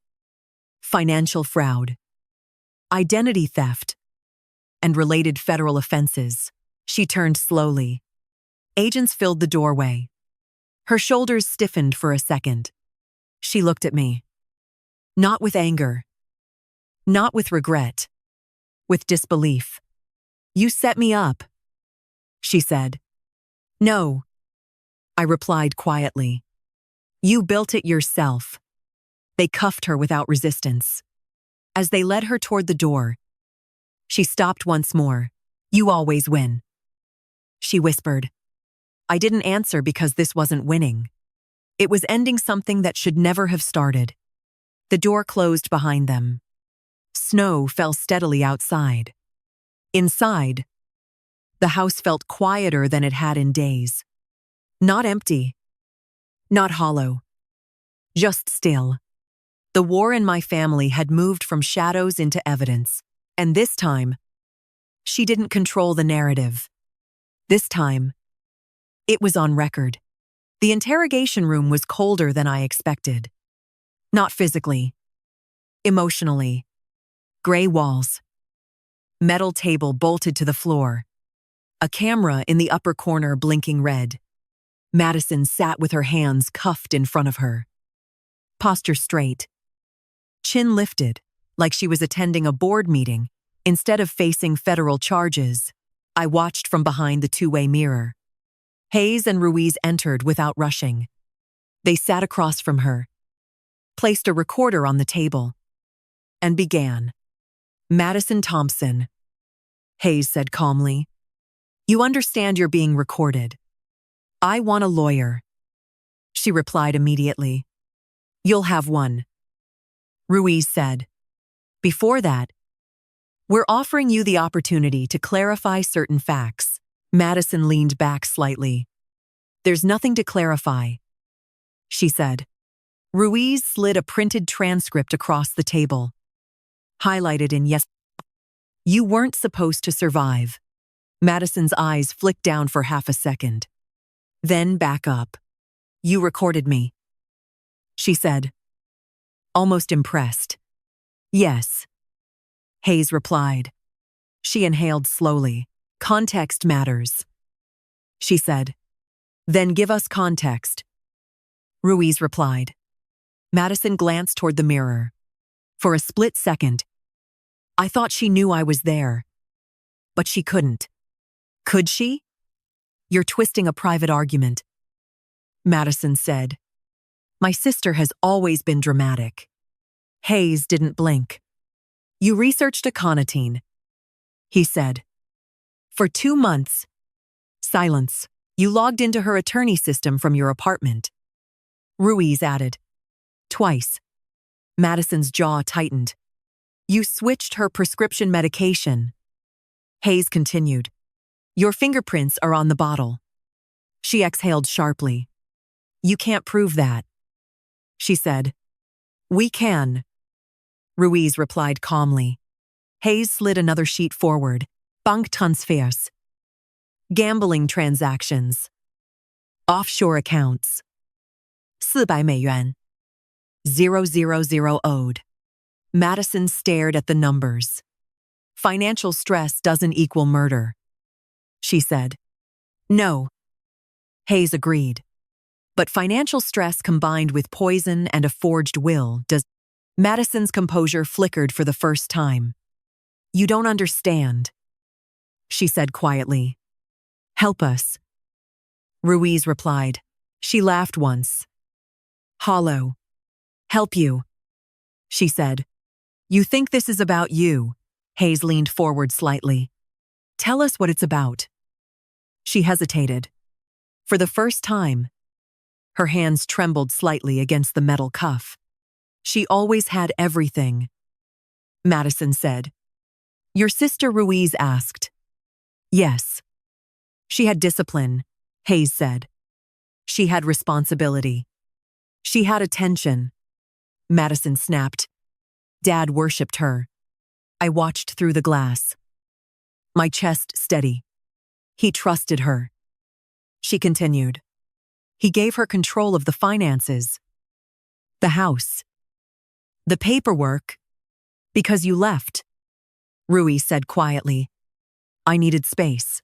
Financial fraud. Identity theft. And related federal offenses. She turned slowly. Agents filled the doorway. Her shoulders stiffened for a second. She looked at me. Not with anger. Not with regret. With disbelief. You set me up, she said. No, I replied quietly. You built it yourself. They cuffed her without resistance. As they led her toward the door, she stopped once more. You always win, she whispered. I didn't answer because this wasn't winning. It was ending something that should never have started. The door closed behind them. Snow fell steadily outside. Inside, the house felt quieter than it had in days. Not empty. Not hollow. Just still. The war in my family had moved from shadows into evidence, and this time, she didn't control the narrative. This time, it was on record. The interrogation room was colder than I expected. Not physically. Emotionally. Gray walls. Metal table bolted to the floor. A camera in the upper corner blinking red. Madison sat with her hands cuffed in front of her. Posture straight. Chin lifted, like she was attending a board meeting, instead of facing federal charges. I watched from behind the two-way mirror. Hayes and Ruiz entered without rushing. They sat across from her, placed a recorder on the table, and began. Madison Thompson, Hayes said calmly. You understand you're being recorded. I want a lawyer, she replied immediately. You'll have one, Ruiz said. Before that, we're offering you the opportunity to clarify certain facts. Madison leaned back slightly. There's nothing to clarify, she said. Ruiz slid a printed transcript across the table. Highlighted in yes. You weren't supposed to survive. Madison's eyes flicked down for half a second. Then back up. You recorded me, she said, almost impressed. Yes, Hayes replied. She inhaled slowly. Context matters, she said. Then give us context, Ruiz replied. Madison glanced toward the mirror. For a split second, I thought she knew I was there. But she couldn't. Could she? You're twisting a private argument, Madison said. My sister has always been dramatic. Hayes didn't blink. You researched aconitine, he said. For 2 months. Silence. You logged into her attorney system from your apartment. Ruiz added. Twice. Madison's jaw tightened. You switched her prescription medication. Hayes continued. Your fingerprints are on the bottle. She exhaled sharply. You can't prove that, she said. We can, Ruiz replied calmly. Hayes slid another sheet forward. Banktransfers. Gambling transactions. Offshore accounts. 400美元. 000 owed. Madison stared at the numbers. Financial stress doesn't equal murder, she said. No, Hayes agreed. But financial stress combined with poison and a forged will does. Madison's composure flickered for the first time. You don't understand, she said quietly. Help us, Ruiz replied. She laughed once. Hollow. Help you, she said. You think this is about you? Hayes leaned forward slightly. Tell us what it's about. She hesitated. For the first time, her hands trembled slightly against the metal cuff. She always had everything, Madison said. Your sister Ruiz asked. Yes. She had discipline, Hayes said. She had responsibility. She had attention, Madison snapped. Dad worshipped her. I watched through the glass. My chest steady. He trusted her. She continued. He gave her control of the finances. The house. The paperwork. Because you left, Ruiz said quietly. I needed space.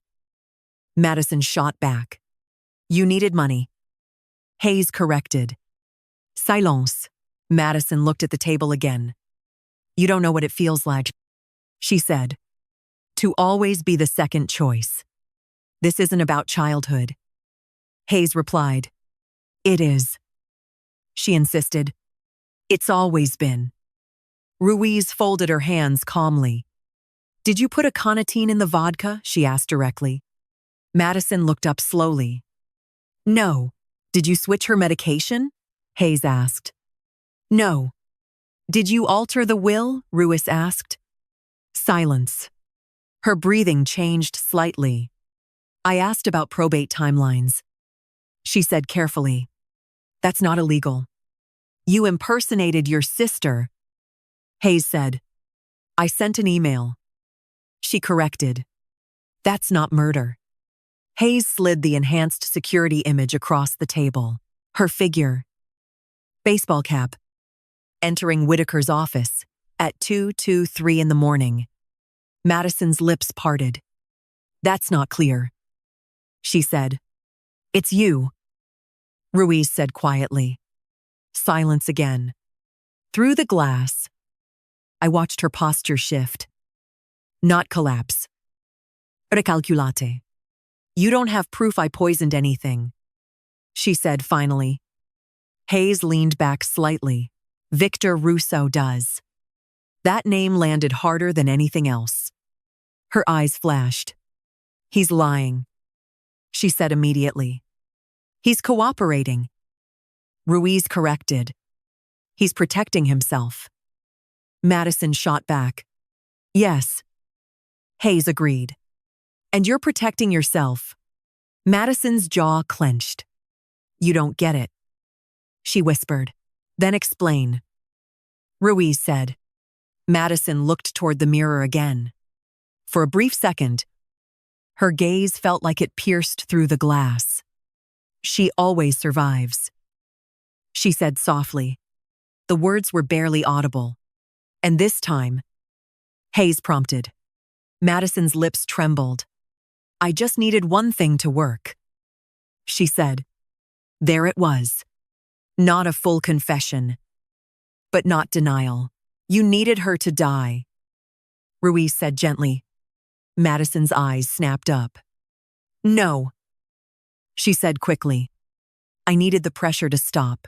Madison shot back. You needed money. Hayes corrected. Silence. Madison looked at the table again. You don't know what it feels like, she said. To always be the second choice. This isn't about childhood. Hayes replied. It is. She insisted. It's always been. Ruiz folded her hands calmly. Did you put a conatine in the vodka? She asked directly. Madison looked up slowly. No. Did you switch her medication? Hayes asked. No. Did you alter the will? Ruiz asked. Silence. Her breathing changed slightly. I asked about probate timelines. She said carefully. That's not illegal. You impersonated your sister. Hayes said. I sent an email. She corrected. That's not murder. Hayes slid the enhanced security image across the table. Her figure. Baseball cap. Entering Whitaker's office at 2:23 in the morning. Madison's lips parted. That's not clear. She said. It's you. Ruiz said quietly. Silence again. Through the glass. I watched her posture shift. Not collapse. Recalculate. You don't have proof I poisoned anything, she said finally. Hayes leaned back slightly. Victor Russo does. That name landed harder than anything else. Her eyes flashed. He's lying, she said immediately. He's cooperating. Ruiz corrected. He's protecting himself. Madison shot back. Yes. Hayes agreed. And you're protecting yourself. Madison's jaw clenched. You don't get it, she whispered. Then explain. Ruiz said. Madison looked toward the mirror again. For a brief second, her gaze felt like it pierced through the glass. She always survives, she said softly. The words were barely audible. And this time, Hayes prompted. Madison's lips trembled. I just needed one thing to work, she said. There it was. Not a full confession, but not denial. You needed her to die, Ruiz said gently. Madison's eyes snapped up. No, she said quickly. I needed the pressure to stop.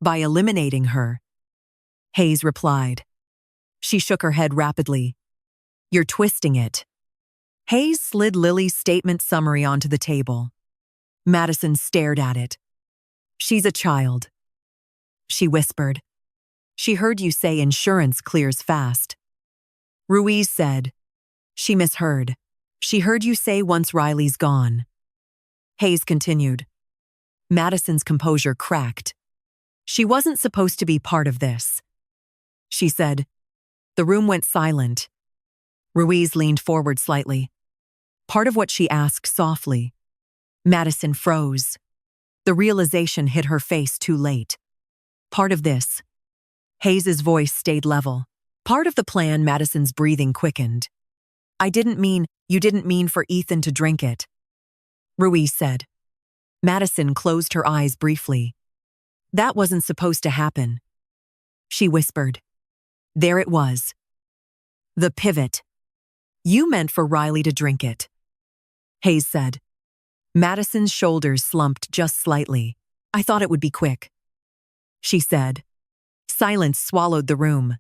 By eliminating her, Hayes replied. She shook her head rapidly. You're twisting it. Hayes slid Lily's statement summary onto the table. Madison stared at it. She's a child, she whispered. She heard you say insurance clears fast. Ruiz said. She misheard. She heard you say once Riley's gone. Hayes continued. Madison's composure cracked. She wasn't supposed to be part of this, she said. The room went silent. Ruiz leaned forward slightly. Part of what she asked softly. Madison froze. The realization hit her face too late. Part of this. Hayes's voice stayed level. Part of the plan. Madison's breathing quickened. You didn't mean for Ethan to drink it, Ruiz said. Madison closed her eyes briefly. That wasn't supposed to happen, she whispered. There it was. The pivot. You meant for Riley to drink it, Hayes said. Madison's shoulders slumped just slightly. I thought it would be quick, she said. Silence swallowed the room.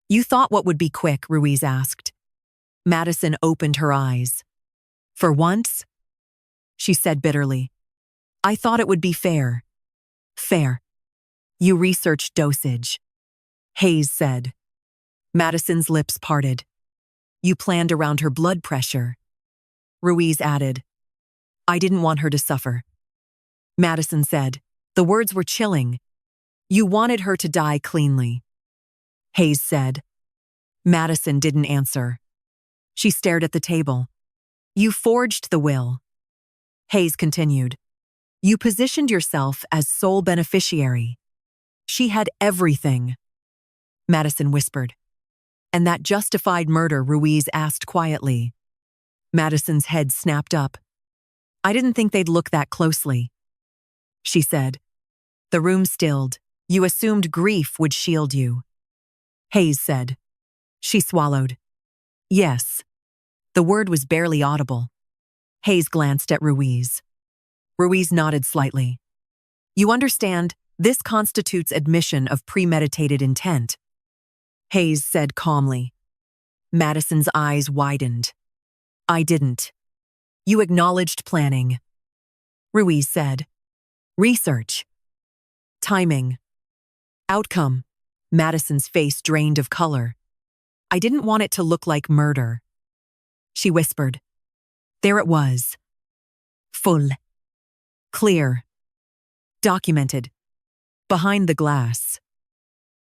You thought what would be quick? Ruiz asked. Madison opened her eyes. For once, she said bitterly. I thought it would be fair. Fair. You researched dosage, Hayes said. Madison's lips parted. You planned around her blood pressure. Ruiz added. I didn't want her to suffer. Madison said. The words were chilling. You wanted her to die cleanly. Hayes said. Madison didn't answer. She stared at the table. You forged the will. Hayes continued. You positioned yourself as sole beneficiary. She had everything, Madison whispered. And that justified murder? Ruiz asked quietly. Madison's head snapped up. I didn't think they'd look that closely, she said. The room stilled. You assumed grief would shield you. Hayes said. She swallowed. Yes. The word was barely audible. Hayes glanced at Ruiz. Ruiz nodded slightly. You understand, this constitutes admission of premeditated intent, Hayes said calmly. Madison's eyes widened. I didn't. You acknowledged planning. Ruiz said. Research. Timing. Outcome. Madison's face drained of color. I didn't want it to look like murder. She whispered. There it was. Full. Clear. Documented. Behind the glass.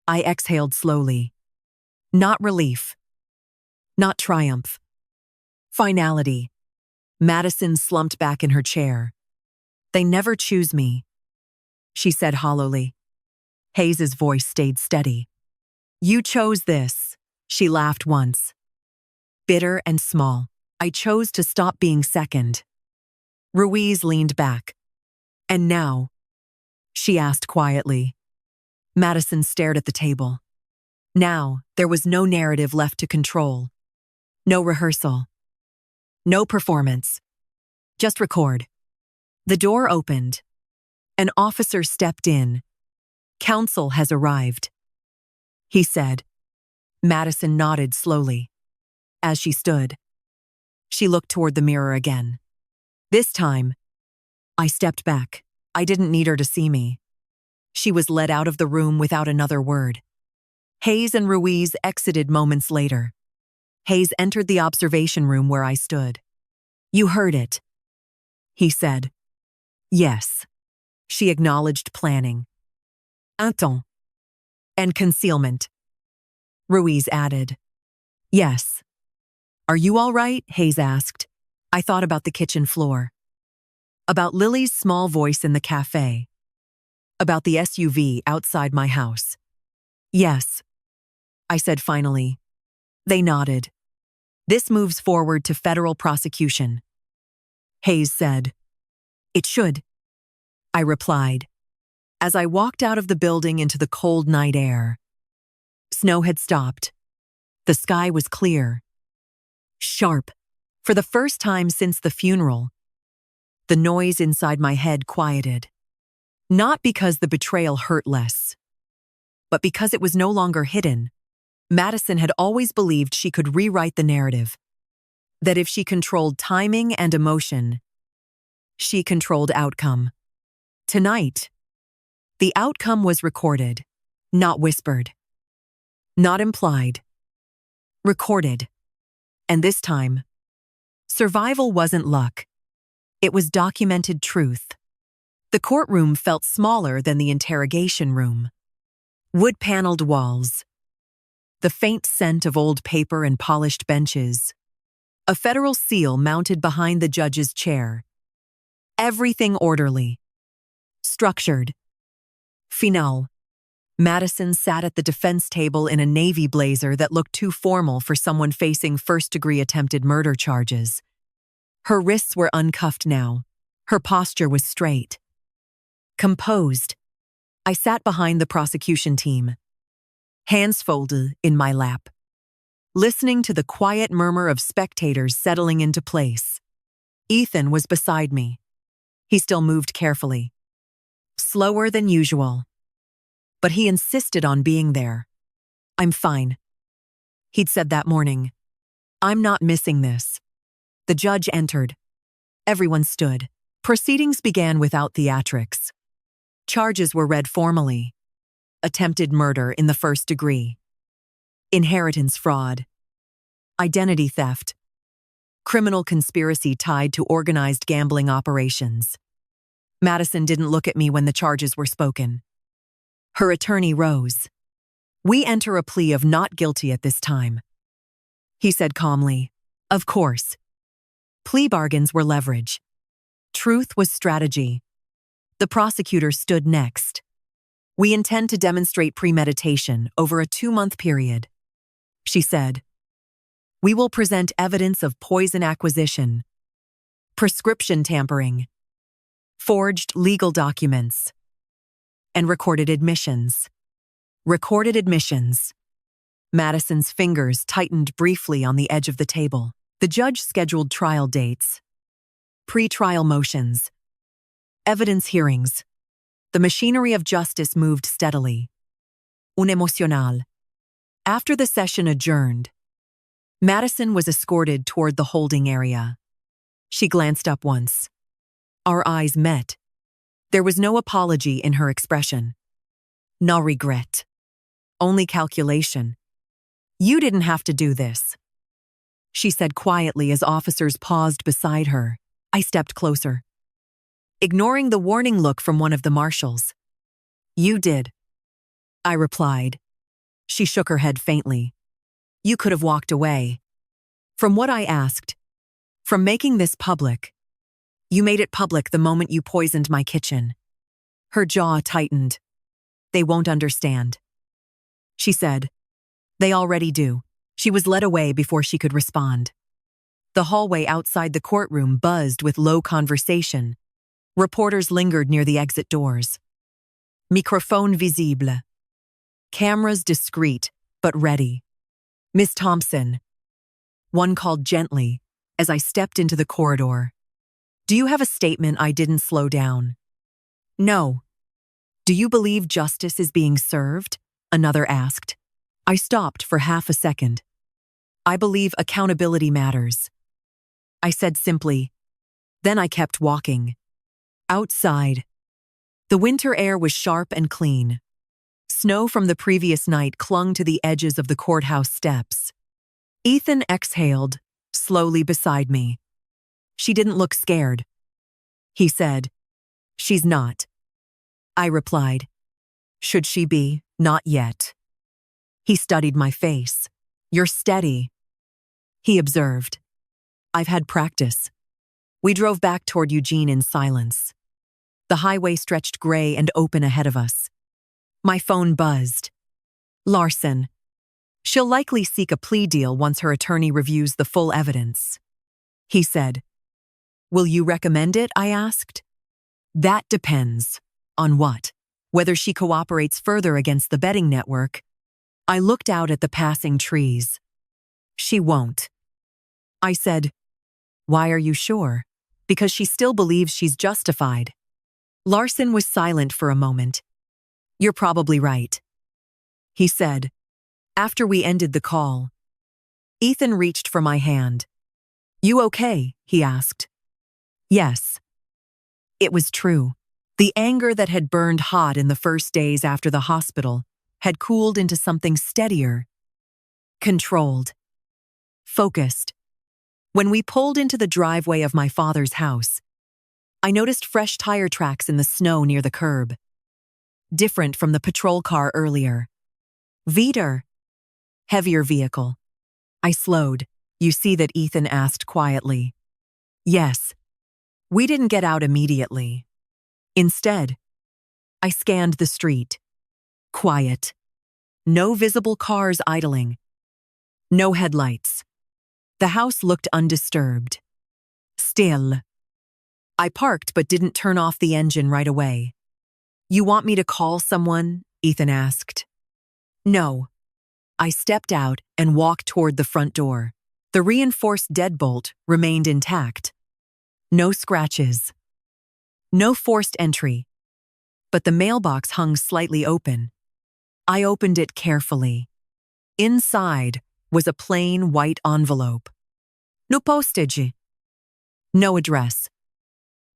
I exhaled slowly. Not relief. Not triumph. Finality. Madison slumped back in her chair. They never choose me, she said hollowly. Hayes's voice stayed steady. You chose this, she laughed once. Bitter and small, I chose to stop being second. Ruiz leaned back. And now? She asked quietly. Madison stared at the table. Now, there was no narrative left to control. No rehearsal. No performance. Just record. The door opened. An officer stepped in. Counsel has arrived, he said. Madison nodded slowly. As she stood, she looked toward the mirror again. This time, I stepped back. I didn't need her to see me. She was led out of the room without another word. Hayes and Ruiz exited moments later. Hayes entered the observation room where I stood. You heard it, he said. Yes. She acknowledged planning. Attends. And concealment. Ruiz added. Yes. Are you all right? Hayes asked. I thought about the kitchen floor. About Lily's small voice in the cafe. About the SUV outside my house. Yes, I said finally. They nodded. This moves forward to federal prosecution, Hayes said. It should, I replied. As I walked out of the building into the cold night air. Snow had stopped. The sky was clear. Sharp. For the first time since the funeral. The noise inside my head quieted. Not because the betrayal hurt less, but because it was no longer hidden. Madison had always believed she could rewrite the narrative. That if she controlled timing and emotion, she controlled outcome. Tonight, the outcome was recorded, not whispered, not implied. Recorded. And this time, survival wasn't luck. It was documented truth. The courtroom felt smaller than the interrogation room. Wood-paneled walls. The faint scent of old paper and polished benches. A federal seal mounted behind the judge's chair. Everything orderly. Structured. Final. Madison sat at the defense table in a navy blazer that looked too formal for someone facing first-degree attempted murder charges. Her wrists were uncuffed now. Her posture was straight. Composed. I sat behind the prosecution team. Hands folded in my lap. Listening to the quiet murmur of spectators settling into place. Ethan was beside me. He still moved carefully. Slower than usual. But he insisted on being there. I'm fine. He'd said that morning. I'm not missing this. The judge entered. Everyone stood. Proceedings began without theatrics. Charges were read formally. Attempted murder in the first degree. Inheritance fraud. Identity theft. Criminal conspiracy tied to organized gambling operations. Madison didn't look at me when the charges were spoken. Her attorney rose. We enter a plea of not guilty at this time. He said calmly. Of course. Plea bargains were leverage. Truth was strategy. The prosecutor stood next. We intend to demonstrate premeditation over a 2-month period, she said. We will present evidence of poison acquisition, prescription tampering, forged legal documents, and recorded admissions. Recorded admissions. Madison's fingers tightened briefly on the edge of the table. The judge scheduled trial dates, pre-trial motions, evidence hearings. The machinery of justice moved steadily. Un emocional. After the session adjourned, Madison was escorted toward the holding area. She glanced up once. Our eyes met. There was no apology in her expression. No regret. Only calculation. You didn't have to do this, she said quietly as officers paused beside her. I stepped closer, ignoring the warning look from one of the marshals. You did, I replied. She shook her head faintly. You could have walked away. From what I asked, from making this public. You made it public the moment you poisoned my kitchen. Her jaw tightened. They won't understand, she said. They already do. She was led away before she could respond. The hallway outside the courtroom buzzed with low conversation. Reporters lingered near the exit doors. Microphone visible. Cameras discreet, but ready. Miss Thompson. One called gently as I stepped into the corridor. Do you have a statement I didn't slow down? No. Do you believe justice is being served? Another asked. I stopped for half a second. I believe accountability matters, I said simply. Then I kept walking. Outside, the winter air was sharp and clean. Snow from the previous night clung to the edges of the courthouse steps. Ethan exhaled, slowly beside me. She didn't look scared, he said. She's not, I replied. Should she be? Not yet. He studied my face. You're steady, he observed. I've had practice. We drove back toward Eugene in silence. The highway stretched gray and open ahead of us. My phone buzzed. Larson. She'll likely seek a plea deal once her attorney reviews the full evidence, he said. Will you recommend it? I asked. That depends. On what? Whether she cooperates further against the betting network. I looked out at the passing trees. She won't, I said. Why are you sure? Because she still believes she's justified. Larson was silent for a moment. You're probably right, he said. After we ended the call, Ethan reached for my hand. You okay? He asked. Yes. It was true. The anger that had burned hot in the first days after the hospital had cooled into something steadier, controlled, focused. When we pulled into the driveway of my father's house, I noticed fresh tire tracks in the snow near the curb. Different from the patrol car earlier. Veter. Heavier vehicle. I slowed. You see that? Ethan asked quietly. Yes. We didn't get out immediately. Instead, I scanned the street. Quiet. No visible cars idling. No headlights. The house looked undisturbed. Still. I parked but didn't turn off the engine right away. You want me to call someone? Ethan asked. No. I stepped out and walked toward the front door. The reinforced deadbolt remained intact. No scratches. No forced entry. But the mailbox hung slightly open. I opened it carefully. Inside was a plain white envelope. No postage. No address.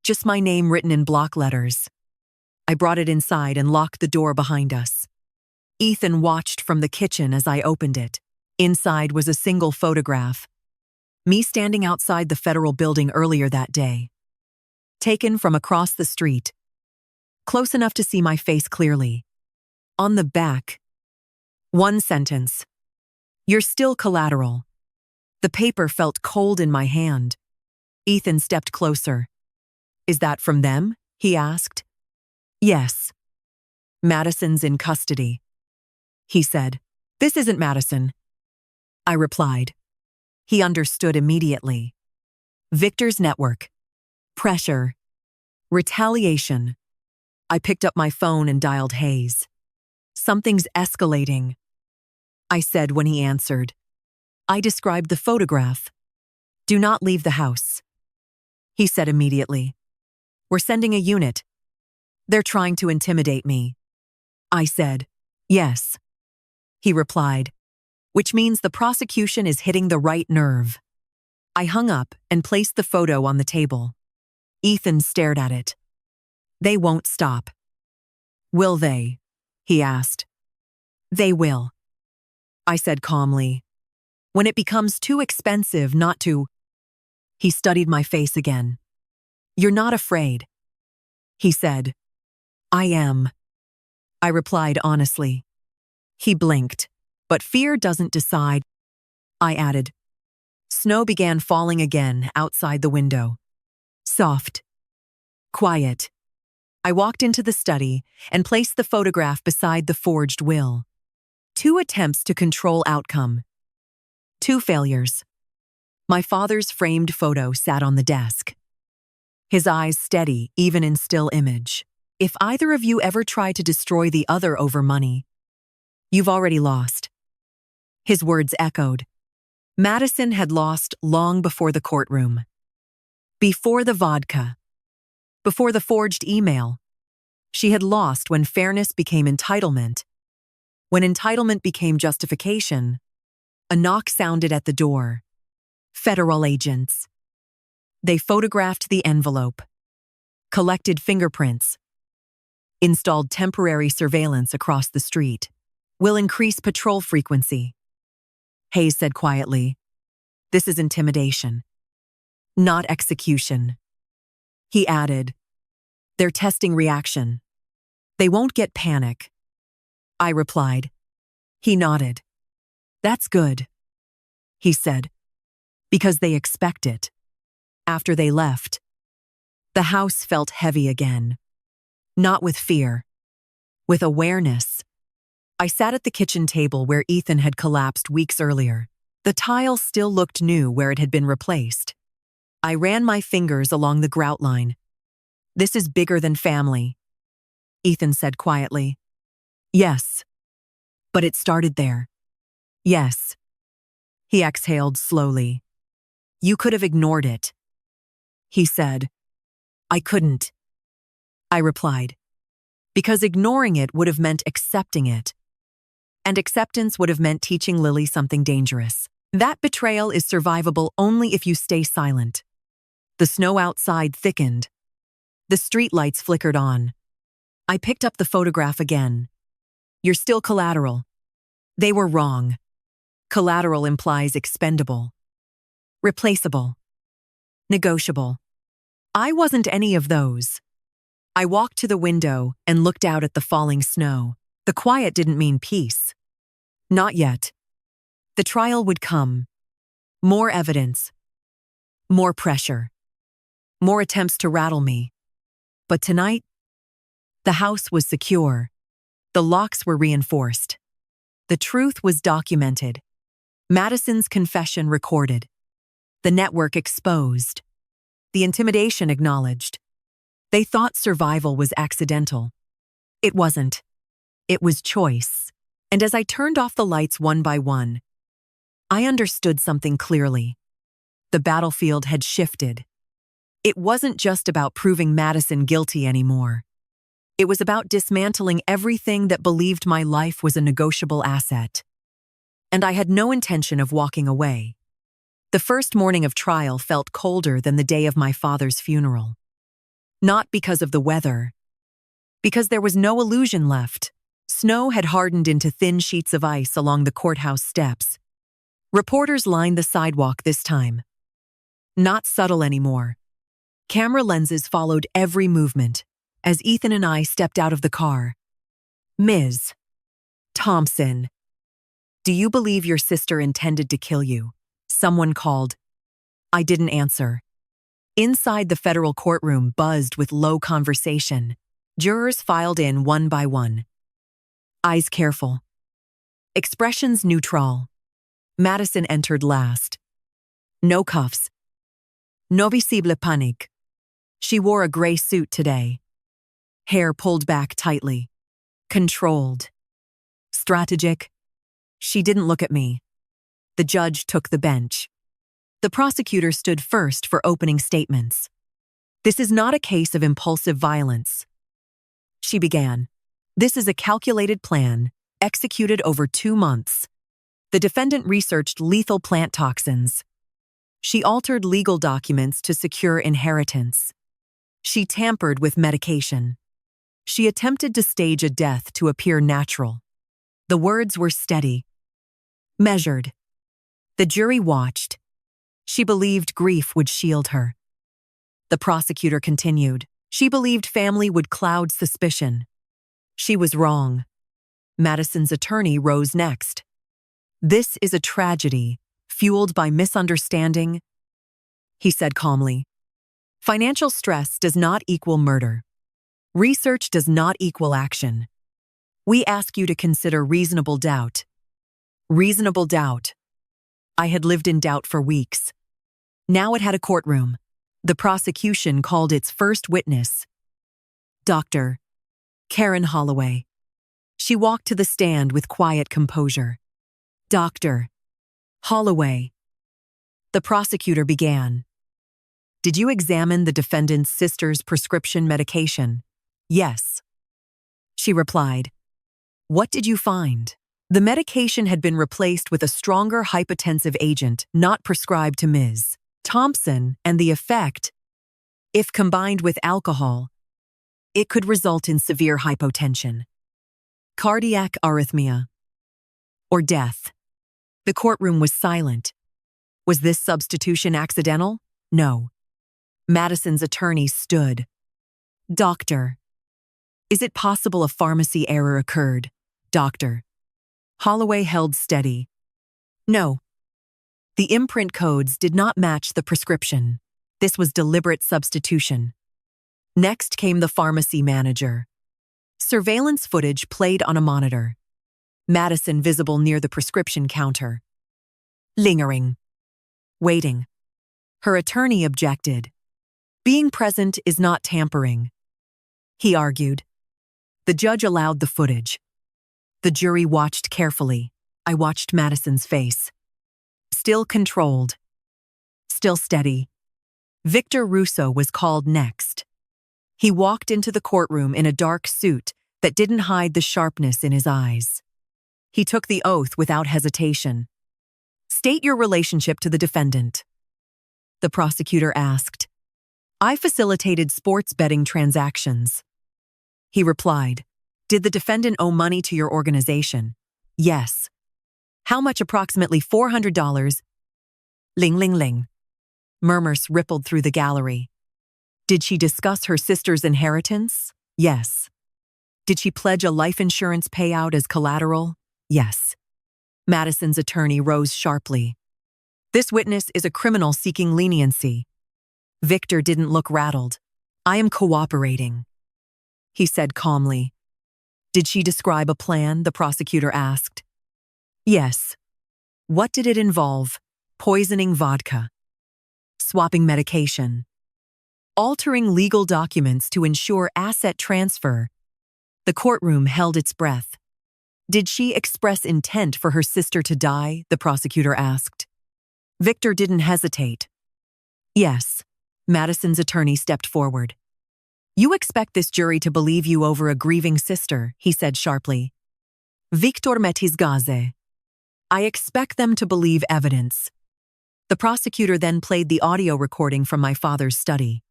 Just my name written in block letters. I brought it inside and locked the door behind us. Ethan watched from the kitchen as I opened it. Inside was a single photograph. Me standing outside the federal building earlier that day. Taken from across the street. Close enough to see my face clearly. On the back, one sentence. You're still collateral. The paper felt cold in my hand. Ethan stepped closer. Is that from them? He asked. Yes. Madison's in custody, he said. This isn't Madison, I replied. He understood immediately. Victor's network. Pressure. Retaliation. I picked up my phone and dialed Hayes. Something's escalating. I said when he answered. I described the photograph. Do not leave the house. He said immediately. We're sending a unit. They're trying to intimidate me. I said, yes. He replied, which means the prosecution is hitting the right nerve. I hung up and placed the photo on the table. Ethan stared at it. They won't stop. Will they? He asked. They will. I said calmly. When it becomes too expensive not to. He studied my face again. You're not afraid. He said. I am. I replied honestly. He blinked. But fear doesn't decide. I added. Snow began falling again outside the window. Soft. Quiet. I walked into the study and placed the photograph beside the forged will. 2 attempts to control outcome. 2 failures. My father's framed photo sat on the desk. His eyes steady, even in still image. If either of you ever try to destroy the other over money, you've already lost. His words echoed. Madison had lost long before the courtroom. Before the vodka. Before the forged email. She had lost when fairness became entitlement. When entitlement became justification. A knock sounded at the door. Federal agents. They photographed the envelope. Collected fingerprints. Installed temporary surveillance across the street. Will increase patrol frequency. Hayes said quietly, this is intimidation, not execution. He added, they're testing reaction. They won't get panic. I replied. He nodded. That's good. He said, because they expect it. After they left, the house felt heavy again. Not with fear, with awareness. I sat at the kitchen table where Ethan had collapsed weeks earlier. The tile still looked new where it had been replaced. I ran my fingers along the grout line. This is bigger than family, Ethan said quietly. Yes. But it started there. Yes. He exhaled slowly. You could have ignored it. He said. I couldn't. I replied. Because ignoring it would have meant accepting it. And acceptance would have meant teaching Lily something dangerous. That betrayal is survivable only if you stay silent. The snow outside thickened. The streetlights flickered on. I picked up the photograph again. You're still collateral. They were wrong. Collateral implies expendable. Replaceable. Negotiable. I wasn't any of those. I walked to the window and looked out at the falling snow. The quiet didn't mean peace. Not yet. The trial would come. More evidence. More pressure. More attempts to rattle me. But tonight, the house was secure. The locks were reinforced. The truth was documented. Madison's confession recorded. The network exposed. The intimidation acknowledged. They thought survival was accidental. It wasn't. It was choice. And as I turned off the lights one by one, I understood something clearly. The battlefield had shifted. It wasn't just about proving Madison guilty anymore. It was about dismantling everything that believed my life was a negotiable asset. And I had no intention of walking away. The first morning of trial felt colder than the day of my father's funeral. Not because of the weather. Because there was no illusion left. Snow had hardened into thin sheets of ice along the courthouse steps. Reporters lined the sidewalk this time. Not subtle anymore. Camera lenses followed every movement as Ethan and I stepped out of the car. Ms. Thompson, do you believe your sister intended to kill you? Someone called. I didn't answer. Inside the federal courtroom buzzed with low conversation. Jurors filed in one by one. Eyes careful. Expressions neutral. Madison entered last. No cuffs. No visible panic. She wore a gray suit today. Hair pulled back tightly. Controlled. Strategic. She didn't look at me. The judge took the bench. The prosecutor stood first for opening statements. This is not a case of impulsive violence. She began. This is a calculated plan, executed over 2 months. The defendant researched lethal plant toxins. She altered legal documents to secure inheritance. She tampered with medication. She attempted to stage a death to appear natural. The words were steady, measured. The jury watched. She believed grief would shield her. The prosecutor continued. She believed family would cloud suspicion. She was wrong. Madison's attorney rose next. This is a tragedy, fueled by misunderstanding, he said calmly. Financial stress does not equal murder. Research does not equal action. We ask you to consider reasonable doubt. Reasonable doubt. I had lived in doubt for weeks. Now it had a courtroom. The prosecution called its first witness, Dr. Karen Holloway. She walked to the stand with quiet composure. Dr. Holloway. The prosecutor began. Did you examine the defendant's sister's prescription medication? Yes. She replied. What did you find? The medication had been replaced with a stronger hypotensive agent not prescribed to Ms. Thompson, and the effect, if combined with alcohol, it could result in severe hypotension, cardiac arrhythmia, or death. The courtroom was silent. Was this substitution accidental? No. Madison's attorney stood. Doctor. Is it possible a pharmacy error occurred? Doctor. Holloway held steady. No. The imprint codes did not match the prescription. This was deliberate substitution. Next came the pharmacy manager. Surveillance footage played on a monitor. Madison visible near the prescription counter. Lingering. Waiting. Her attorney objected. Being present is not tampering. He argued. The judge allowed the footage. The jury watched carefully. I watched Madison's face. Still controlled. Still steady. Victor Russo was called next. He walked into the courtroom in a dark suit that didn't hide the sharpness in his eyes. He took the oath without hesitation. State your relationship to the defendant. The prosecutor asked. I facilitated sports betting transactions. He replied. Did the defendant owe money to your organization? Yes. How much? Approximately $400. Ling ling ling. Murmurs rippled through the gallery. Did she discuss her sister's inheritance? Yes. Did she pledge a life insurance payout as collateral? Yes. Madison's attorney rose sharply. This witness is a criminal seeking leniency. Victor didn't look rattled. I am cooperating, he said calmly. Did she describe a plan? The prosecutor asked. Yes. What did it involve? Poisoning vodka. Swapping medication. Altering legal documents to ensure asset transfer. The courtroom held its breath. Did she express intent for her sister to die? The prosecutor asked. Victor didn't hesitate. Yes. Madison's attorney stepped forward. You expect this jury to believe you over a grieving sister, he said sharply. Victor metis gaze. I expect them to believe evidence. The prosecutor then played the audio recording from my father's study.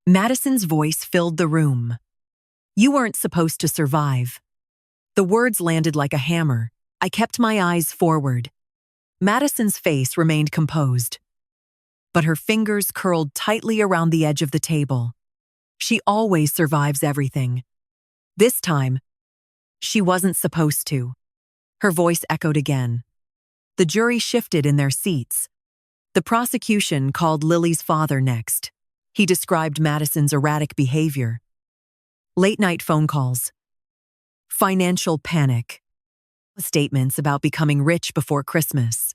Madison's voice filled the room. You weren't supposed to survive. The words landed like a hammer. I kept my eyes forward. Madison's face remained composed, but her fingers curled tightly around the edge of the table. She always survives everything. This time, she wasn't supposed to. Her voice echoed again. The jury shifted in their seats. The prosecution called Lily's father next. He described Madison's erratic behavior. Late-night phone calls. Financial panic. Statements about becoming rich before Christmas.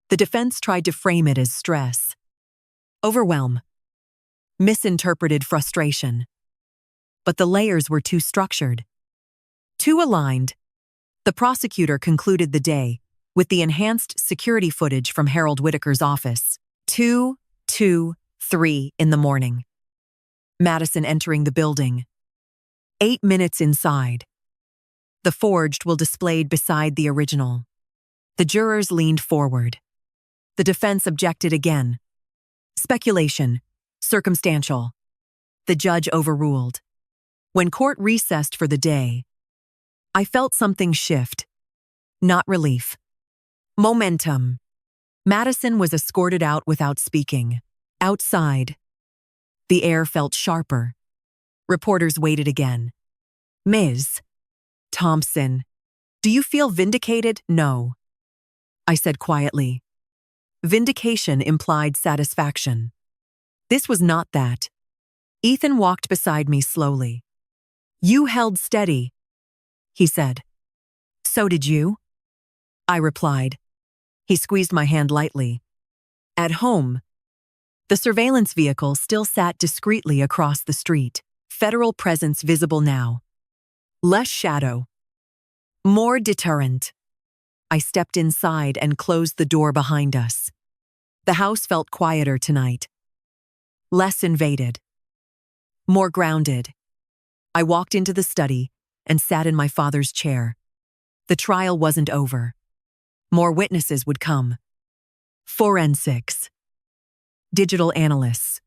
The defense tried to frame it as stress. Overwhelm. Misinterpreted frustration. But the layers were too structured. Too aligned. The prosecutor concluded the day, with the enhanced security footage from Harold Whitaker's office. 2:23 in the morning. Madison entering the building. 8 minutes inside. The forged will displayed beside the original. The jurors leaned forward. The defense objected again. Speculation. Circumstantial. The judge overruled. When court recessed for the day, I felt something shift. Not relief. Momentum. Madison was escorted out without speaking. Outside, the air felt sharper. Reporters waited again. Ms. Thompson, do you feel vindicated? No, I said quietly. Vindication implied satisfaction. This was not that. Ethan walked beside me slowly. You held steady, he said. So did you? I replied. He squeezed my hand lightly. At home, the surveillance vehicle still sat discreetly across the street, federal presence visible now. Less shadow. More deterrent. I stepped inside and closed the door behind us. The house felt quieter tonight. Less invaded. More grounded. I walked into the study and sat in my father's chair. The trial wasn't over. More witnesses would come. Forensics. Digital analysts.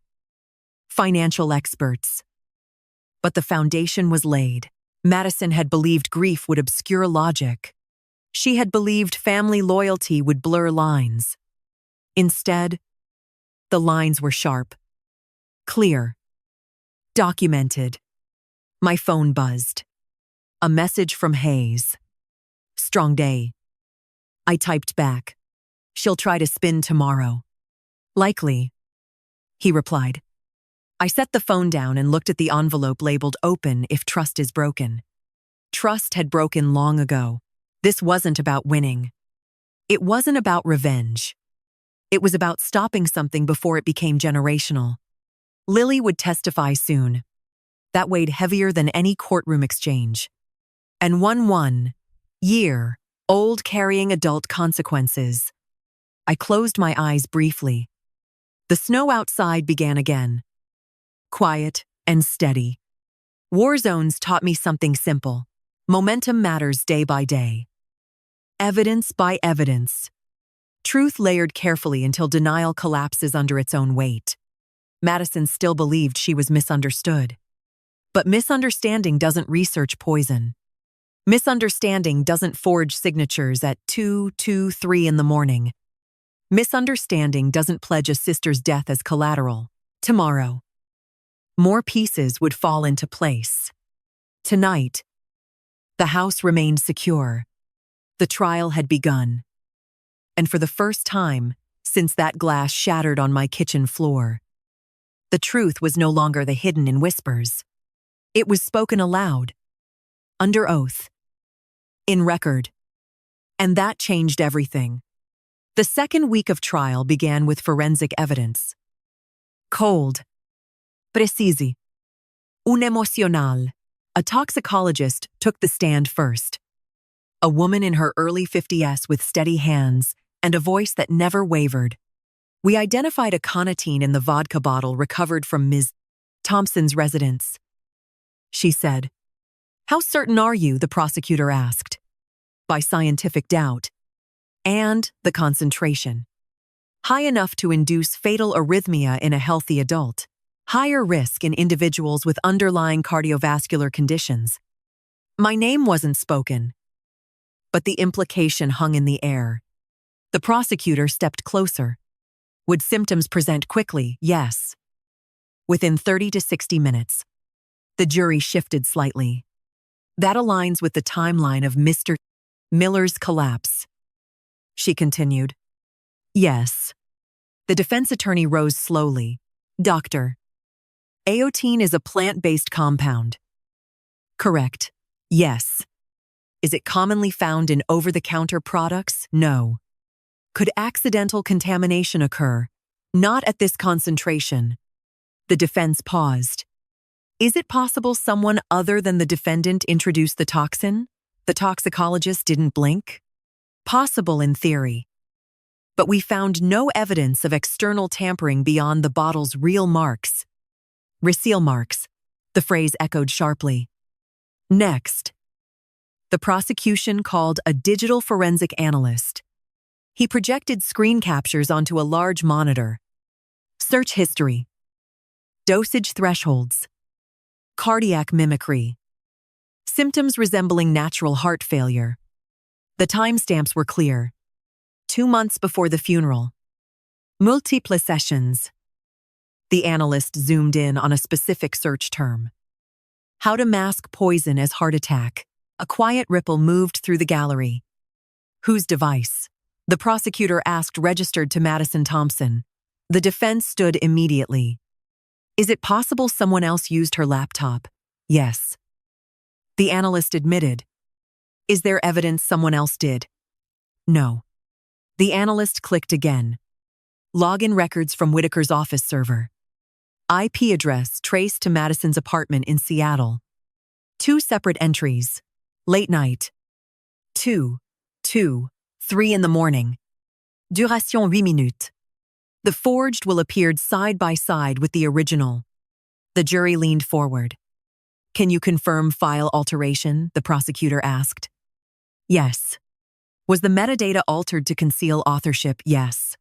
Financial experts. But the foundation was laid. Madison had believed grief would obscure logic. She had believed family loyalty would blur lines. Instead, the lines were sharp. Clear. Documented. My phone buzzed. A message from Hayes. Strong day. I typed back. She'll try to spin tomorrow. Likely, he replied. I set the phone down and looked at the envelope labeled open if trust is broken. Trust had broken long ago. This wasn't about winning. It wasn't about revenge. It was about stopping something before it became generational. Lily would testify soon. That weighed heavier than any courtroom exchange. And one year old carrying adult consequences. I closed my eyes briefly. The snow outside began again. Quiet and steady. War zones taught me something simple. Momentum matters day by day. Evidence by evidence. Truth layered carefully until denial collapses under its own weight. Madison still believed she was misunderstood. But misunderstanding doesn't research poison. Misunderstanding doesn't forge signatures at 2:23 in the morning. Misunderstanding doesn't pledge a sister's death as collateral. Tomorrow, more pieces would fall into place. Tonight, the house remained secure. The trial had begun. And for the first time since that glass shattered on my kitchen floor, the truth was no longer the hidden in whispers. It was spoken aloud, under oath, in record. And that changed everything. The second week of trial began with forensic evidence. Cold, precisi, un emocional. A toxicologist took the stand first. A woman in her early 50s with steady hands and a voice that never wavered. We identified a conatine in the vodka bottle recovered from Ms. Thompson's residence. She said. How certain are you? The prosecutor asked. By scientific doubt. And the concentration. High enough to induce fatal arrhythmia in a healthy adult. Higher risk in individuals with underlying cardiovascular conditions. My name wasn't spoken, but the implication hung in the air. The prosecutor stepped closer. Would symptoms present quickly? Yes. Within 30 to 60 minutes. The jury shifted slightly. That aligns with the timeline of Mr. Miller's collapse. She continued. Yes. The defense attorney rose slowly. Doctor. Aotine is a plant-based compound. Correct. Yes. Is it commonly found in over-the-counter products? No. Could accidental contamination occur? Not at this concentration. The defense paused. Is it possible someone other than the defendant introduced the toxin? The toxicologist didn't blink. Possible in theory. But we found no evidence of external tampering beyond the bottle's real marks. Reseal marks, the phrase echoed sharply. Next, the prosecution called a digital forensic analyst. He projected screen captures onto a large monitor. Search history, dosage thresholds, cardiac mimicry, symptoms resembling natural heart failure. The timestamps were clear. 2 months before the funeral. Multiple sessions. The analyst zoomed in on a specific search term. How to mask poison as heart attack. A quiet ripple moved through the gallery. Whose device? The prosecutor asked, registered to Madison Thompson. The defense stood immediately. Is it possible someone else used her laptop? Yes. The analyst admitted. Is there evidence someone else did? No. The analyst clicked again. Login records from Whitaker's office server. IP address traced to Madison's apartment in Seattle. 2 separate entries. Late night. 2, 3 in the morning. Duration 8 minutes. The forged will appeared side by side with the original. The jury leaned forward. Can you confirm file alteration? The prosecutor asked. Yes. Was the metadata altered to conceal authorship? Yes.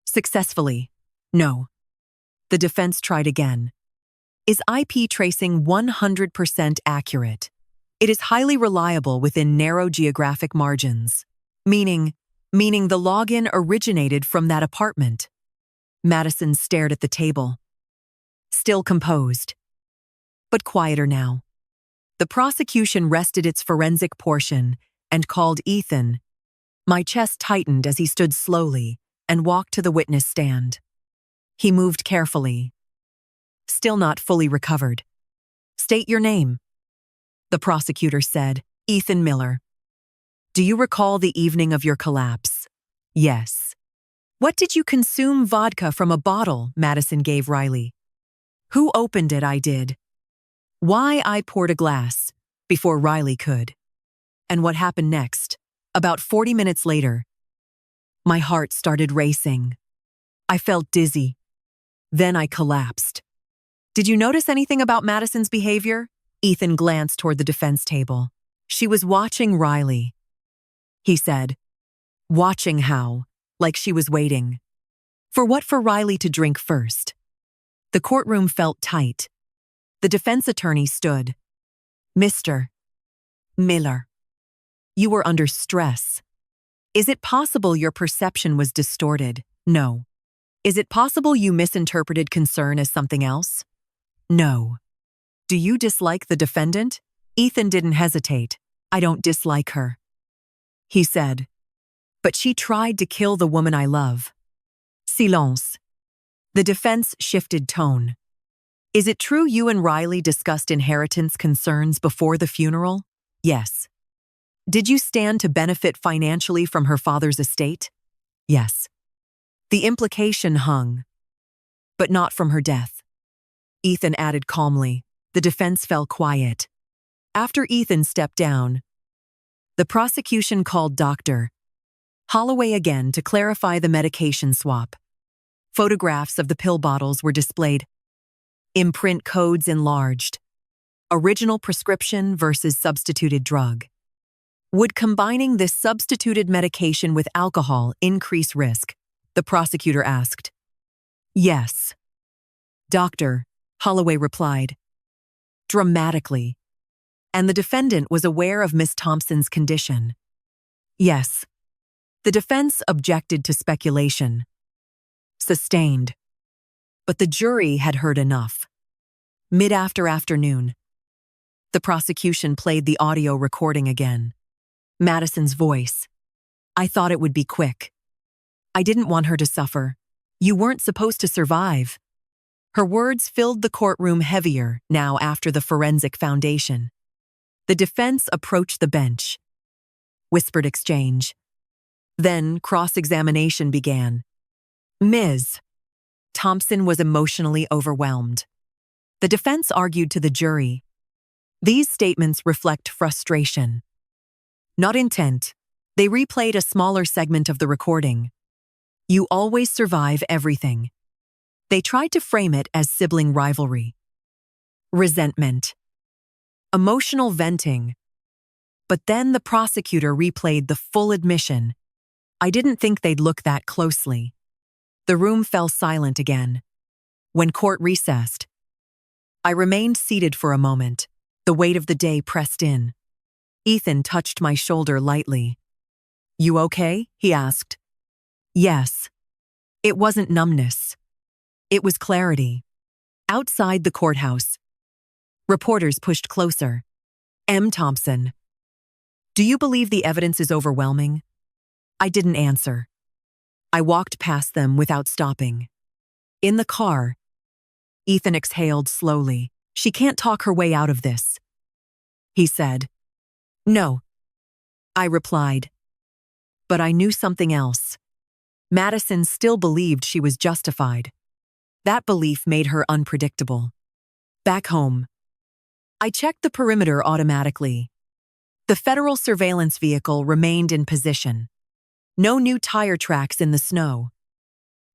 Successfully? No. The defense tried again. Is IP tracing 100% accurate? It is highly reliable within narrow geographic margins. Meaning the login originated from that apartment. Madison stared at the table. Still composed. But quieter now. The prosecution rested its forensic portion and called Ethan. My chest tightened as he stood slowly and walked to the witness stand. He moved carefully. Still not fully recovered. State your name. The prosecutor said, Ethan Miller. Do you recall the evening of your collapse? Yes. What did you consume? Vodka from a bottle, Madison gave Riley. Who opened it? I did. Why? I poured a glass before Riley could. And what happened next? About 40 minutes later, my heart started racing. I felt dizzy. Then I collapsed. Did you notice anything about Madison's behavior? Ethan glanced toward the defense table. She was watching Riley. He said, watching how? Like she was waiting. For what? For Riley to drink first. The courtroom felt tight. The defense attorney stood. Mr. Miller, you were under stress. Is it possible your perception was distorted? No. Is it possible you misinterpreted concern as something else? No. Do you dislike the defendant? Ethan didn't hesitate. I don't dislike her. He said, but she tried to kill the woman I love. Silence. The defense shifted tone. Is it true you and Riley discussed inheritance concerns before the funeral? Yes. Did you stand to benefit financially from her father's estate? Yes. The implication hung, but not from her death. Ethan added calmly. The defense fell quiet. After Ethan stepped down, the prosecution called Dr. Holloway again to clarify the medication swap. Photographs of the pill bottles were displayed. Imprint codes enlarged. Original prescription versus substituted drug. Would combining this substituted medication with alcohol increase risk? The prosecutor asked. Yes. Dr. Holloway replied. Dramatically. And the defendant was aware of Miss Thompson's condition. Yes. The defense objected to speculation. Sustained. But the jury had heard enough. Mid-afternoon. The prosecution played the audio recording again. Madison's voice. I thought it would be quick. I didn't want her to suffer. You weren't supposed to survive. Her words filled the courtroom heavier now after the forensic foundation. The defense approached the bench. Whispered exchange. Then cross-examination began. Ms. Thompson was emotionally overwhelmed. The defense argued to the jury. These statements reflect frustration. Not intent, They replayed a smaller segment of the recording. You always survive everything. They tried to frame it as sibling rivalry, resentment, emotional venting. But then the prosecutor replayed the full admission. I didn't think they'd look that closely. The room fell silent again. When court recessed, I remained seated for a moment. The weight of the day pressed in. Ethan touched my shoulder lightly. You okay? He asked. Yes. It wasn't numbness. It was clarity. Outside the courthouse, reporters pushed closer. M. Thompson. Do you believe the evidence is overwhelming? I didn't answer. I walked past them without stopping. In the car, Ethan exhaled slowly. She can't talk her way out of this, he said. No, I replied. But I knew something else. Madison still believed she was justified. That belief made her unpredictable. Back home, I checked the perimeter automatically. The federal surveillance vehicle remained in position. No new tire tracks in the snow.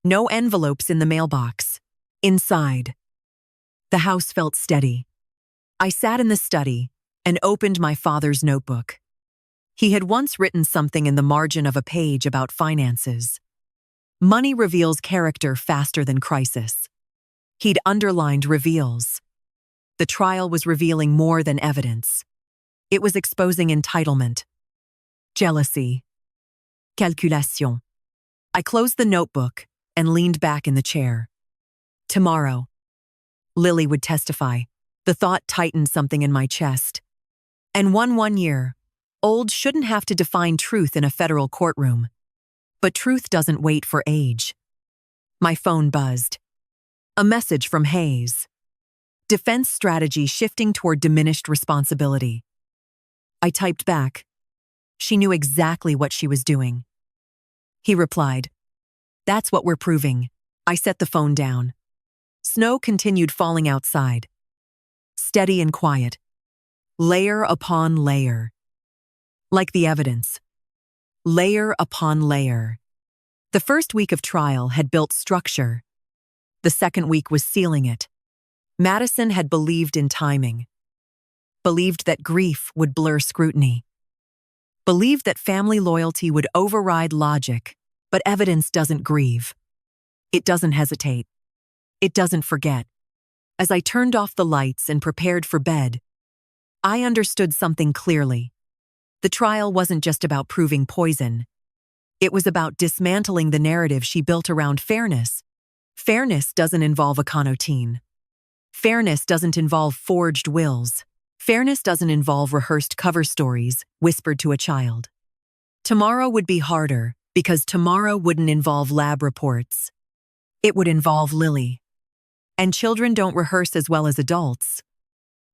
No envelopes in the mailbox. Inside, the house felt steady. I sat in the study and opened my father's notebook. He had once written something in the margin of a page about finances. Money reveals character faster than crisis. He'd underlined reveals. The trial was revealing more than evidence. It was exposing entitlement, jealousy, calculation. I closed the notebook and leaned back in the chair. Tomorrow, Lily would testify. The thought tightened something in my chest. And 1 year, old shouldn't have to define truth in a federal courtroom. But truth doesn't wait for age. My phone buzzed. A message from Hayes. Defense strategy shifting toward diminished responsibility. I typed back. She knew exactly what she was doing. He replied, That's what we're proving. I set the phone down. Snow continued falling outside. Steady and quiet. Layer upon layer. Like the evidence. Layer upon layer. The first week of trial had built structure. The second week was sealing it. Madison had believed in timing. Believed that grief would blur scrutiny. Believed that family loyalty would override logic, but evidence doesn't grieve. It doesn't hesitate. It doesn't forget. As I turned off the lights and prepared for bed, I understood something clearly. The trial wasn't just about proving poison. It was about dismantling the narrative she built around fairness. Fairness doesn't involve a canotine. Fairness doesn't involve forged wills. Fairness doesn't involve rehearsed cover stories whispered to a child. Tomorrow would be harder because tomorrow wouldn't involve lab reports. It would involve Lily. And children don't rehearse as well as adults.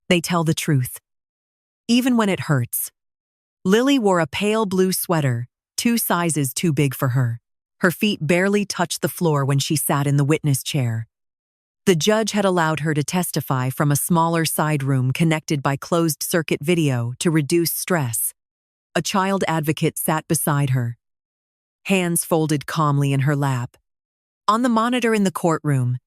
They tell the truth. Even when it hurts. Lily wore a pale blue sweater, 2 sizes too big for her. Her feet barely touched the floor when she sat in the witness chair. The judge had allowed her to testify from a smaller side room connected by closed-circuit video to reduce stress. A child advocate sat beside her, hands folded calmly in her lap. On the monitor in the courtroom,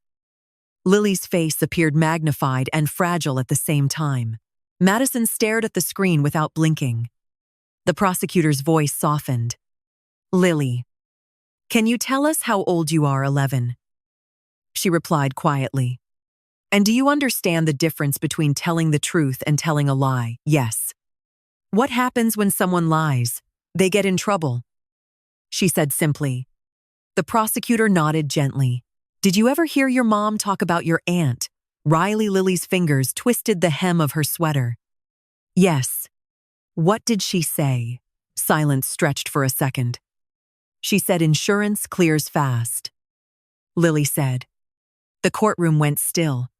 Lily's face appeared magnified and fragile at the same time. Madison stared at the screen without blinking. The prosecutor's voice softened. Lily, can you tell us how old you are, 11? She replied quietly. And do you understand the difference between telling the truth and telling a lie? Yes. What happens when someone lies? They get in trouble. She said simply. The prosecutor nodded gently. Did you ever hear your mom talk about your aunt? Riley. Lily's fingers twisted the hem of her sweater. Yes. What did she say? Silence stretched for a second. She said insurance clears fast. Lily said. The courtroom went still.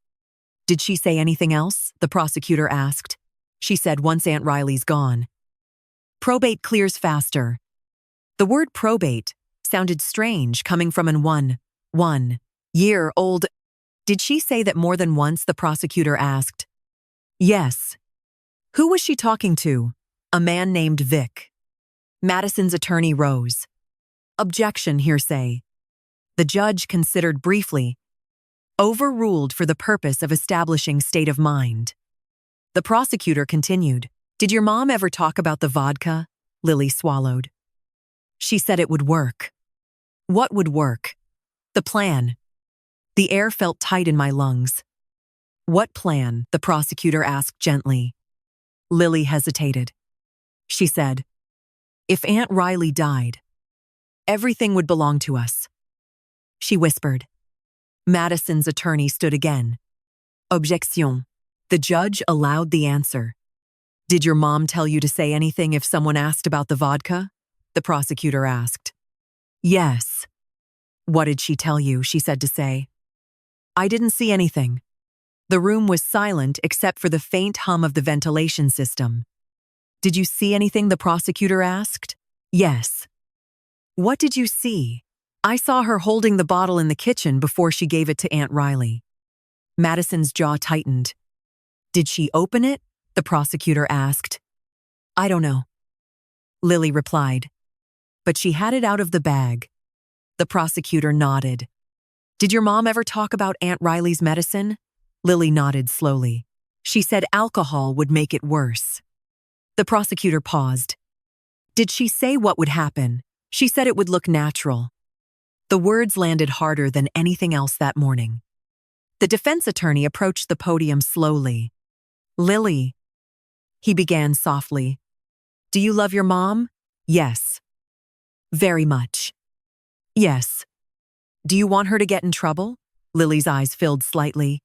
Did she say anything else? The prosecutor asked. She said once Aunt Riley's gone. Probate clears faster. The word probate sounded strange coming from an 1-year-old. Did she say that more than once? The prosecutor asked. Yes. Who was she talking to? A man named Vic. Madison's attorney rose. Objection, hearsay. The judge considered briefly. Overruled for the purpose of establishing state of mind. The prosecutor continued. Did your mom ever talk about the vodka? Lily swallowed. She said it would work. What would work? The plan. The air felt tight in my lungs. What plan? The prosecutor asked gently. Lily hesitated. She said, if Aunt Riley died, everything would belong to us. She whispered. Madison's attorney stood again. Objection. The judge allowed the answer. Did your mom tell you to say anything if someone asked about the vodka? The prosecutor asked. Yes. What did she tell you? She said to say. I didn't see anything. The room was silent except for the faint hum of the ventilation system. Did you see anything? The prosecutor asked. Yes. What did you see? I saw her holding the bottle in the kitchen before she gave it to Aunt Riley. Madison's jaw tightened. Did she open it? The prosecutor asked. I don't know. Lily replied. But she had it out of the bag. The prosecutor nodded. Did your mom ever talk about Aunt Riley's medicine? Lily nodded slowly. She said alcohol would make it worse. The prosecutor paused. Did she say what would happen? She said it would look natural. The words landed harder than anything else that morning. The defense attorney approached the podium slowly. Lily, he began softly. Do you love your mom? Yes. Very much. Yes. Do you want her to get in trouble? Lily's eyes filled slightly.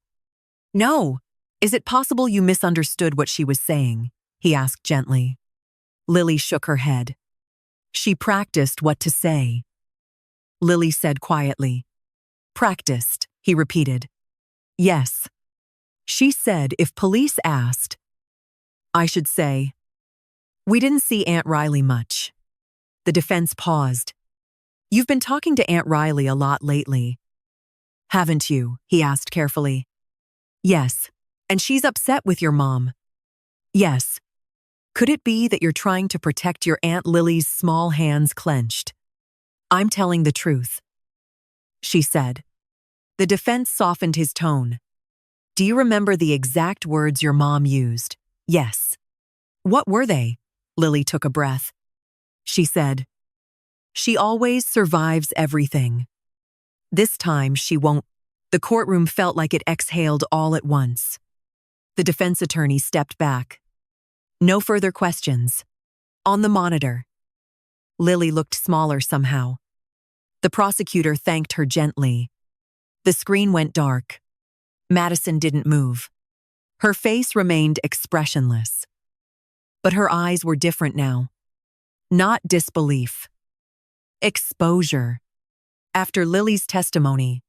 No. Is it possible you misunderstood what she was saying? He asked gently. Lily shook her head. She practiced what to say. Lily said quietly. Practiced, he repeated. Yes. She said if police asked, I should say, we didn't see Aunt Riley much. The defense paused. You've been talking to Aunt Riley a lot lately. Haven't you? He asked carefully. Yes. And she's upset with your mom. Yes. Could it be that you're trying to protect your Aunt Lily's small hands clenched? I'm telling the truth, she said. The defense softened his tone. Do you remember the exact words your mom used? Yes. What were they? Lily took a breath. She said, she always survives everything. This time she won't. The courtroom felt like it exhaled all at once. The defense attorney stepped back. No further questions. On the monitor. Lily looked smaller somehow. The prosecutor thanked her gently. The screen went dark. Madison didn't move. Her face remained expressionless. But her eyes were different now. Not disbelief. Exposure. After Lily's testimony,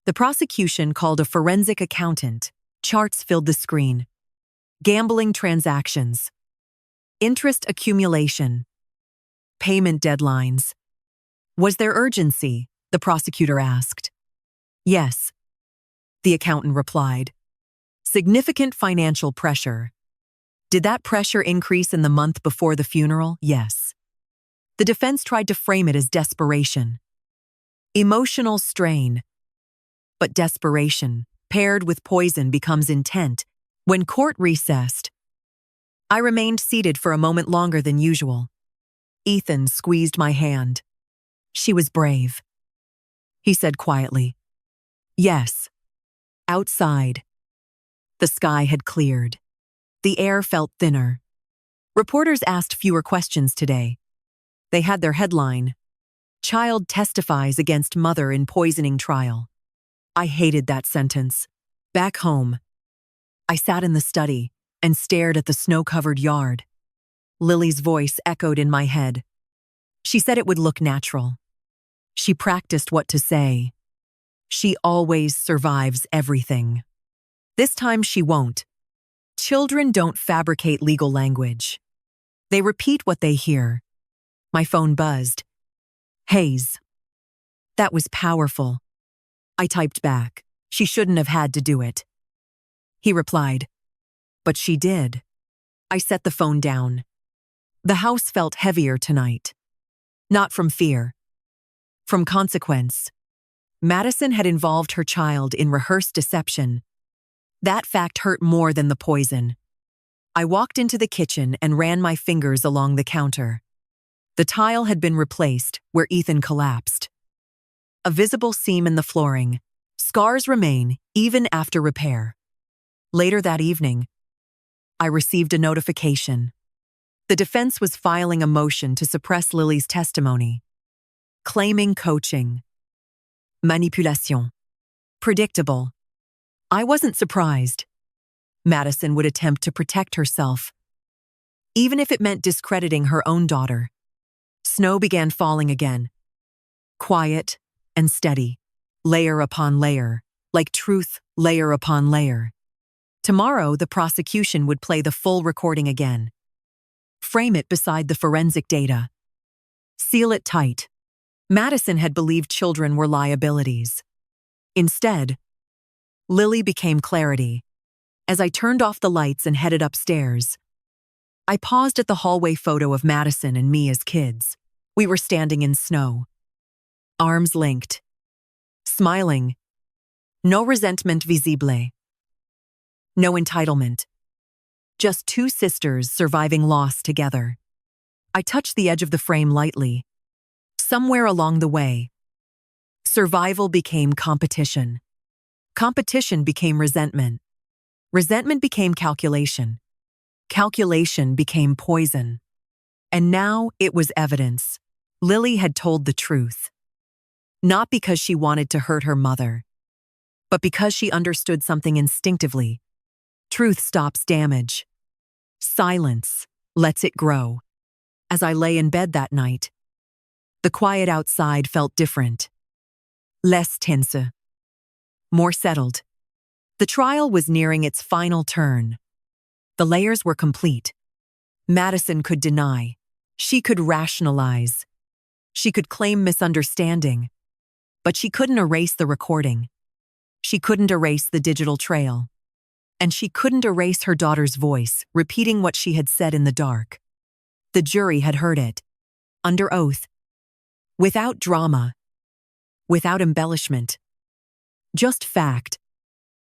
the prosecution called a forensic accountant. Charts filled the screen. Gambling transactions. Interest accumulation. Payment deadlines. Was there urgency? The prosecutor asked. Yes. The accountant replied. Significant financial pressure. Did that pressure increase in the month before the funeral? Yes. The defense tried to frame it as desperation. Emotional strain. But desperation, paired with poison, becomes intent. When court recessed, I remained seated for a moment longer than usual. Ethan squeezed my hand. She was brave. He said quietly. Yes. Outside. The sky had cleared. The air felt thinner. Reporters asked fewer questions today. They had their headline, Child testifies against mother in poisoning trial. I hated that sentence. Back home, I sat in the study and stared at the snow-covered yard. Lily's voice echoed in my head. She said it would look natural. She practiced what to say. She always survives everything. This time she won't. Children don't fabricate legal language. They repeat what they hear. My phone buzzed. Hayes. That was powerful. I typed back. She shouldn't have had to do it. He replied. But she did. I set the phone down. The house felt heavier tonight. Not from fear. From consequence. Madison had involved her child in rehearsed deception. That fact hurt more than the poison. I walked into the kitchen and ran my fingers along the counter. The tile had been replaced where Ethan collapsed. A visible seam in the flooring. Scars remain even after repair. Later that evening, I received a notification. The defense was filing a motion to suppress Lily's testimony, claiming coaching. Manipulation. Predictable. I wasn't surprised. Madison would attempt to protect herself, even if it meant discrediting her own daughter. Snow began falling again. Quiet and steady, layer upon layer, like truth layer upon layer. Tomorrow, the prosecution would play the full recording again. Frame it beside the forensic data. Seal it tight. Madison had believed children were liabilities. Instead, Lily became clarity. As I turned off the lights and headed upstairs, I paused at the hallway photo of Madison and me as kids. We were standing in snow, arms linked, smiling. No resentment visible. No entitlement. Just two sisters surviving loss together. I touched the edge of the frame lightly. Somewhere along the way, survival became competition. Competition became resentment. Resentment became calculation. Calculation became poison. And now it was evidence. Lily had told the truth. Not because she wanted to hurt her mother, but because she understood something instinctively. Truth stops damage. Silence lets it grow. As I lay in bed that night, the quiet outside felt different. Less tense. More settled. The trial was nearing its final turn. The layers were complete. Madison could deny. She could rationalize. She could claim misunderstanding. But she couldn't erase the recording. She couldn't erase the digital trail. And she couldn't erase her daughter's voice, repeating what she had said in the dark. The jury had heard it. Under oath. Without drama. Without embellishment. Just fact.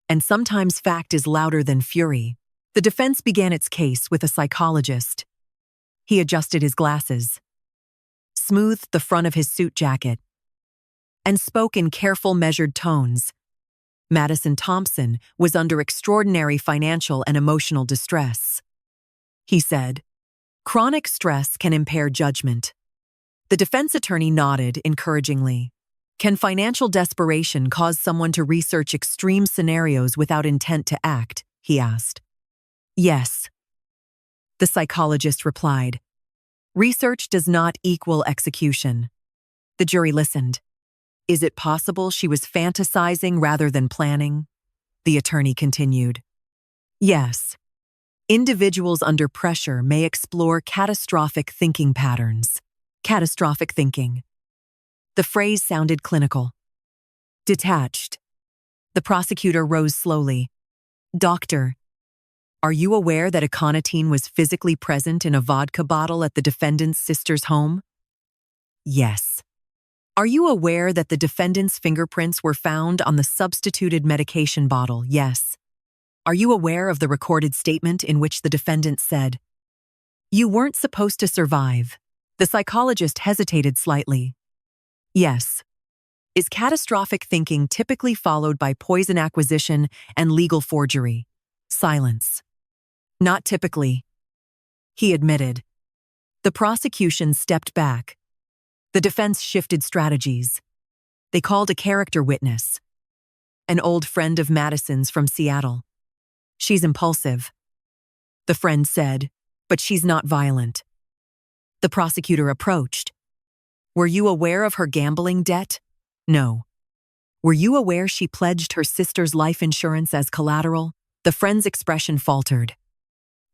And sometimes fact is louder than fury. The defense began its case with a psychologist. He adjusted his glasses, smoothed the front of his suit jacket, and spoke in careful, measured tones. Madison Thompson was under extraordinary financial and emotional distress. He said, "Chronic stress can impair judgment." The defense attorney nodded encouragingly. "Can financial desperation cause someone to research extreme scenarios without intent to act?" he asked. "Yes," the psychologist replied. "Research does not equal execution." The jury listened. "Is it possible she was fantasizing rather than planning?" the attorney continued. "Yes. Individuals under pressure may explore catastrophic thinking patterns." Catastrophic thinking. The phrase sounded clinical. Detached. The prosecutor rose slowly. "Doctor, are you aware that aconitine was physically present in a vodka bottle at the defendant's sister's home?" "Yes." "Are you aware that the defendant's fingerprints were found on the substituted medication bottle?" "Yes." "Are you aware of the recorded statement in which the defendant said, 'You weren't supposed to survive'?" The psychologist hesitated slightly. "Yes." "Is catastrophic thinking typically followed by poison acquisition and legal forgery?" Silence. "Not typically," he admitted. The prosecution stepped back. The defense shifted strategies. They called a character witness, an old friend of Madison's from Seattle. "She's impulsive," the friend said, "but she's not violent." The prosecutor approached. "Were you aware of her gambling debt?" "No." "Were you aware she pledged her sister's life insurance as collateral?" The friend's expression faltered.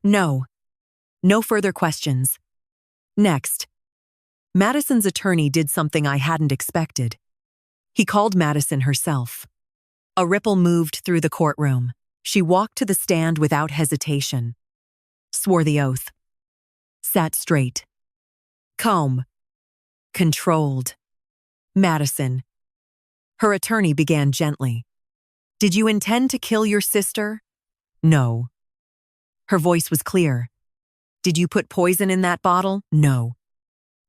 "No." No further questions. Next, Madison's attorney did something I hadn't expected. He called Madison herself. A ripple moved through the courtroom. She walked to the stand without hesitation, swore the oath, sat straight. Calm. Controlled. Madison. Her attorney began gently. Did you intend to kill your sister? No. Her voice was clear. Did you put poison in that bottle? No.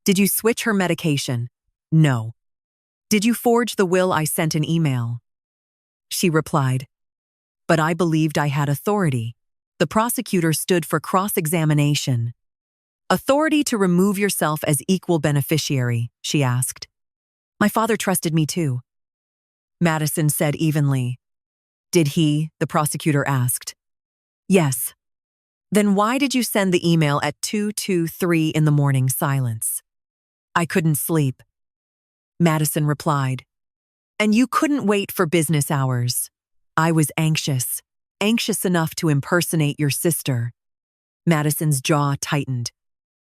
Did you switch her medication? No. Did you forge the will I sent an email? She replied. But I believed I had authority. The prosecutor stood for cross-examination. Authority to remove yourself as equal beneficiary, she asked. My father trusted me too. Madison said evenly. Did he? The prosecutor asked. Yes. Then why did you send the email at 2:23 in the morning? Silence. I couldn't sleep. Madison replied. And you couldn't wait for business hours. I was anxious enough to impersonate your sister. Madison's jaw tightened.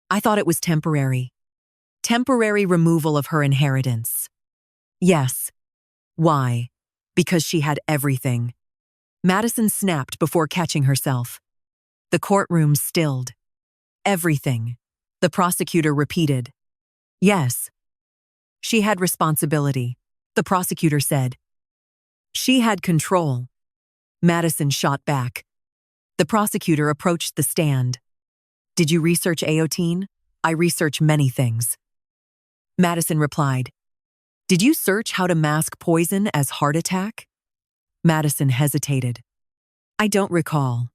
I thought it was temporary. Temporary removal of her inheritance. Yes. Why? Because she had everything. Madison snapped before catching herself. The courtroom stilled. Everything. The prosecutor repeated. Yes. She had responsibility, the prosecutor said. She had control. Madison shot back. The prosecutor approached the stand. Did you research aotine? I research many things. Madison replied. Did you search how to mask poison as heart attack? Madison hesitated. I don't recall.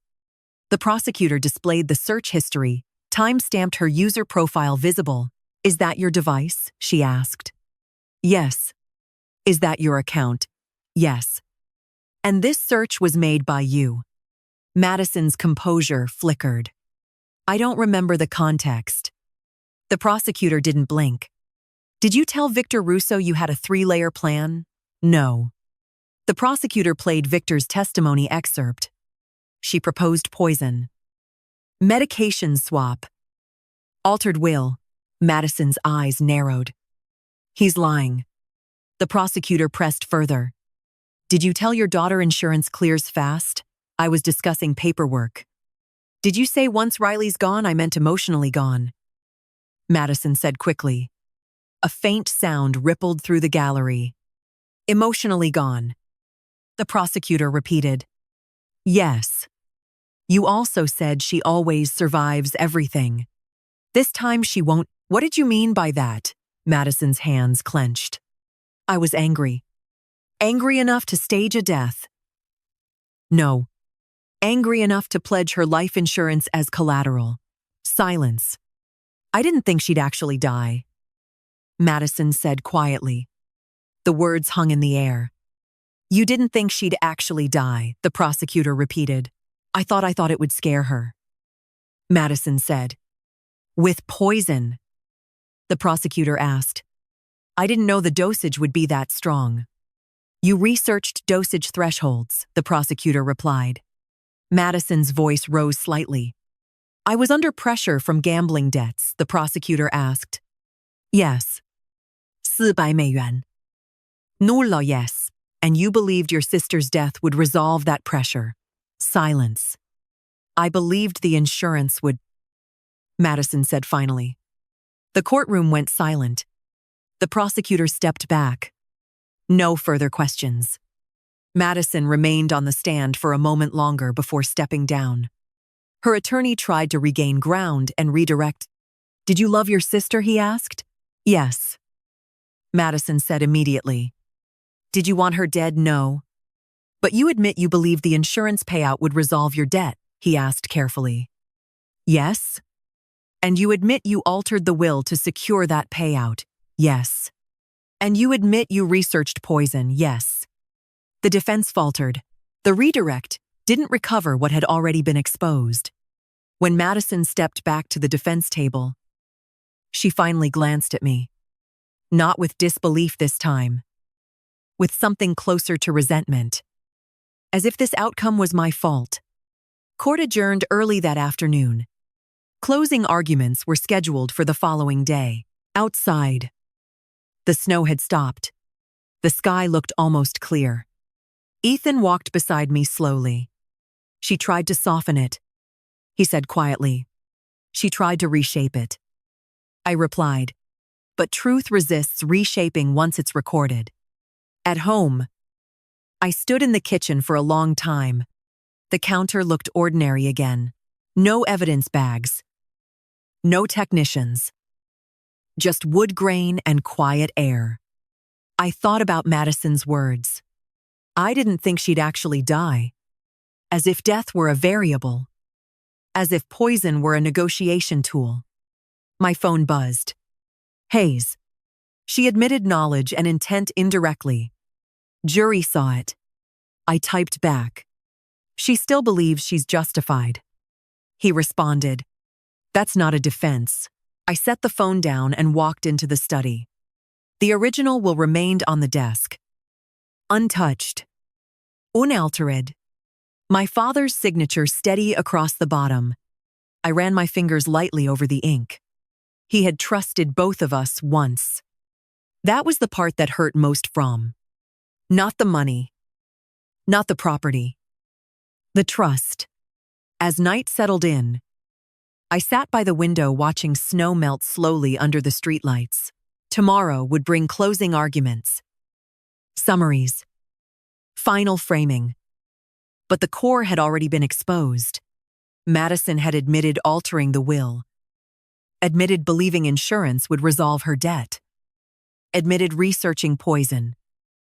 The prosecutor displayed the search history, time-stamped her user profile visible. Is that your device? She asked. Yes. Is that your account? Yes. And this search was made by you. Madison's composure flickered. I don't remember the context. The prosecutor didn't blink. Did you tell Victor Russo you had a 3-layer plan? No. The prosecutor played Victor's testimony excerpt. She proposed poison. Medication swap. Altered will. Madison's eyes narrowed. He's lying. The prosecutor pressed further. Did you tell your daughter insurance clears fast? I was discussing paperwork. Did you say once Riley's gone, I meant emotionally gone? Madison said quickly. A faint sound rippled through the gallery. Emotionally gone. The prosecutor repeated. Yes. You also said she always survives everything. This time she won't. What did you mean by that? Madison's hands clenched. I was angry. Angry enough to stage a death. No. Angry enough to pledge her life insurance as collateral. Silence. I didn't think she'd actually die. Madison said quietly. The words hung in the air. You didn't think she'd actually die, the prosecutor repeated. I thought it would scare her. Madison said. With poison? The prosecutor asked. I didn't know the dosage would be that strong. You researched dosage thresholds, the prosecutor replied. Madison's voice rose slightly. I was under pressure from gambling debts, the prosecutor asked. Yes. 400 美元. Nulla yes. And you believed your sister's death would resolve that pressure. Silence. I believed the insurance would, Madison said finally. The courtroom went silent. The prosecutor stepped back. No further questions. Madison remained on the stand for a moment longer before stepping down. Her attorney tried to regain ground and redirect. Did you love your sister? He asked. Yes. Madison said immediately. Did you want her dead? No. But you admit you believed the insurance payout would resolve your debt, he asked carefully. Yes. And you admit you altered the will to secure that payout? Yes. And you admit you researched poison? Yes. The defense faltered. The redirect didn't recover what had already been exposed. When Madison stepped back to the defense table, she finally glanced at me. Not with disbelief this time. With something closer to resentment. As if this outcome was my fault. Court adjourned early that afternoon. Closing arguments were scheduled for the following day. Outside. The snow had stopped. The sky looked almost clear. Ethan walked beside me slowly. She tried to soften it. He said quietly, She tried to reshape it. I replied, but truth resists reshaping once it's recorded. At home, I stood in the kitchen for a long time. The counter looked ordinary again. No evidence bags. No technicians. Just wood grain and quiet air. I thought about Madison's words. I didn't think she'd actually die. As if death were a variable. As if poison were a negotiation tool. My phone buzzed. Hayes. She admitted knowledge and intent indirectly. Jury saw it. I typed back. She still believes she's justified. He responded. That's not a defense. I set the phone down and walked into the study. The original will remain on the desk. Untouched. Unaltered. My father's signature steady across the bottom. I ran my fingers lightly over the ink. He had trusted both of us once. That was the part that hurt most from. Not the money. Not the property. The trust. As night settled in, I sat by the window watching snow melt slowly under the streetlights. Tomorrow would bring closing arguments. Summaries. Final framing. But the core had already been exposed. Madison had admitted altering the will. Admitted believing insurance would resolve her debt. Admitted researching poison.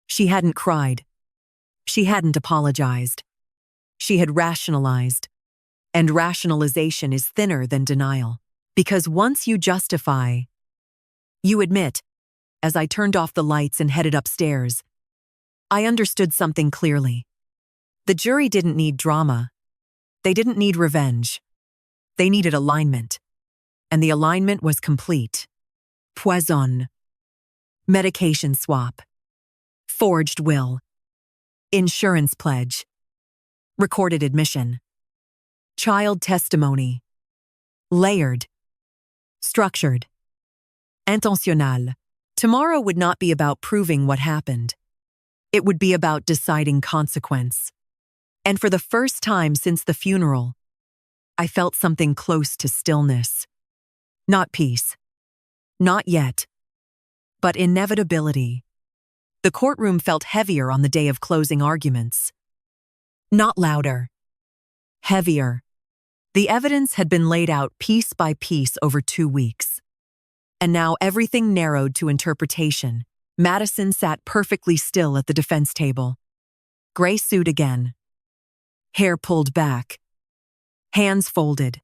She hadn't cried. She hadn't apologized. She had rationalized. And rationalization is thinner than denial. Because once you justify, you admit. As I turned off the lights and headed upstairs, I understood something clearly. The jury didn't need drama. They didn't need revenge. They needed alignment. And the alignment was complete. Poison. Medication swap. Forged will. Insurance pledge. Recorded admission. Child testimony. Layered. Structured. Intentionnel. Tomorrow would not be about proving what happened. It would be about deciding consequence. And for the first time since the funeral, I felt something close to stillness. Not peace. Not yet. But inevitability. The courtroom felt heavier on the day of closing arguments. Not louder. Heavier. The evidence had been laid out piece by piece over 2 weeks. And now everything narrowed to interpretation. Madison sat perfectly still at the defense table. Gray suit again. Hair pulled back. Hands folded.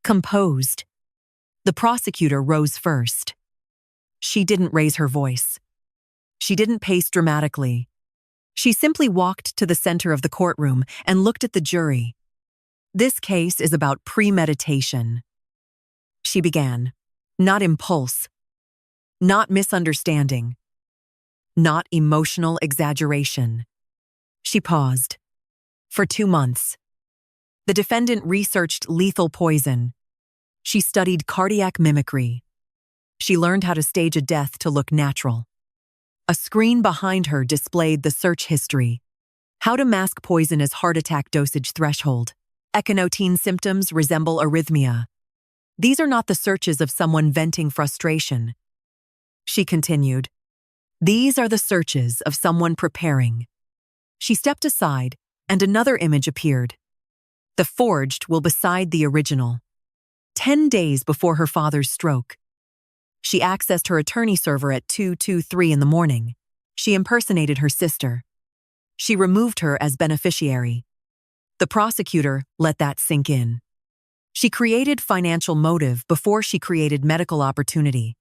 Composed. The prosecutor rose first. She didn't raise her voice. She didn't pace dramatically. She simply walked to the center of the courtroom and looked at the jury. This case is about premeditation. She began. Not impulse. Not misunderstanding. Not emotional exaggeration. She paused. For 2 months. The defendant researched lethal poison. She studied cardiac mimicry. She learned how to stage a death to look natural. A screen behind her displayed the search history. How to mask poison as heart attack dosage threshold. Echinotine symptoms resemble arrhythmia. These are not the searches of someone venting frustration. She continued. These are the searches of someone preparing. She stepped aside, and another image appeared. The forged will beside the original. 10 days before her father's stroke. She accessed her attorney server at 2:23 in the morning. She impersonated her sister. She removed her as beneficiary. The prosecutor let that sink in. She created financial motive before she created medical opportunity.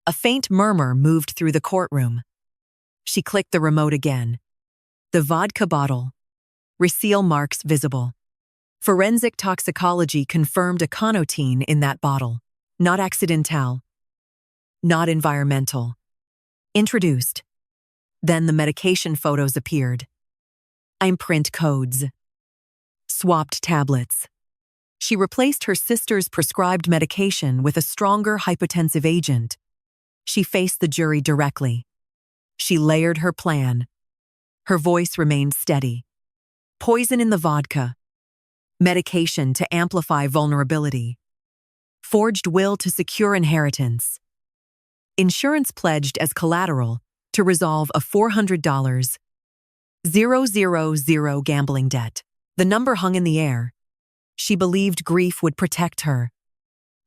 A faint murmur moved through the courtroom. She clicked the remote again. The vodka bottle. Reseal marks visible. Forensic toxicology confirmed a conotine in that bottle. Not accidental. Not environmental. Introduced. Then the medication photos appeared. Imprint codes. Swapped tablets. She replaced her sister's prescribed medication with a stronger hypotensive agent. She faced the jury directly. She layered her plan. Her voice remained steady. Poison in the vodka. Medication to amplify vulnerability. Forged will to secure inheritance. Insurance pledged as collateral to resolve a $400,000 gambling debt. The number hung in the air. She believed grief would protect her.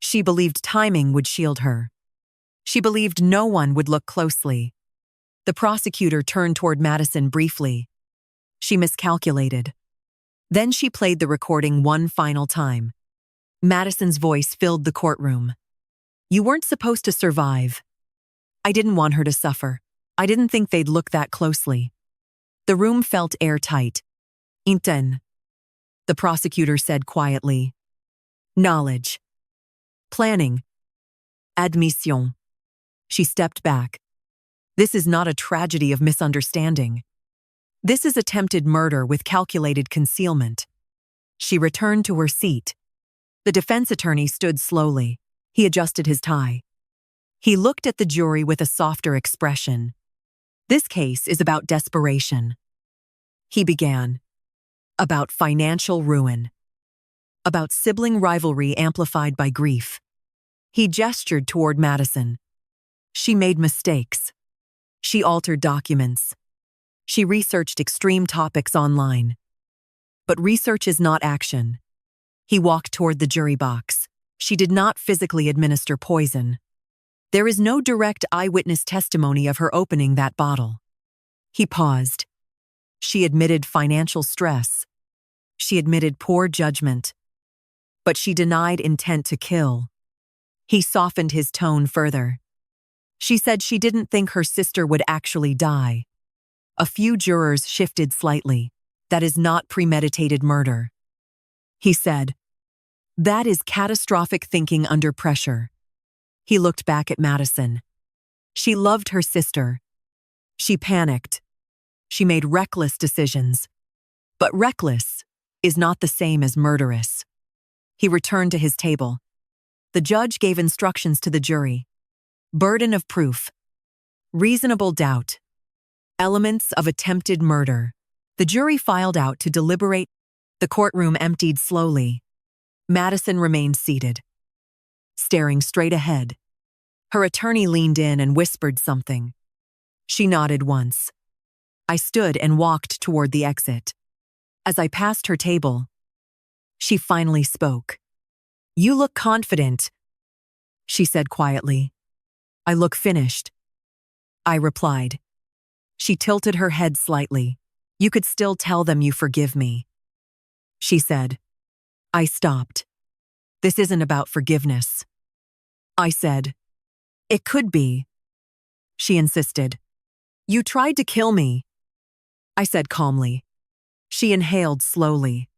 She believed timing would shield her. She believed no one would look closely. The prosecutor turned toward Madison briefly. She miscalculated. Then she played the recording one final time. Madison's voice filled the courtroom. You weren't supposed to survive. I didn't want her to suffer. I didn't think they'd look that closely. The room felt airtight. Inten. The prosecutor said quietly. Knowledge. Planning. Admission. She stepped back. This is not a tragedy of misunderstanding. This is attempted murder with calculated concealment. She returned to her seat. The defense attorney stood slowly. He adjusted his tie. He looked at the jury with a softer expression. This case is about desperation. He began. About financial ruin. About sibling rivalry amplified by grief. He gestured toward Madison. She made mistakes. She altered documents. She researched extreme topics online. But research is not action. He walked toward the jury box. She did not physically administer poison. There is no direct eyewitness testimony of her opening that bottle. He paused. She admitted financial stress. She admitted poor judgment. But she denied intent to kill. He softened his tone further. She said she didn't think her sister would actually die. A few jurors shifted slightly. That is not premeditated murder. He said, that is catastrophic thinking under pressure. He looked back at Madison. She loved her sister. She panicked. She made reckless decisions. But reckless is not the same as murderous. He returned to his table. The judge gave instructions to the jury. Burden of proof. Reasonable doubt. Elements of attempted murder. The jury filed out to deliberate. The courtroom emptied slowly. Madison remained seated, staring straight ahead. Her attorney leaned in and whispered something. She nodded once. I stood and walked toward the exit. As I passed her table, she finally spoke. You look confident, she said quietly. I look finished, I replied. She tilted her head slightly. You could still tell them you forgive me, she said. I stopped. This isn't about forgiveness. I said. It could be. She insisted. You tried to kill me, I said calmly. She inhaled slowly.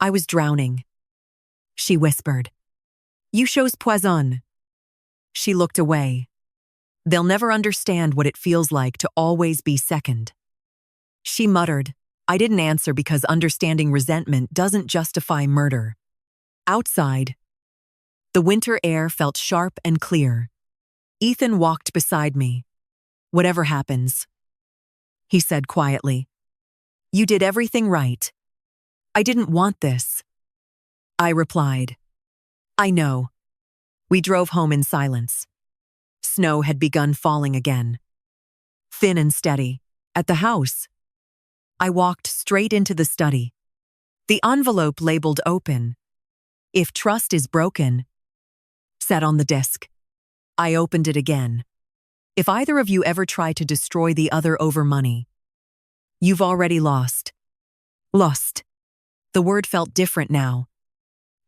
I was drowning. She whispered. You chose poison. She looked away. They'll never understand what it feels like to always be second. She muttered. I didn't answer because understanding resentment doesn't justify murder. Outside, the winter air felt sharp and clear. Ethan walked beside me. Whatever happens, he said quietly. You did everything right. I didn't want this, I replied. I know. We drove home in silence. Snow had begun falling again. Thin and steady. At the house, I walked straight into the study. The envelope labeled open. If trust is broken, sat on the desk. I opened it again. If either of you ever try to destroy the other over money, you've already lost. Lost. The word felt different now.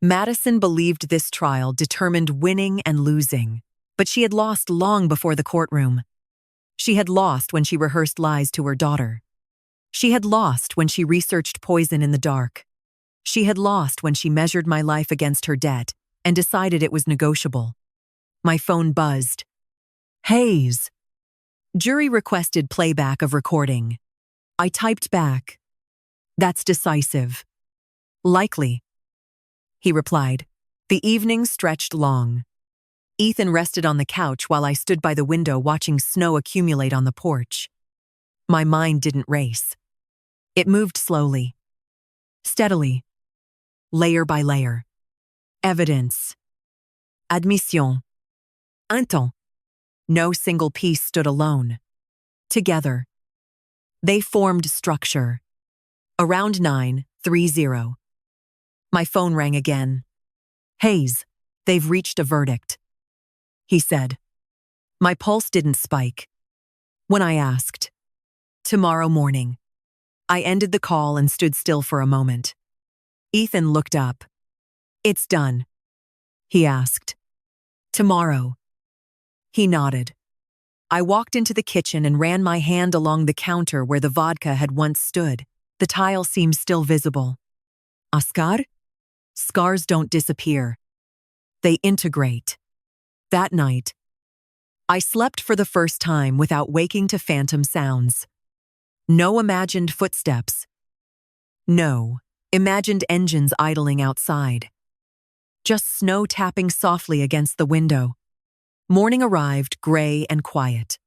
Madison believed this trial determined winning and losing, but she had lost long before the courtroom. She had lost when she rehearsed lies to her daughter. She had lost when she researched poison in the dark. She had lost when she measured my life against her debt and decided it was negotiable. My phone buzzed. Hayes. Jury requested playback of recording. I typed back. That's decisive. Likely, he replied. The evening stretched long. Ethan rested on the couch while I stood by the window watching snow accumulate on the porch. My mind didn't race. It moved slowly, steadily, layer by layer. Evidence. Admission. Un temps. No single piece stood alone. Together. They formed structure. Around 9:30. My phone rang again. Hayes, they've reached a verdict, he said. My pulse didn't spike. When I asked, tomorrow morning. I ended the call and stood still for a moment. Ethan looked up. It's done, he asked. Tomorrow. He nodded. I walked into the kitchen and ran my hand along the counter where the vodka had once stood. The tile seemed still visible. Oscar? Scars don't disappear. They integrate. That night, I slept for the first time without waking to phantom sounds. No imagined footsteps. No imagined engines idling outside. Just snow tapping softly against the window. Morning arrived, gray and quiet.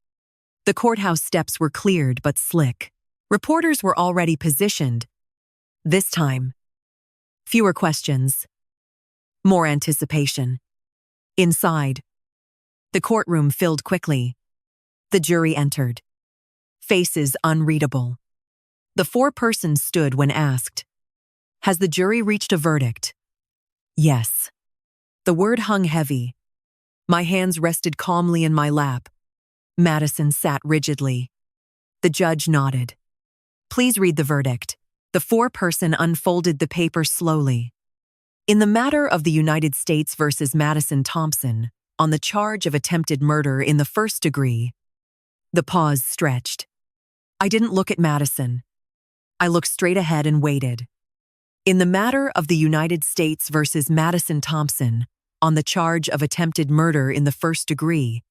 The courthouse steps were cleared but slick. Reporters were already positioned. This time, fewer questions. More anticipation. Inside, the courtroom filled quickly. The jury entered. Faces unreadable. The four persons stood when asked, has the jury reached a verdict? Yes. The word hung heavy. My hands rested calmly in my lap. Madison sat rigidly. The judge nodded. Please read the verdict. The four-person unfolded the paper slowly. In the matter of the United States versus Madison Thompson, on the charge of attempted murder in the first degree, the pause stretched. I didn't look at Madison. I looked straight ahead and waited. In the matter of the United States versus Madison Thompson, on the charge of attempted murder in the first degree,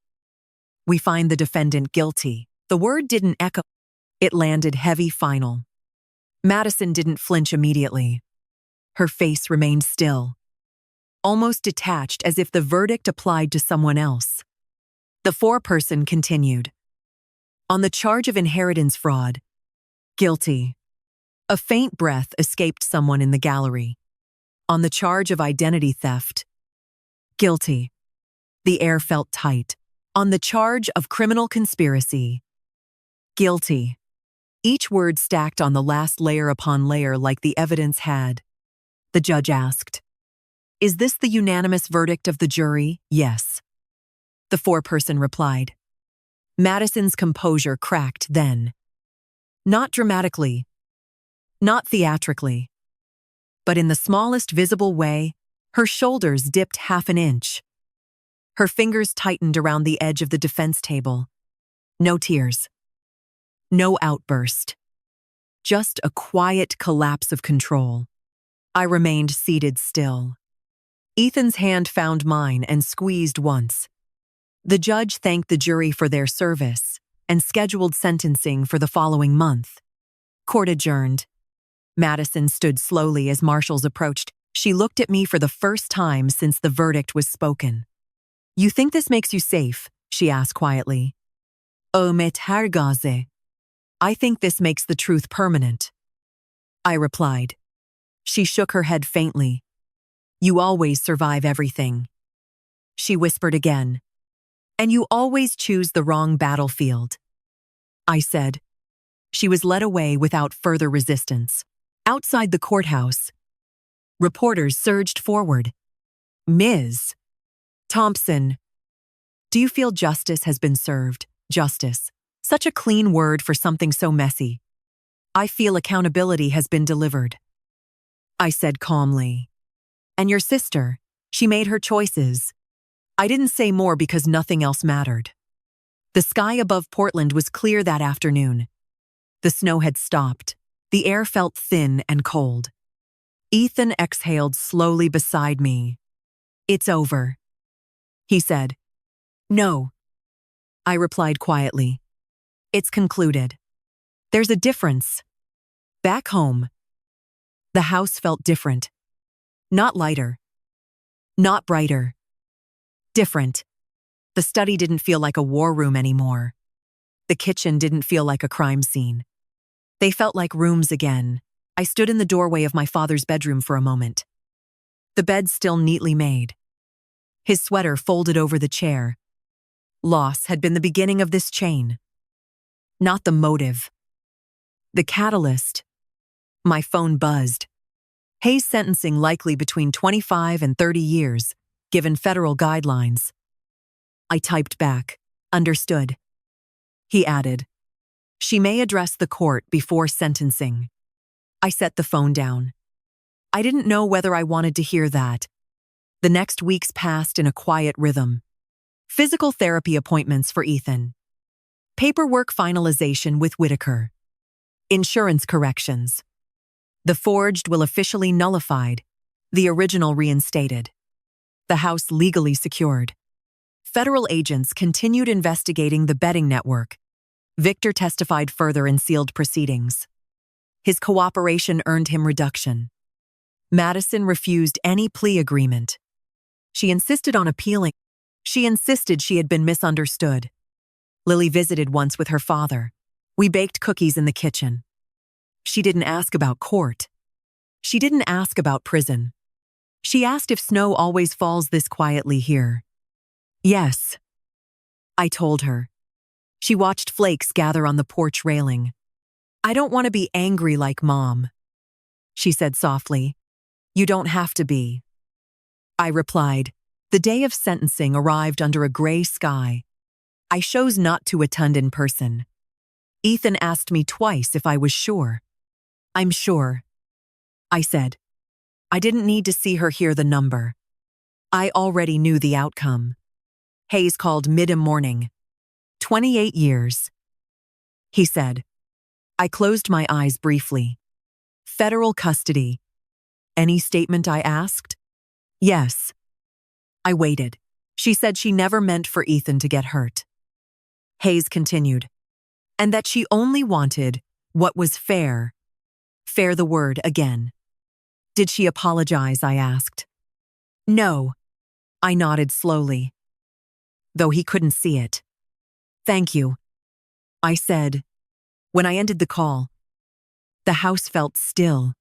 we find the defendant guilty. The word didn't echo. It landed heavy final. Madison didn't flinch immediately. Her face remained still, almost detached as if the verdict applied to someone else. The four-person continued. On the charge of inheritance fraud, guilty. A faint breath escaped someone in the gallery. On the charge of identity theft, guilty. The air felt tight. On the charge of criminal conspiracy, guilty. Each word stacked on the last layer upon layer like the evidence had. The judge asked, is this the unanimous verdict of the jury? Yes. The four-person replied. Madison's composure cracked then. Not dramatically, not theatrically, but in the smallest visible way, her shoulders dipped half an inch. Her fingers tightened around the edge of the defense table. No tears. No outburst. Just a quiet collapse of control. I remained seated still. Ethan's hand found mine and squeezed once. The judge thanked the jury for their service and scheduled sentencing for the following month. Court adjourned. Madison stood slowly as marshals approached. She looked at me for the first time since the verdict was spoken. You think this makes you safe? She asked quietly. Oh, metargaze. I think this makes the truth permanent. I replied. She shook her head faintly. You always survive everything. She whispered again. And you always choose the wrong battlefield. I said. She was led away without further resistance. Outside the courthouse, reporters surged forward. Ms. Thompson, do you feel justice has been served? Justice. Such a clean word for something so messy. I feel accountability has been delivered. I said calmly. And your sister, she made her choices. I didn't say more because nothing else mattered. The sky above Portland was clear that afternoon. The snow had stopped. The air felt thin and cold. Ethan exhaled slowly beside me. It's over, he said. No, I replied quietly. It's concluded. There's a difference. Back home, the house felt different. Not lighter. Not brighter. Different. The study didn't feel like a war room anymore. The kitchen didn't feel like a crime scene. They felt like rooms again. I stood in the doorway of my father's bedroom for a moment. The bed still neatly made. his sweater folded over the chair. Loss had been the beginning of this chain. Not the motive. The catalyst. My phone buzzed. Hayes' sentencing likely between 25 and 30 years, given federal guidelines. I typed back, understood. He added, she may address the court before sentencing. I set the phone down. I didn't know whether I wanted to hear that. The next weeks passed in a quiet rhythm. Physical therapy appointments for Ethan. Paperwork finalization with Whitaker. Insurance corrections. The forged will officially nullified. The original reinstated. The house legally secured. Federal agents continued investigating the betting network. Victor testified further in sealed proceedings. His cooperation earned him reduction. Madison refused any plea agreement. She insisted on appealing. She insisted she had been misunderstood. Lily visited once with her father. We baked cookies in the kitchen. She didn't ask about court. She didn't ask about prison. She asked if snow always falls this quietly here. Yes, I told her. She watched flakes gather on the porch railing. I don't want to be angry like Mom, she said softly. You don't have to be. I replied. The day of sentencing arrived under a gray sky. I chose not to attend in person. Ethan asked me twice if I was sure. I'm sure, I said. I didn't need to see her hear the number. I already knew the outcome. Hayes called mid-morning. 28 years. He said. I closed my eyes briefly. Federal custody. Any statement, I asked? Yes. I waited. She said she never meant for Ethan to get hurt. Hayes continued. And that she only wanted what was fair. Fair the word again. Did she apologize, I asked. No. I nodded slowly. Though he couldn't see it. Thank you, I said. When I ended the call, the house felt still.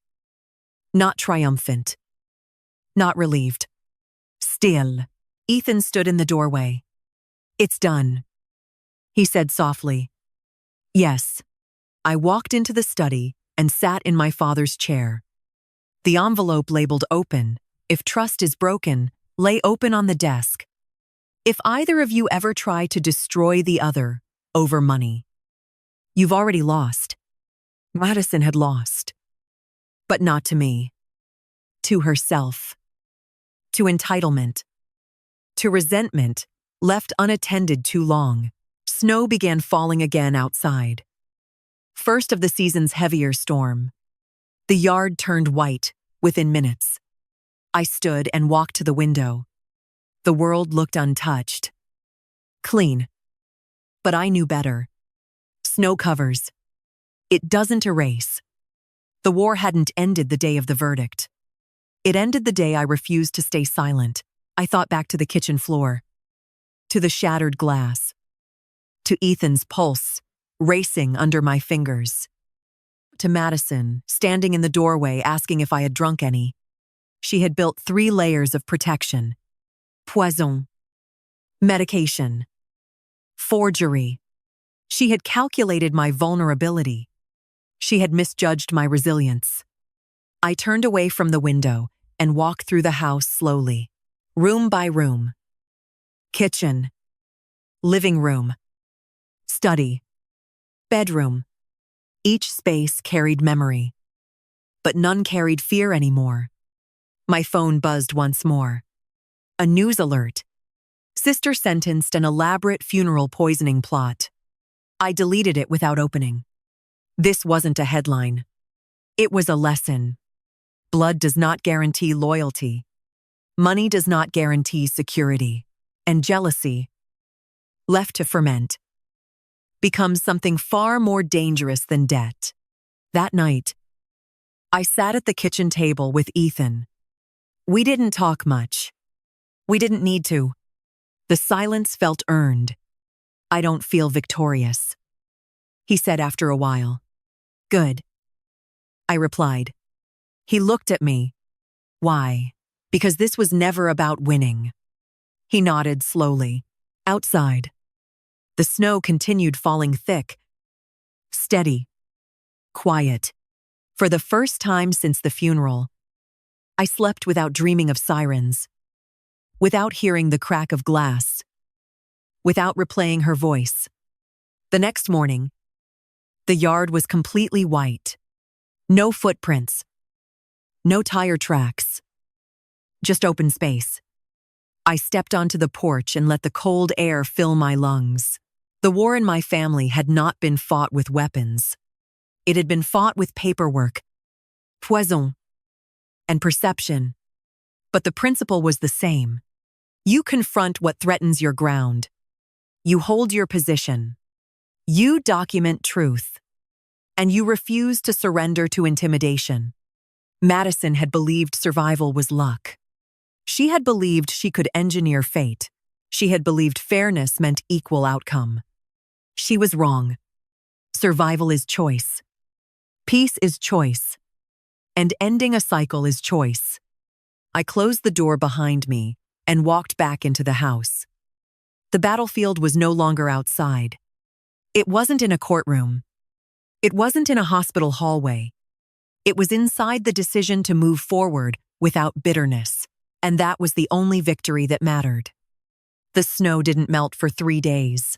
Not triumphant. Not relieved. Still. Ethan stood in the doorway. It's done, he said softly. Yes. I walked into the study and sat in my father's chair. The envelope labeled open, if trust is broken, lay open on the desk. If either of you ever try to destroy the other over money, you've already lost. Madison had lost. But not to me. To herself. To entitlement. To resentment, left unattended too long. Snow began falling again outside. First of the season's heavier storm. The yard turned white within minutes. I stood and walked to the window. The world looked untouched. Clean. But I knew better. Snow covers. It doesn't erase. The war hadn't ended the day of the verdict. It ended the day I refused to stay silent. I thought back to the kitchen floor. To the shattered glass. To Ethan's pulse, racing under my fingers. To Madison, standing in the doorway asking if I had drunk any. She had built 3 layers of protection. Poison. Medication. Forgery. She had calculated my vulnerability. She had misjudged my resilience. I turned away from the window and walked through the house slowly, room by room. Kitchen. Living room. Study. Bedroom. Each space carried memory. But none carried fear anymore. My phone buzzed once more. A news alert. Sister sentenced an elaborate funeral poisoning plot. I deleted it without opening. This wasn't a headline. It was a lesson. Blood does not guarantee loyalty. Money does not guarantee security. And jealousy, left to ferment, becomes something far more dangerous than debt. That night, I sat at the kitchen table with Ethan. We didn't talk much. We didn't need to. The silence felt earned. I don't feel victorious, he said after a while. Good, I replied. He looked at me. Why? Because this was never about winning. He nodded slowly. Outside, the snow continued falling thick, steady, quiet. For the first time since the funeral, I slept without dreaming of sirens, without hearing the crack of glass, without replaying her voice. The next morning, the yard was completely white. No footprints, no tire tracks, just open space. I stepped onto the porch and let the cold air fill my lungs. The war in my family had not been fought with weapons. It had been fought with paperwork, poison, and perception. But the principle was the same. You confront what threatens your ground. You hold your position. You document truth. And you refuse to surrender to intimidation. Madison had believed survival was luck. She had believed she could engineer fate. She had believed fairness meant equal outcome. She was wrong. Survival is choice. Peace is choice. And ending a cycle is choice. I closed the door behind me and walked back into the house. The battlefield was no longer outside. It wasn't in a courtroom. It wasn't in a hospital hallway. It was inside the decision to move forward without bitterness, and that was the only victory that mattered. The snow didn't melt for 3 days.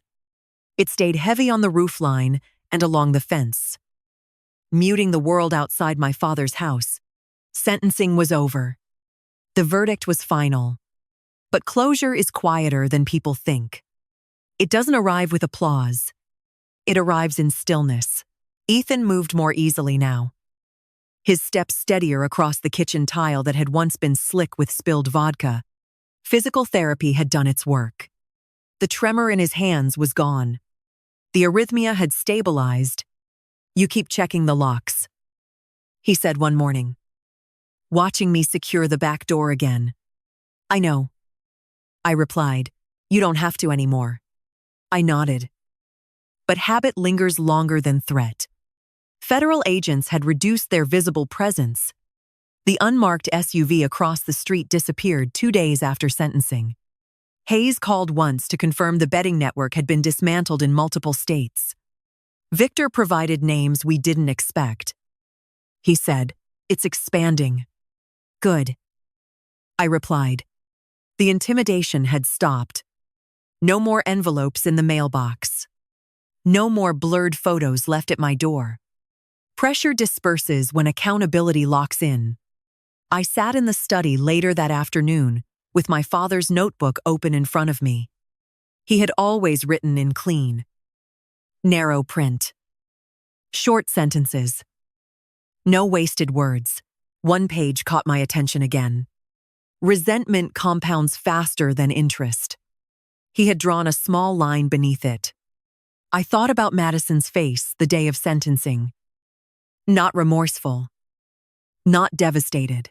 It stayed heavy on the roofline and along the fence, muting the world outside my father's house. Sentencing was over. The verdict was final. But closure is quieter than people think. It doesn't arrive with applause. It arrives in stillness. Ethan moved more easily now. His steps steadier across the kitchen tile that had once been slick with spilled vodka. Physical therapy had done its work. The tremor in his hands was gone. The arrhythmia had stabilized. "You keep checking the locks," he said one morning, watching me secure the back door again. "I know," I replied. "You don't have to anymore." I nodded. But habit lingers longer than threat. Federal agents had reduced their visible presence. The unmarked SUV across the street disappeared 2 days after sentencing. Hayes called once to confirm the betting network had been dismantled in multiple states. Victor provided names we didn't expect. He said, "It's expanding." "Good," I replied. The intimidation had stopped. No more envelopes in the mailbox. No more blurred photos left at my door. Pressure disperses when accountability locks in. I sat in the study later that afternoon with my father's notebook open in front of me. He had always written in clean, narrow print. Short sentences. No wasted words. One page caught my attention again. Resentment compounds faster than interest. He had drawn a small line beneath it. I thought about Madison's face the day of sentencing. Not remorseful. Not devastated.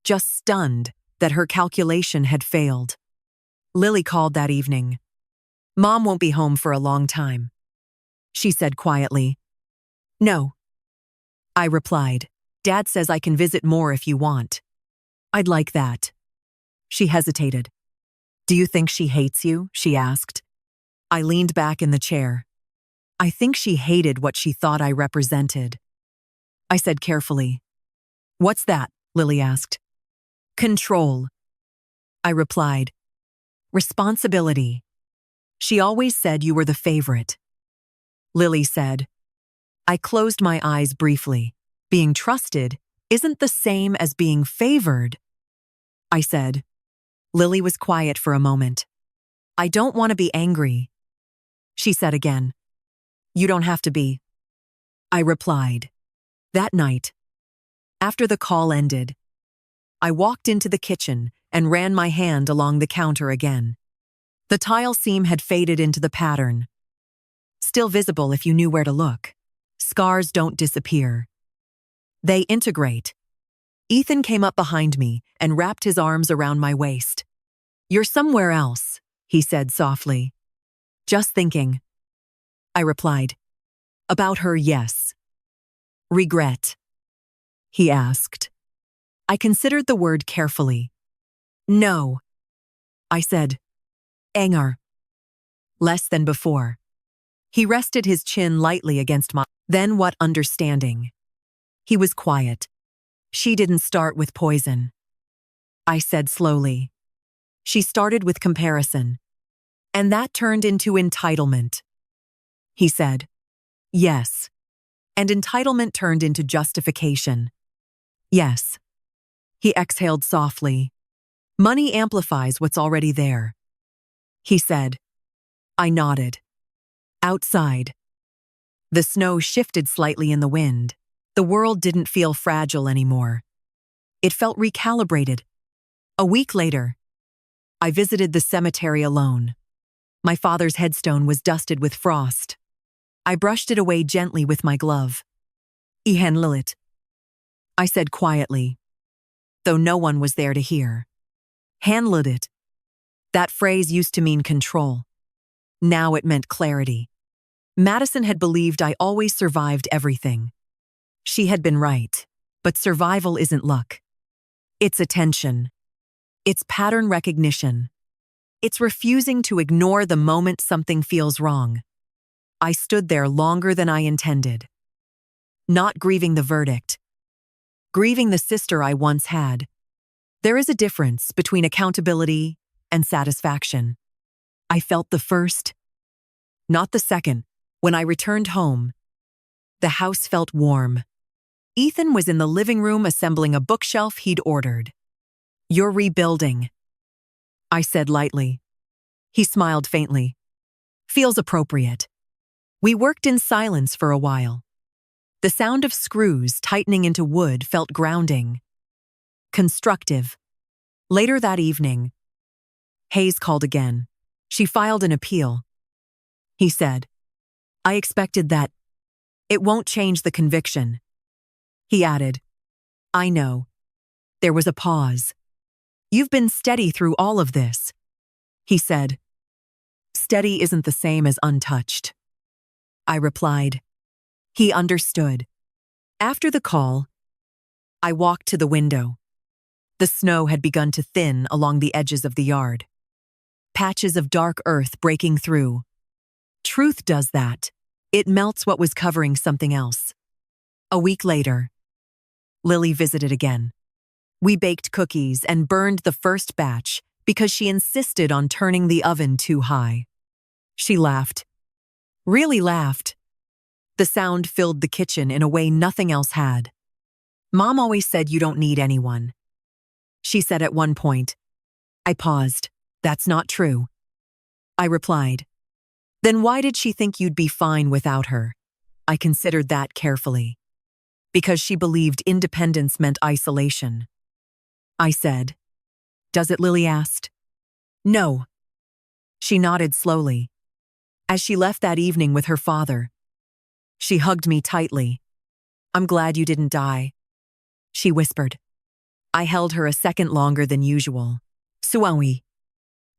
Just stunned that her calculation had failed. Lily called that evening. "Mom won't be home for a long time," she said quietly. "No," I replied. "Dad says I can visit more if you want." "I'd like that." She hesitated. "Do you think she hates you?" she asked. I leaned back in the chair. "I think she hated what she thought I represented," I said carefully. "What's that?" Lily asked. "Control," I replied. "Responsibility. She always said you were the favorite." Lily said. I closed my eyes briefly. "Being trusted isn't the same as being favored," I said. Lily was quiet for a moment. "I don't want to be angry," she said again. "You don't have to be," I replied. That night, after the call ended, I walked into the kitchen and ran my hand along the counter again. The tile seam had faded into the pattern. Still visible if you knew where to look. Scars don't disappear. They integrate. Ethan came up behind me and wrapped his arms around my waist. "You're somewhere else," he said softly. "Just thinking," I replied. "About her, yes." "Regret?" he asked. I considered the word carefully. "No." I said, anger. Less than before. He rested his chin lightly against my. Then what understanding? He was quiet. She didn't start with poison. I said slowly. She started with comparison. And that turned into entitlement. He said, yes. And entitlement turned into justification. Yes. He exhaled softly. Money amplifies what's already there. He said. I nodded. Outside. The snow shifted slightly in the wind. The world didn't feel fragile anymore. It felt recalibrated. A week later, I visited the cemetery alone. My father's headstone was dusted with frost. I brushed it away gently with my glove. Ihanlilit, I said quietly, though no one was there to hear. Handled it. That phrase used to mean control. Now it meant clarity. Madison had believed I always survived everything. She had been right, but survival isn't luck. It's attention. It's pattern recognition. It's refusing to ignore the moment something feels wrong. I stood there longer than I intended. Not grieving the verdict. Grieving the sister I once had. There is a difference between accountability and satisfaction. I felt the first, not the second. When I returned home, the house felt warm. Ethan was in the living room assembling a bookshelf he'd ordered. You're rebuilding, I said lightly. He smiled faintly. Feels appropriate. We worked in silence for a while. The sound of screws tightening into wood felt grounding. Constructive. Later that evening, Hayes called again. She filed an appeal. He said, I expected that. It won't change the conviction. He added, I know. There was a pause. You've been steady through all of this. He said, steady isn't the same as untouched. I replied. He understood. After the call, I walked to the window. The snow had begun to thin along the edges of the yard. Patches of dark earth breaking through. Truth does that. It melts what was covering something else. A week later, Lily visited again. We baked cookies and burned the first batch because she insisted on turning the oven too high. She laughed. Really laughed. The sound filled the kitchen in a way nothing else had. Mom always said you don't need anyone. She said at one point. I paused. That's not true. I replied. Then why did she think you'd be fine without her? I considered that carefully. Because she believed independence meant isolation. I said. Does it? Lily asked. No. She nodded slowly. As she left that evening with her father, she hugged me tightly. I'm glad you didn't die, she whispered. I held her a second longer than usual. Suawi.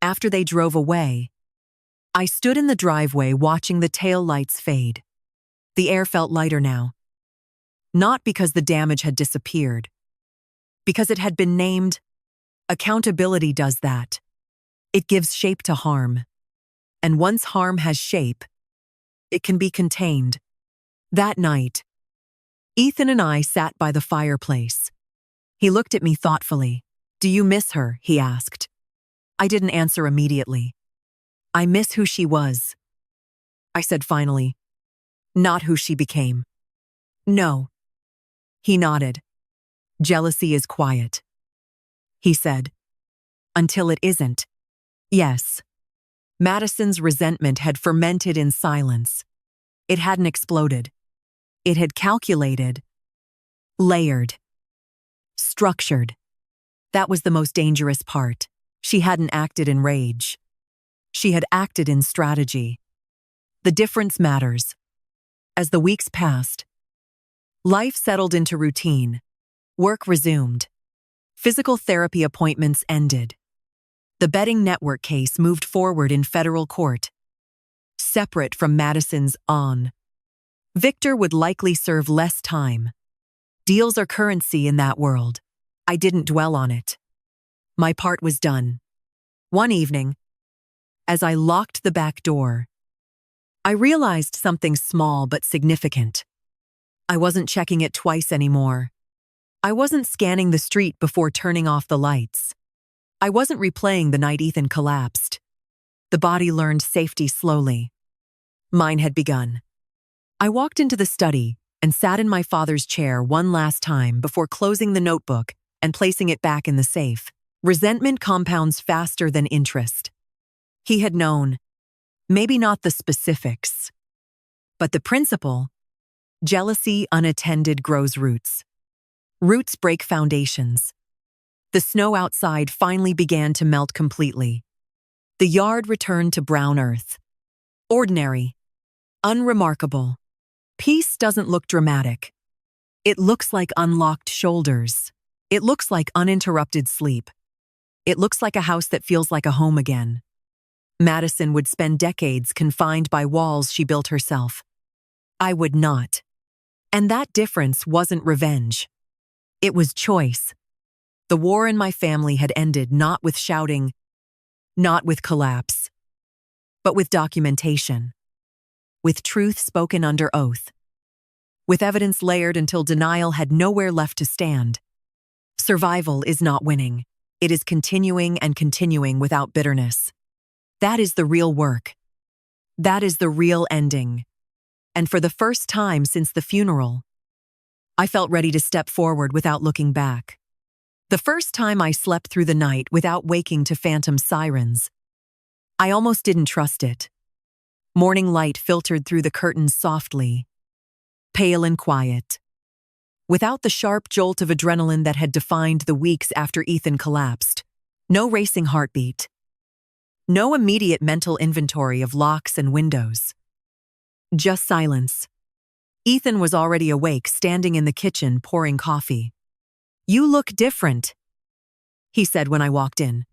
After they drove away, I stood in the driveway watching the tail lights fade. The air felt lighter now. Not because the damage had disappeared, because it had been named. Accountability does that. It gives shape to harm. And once harm has shape, it can be contained. That night, Ethan and I sat by the fireplace. He looked at me thoughtfully. Do you miss her? He asked. I didn't answer immediately. I miss who she was, I said finally. Not who she became. No. He nodded. Jealousy is quiet, he said. Until it isn't. Yes. Madison's resentment had fermented in silence. It hadn't exploded. It had calculated, layered, structured. That was the most dangerous part. She hadn't acted in rage. She had acted in strategy. The difference matters. As the weeks passed, life settled into routine. Work resumed. Physical therapy appointments ended. The betting network case moved forward in federal court. Separate from Madison's on. Victor would likely serve less time. Deals are currency in that world. I didn't dwell on it. My part was done. One evening, as I locked the back door, I realized something small but significant. I wasn't checking it twice anymore. I wasn't scanning the street before turning off the lights. I wasn't replaying the night Ethan collapsed. The body learned safety slowly. Mine had begun. I walked into the study and sat in my father's chair one last time before closing the notebook and placing it back in the safe. Resentment compounds faster than interest. He had known, maybe not the specifics, but the principle. Jealousy unattended grows roots. Roots break foundations. The snow outside finally began to melt completely. The yard returned to brown earth. Ordinary. Unremarkable. Peace doesn't look dramatic. It looks like unlocked shoulders. It looks like uninterrupted sleep. It looks like a house that feels like a home again. Madison would spend decades confined by walls she built herself. I would not. And that difference wasn't revenge. It was choice. The war in my family had ended not with shouting, not with collapse, but with documentation, with truth spoken under oath, with evidence layered until denial had nowhere left to stand. Survival is not winning. It is continuing and continuing without bitterness. That is the real work. That is the real ending. And for the first time since the funeral, I felt ready to step forward without looking back. The first time I slept through the night without waking to phantom sirens. I almost didn't trust it. Morning light filtered through the curtains softly, pale and quiet, without the sharp jolt of adrenaline that had defined the weeks after Ethan collapsed. No racing heartbeat. No immediate mental inventory of locks and windows. Just silence. Ethan was already awake, standing in the kitchen, pouring coffee. "You look different," he said when I walked in.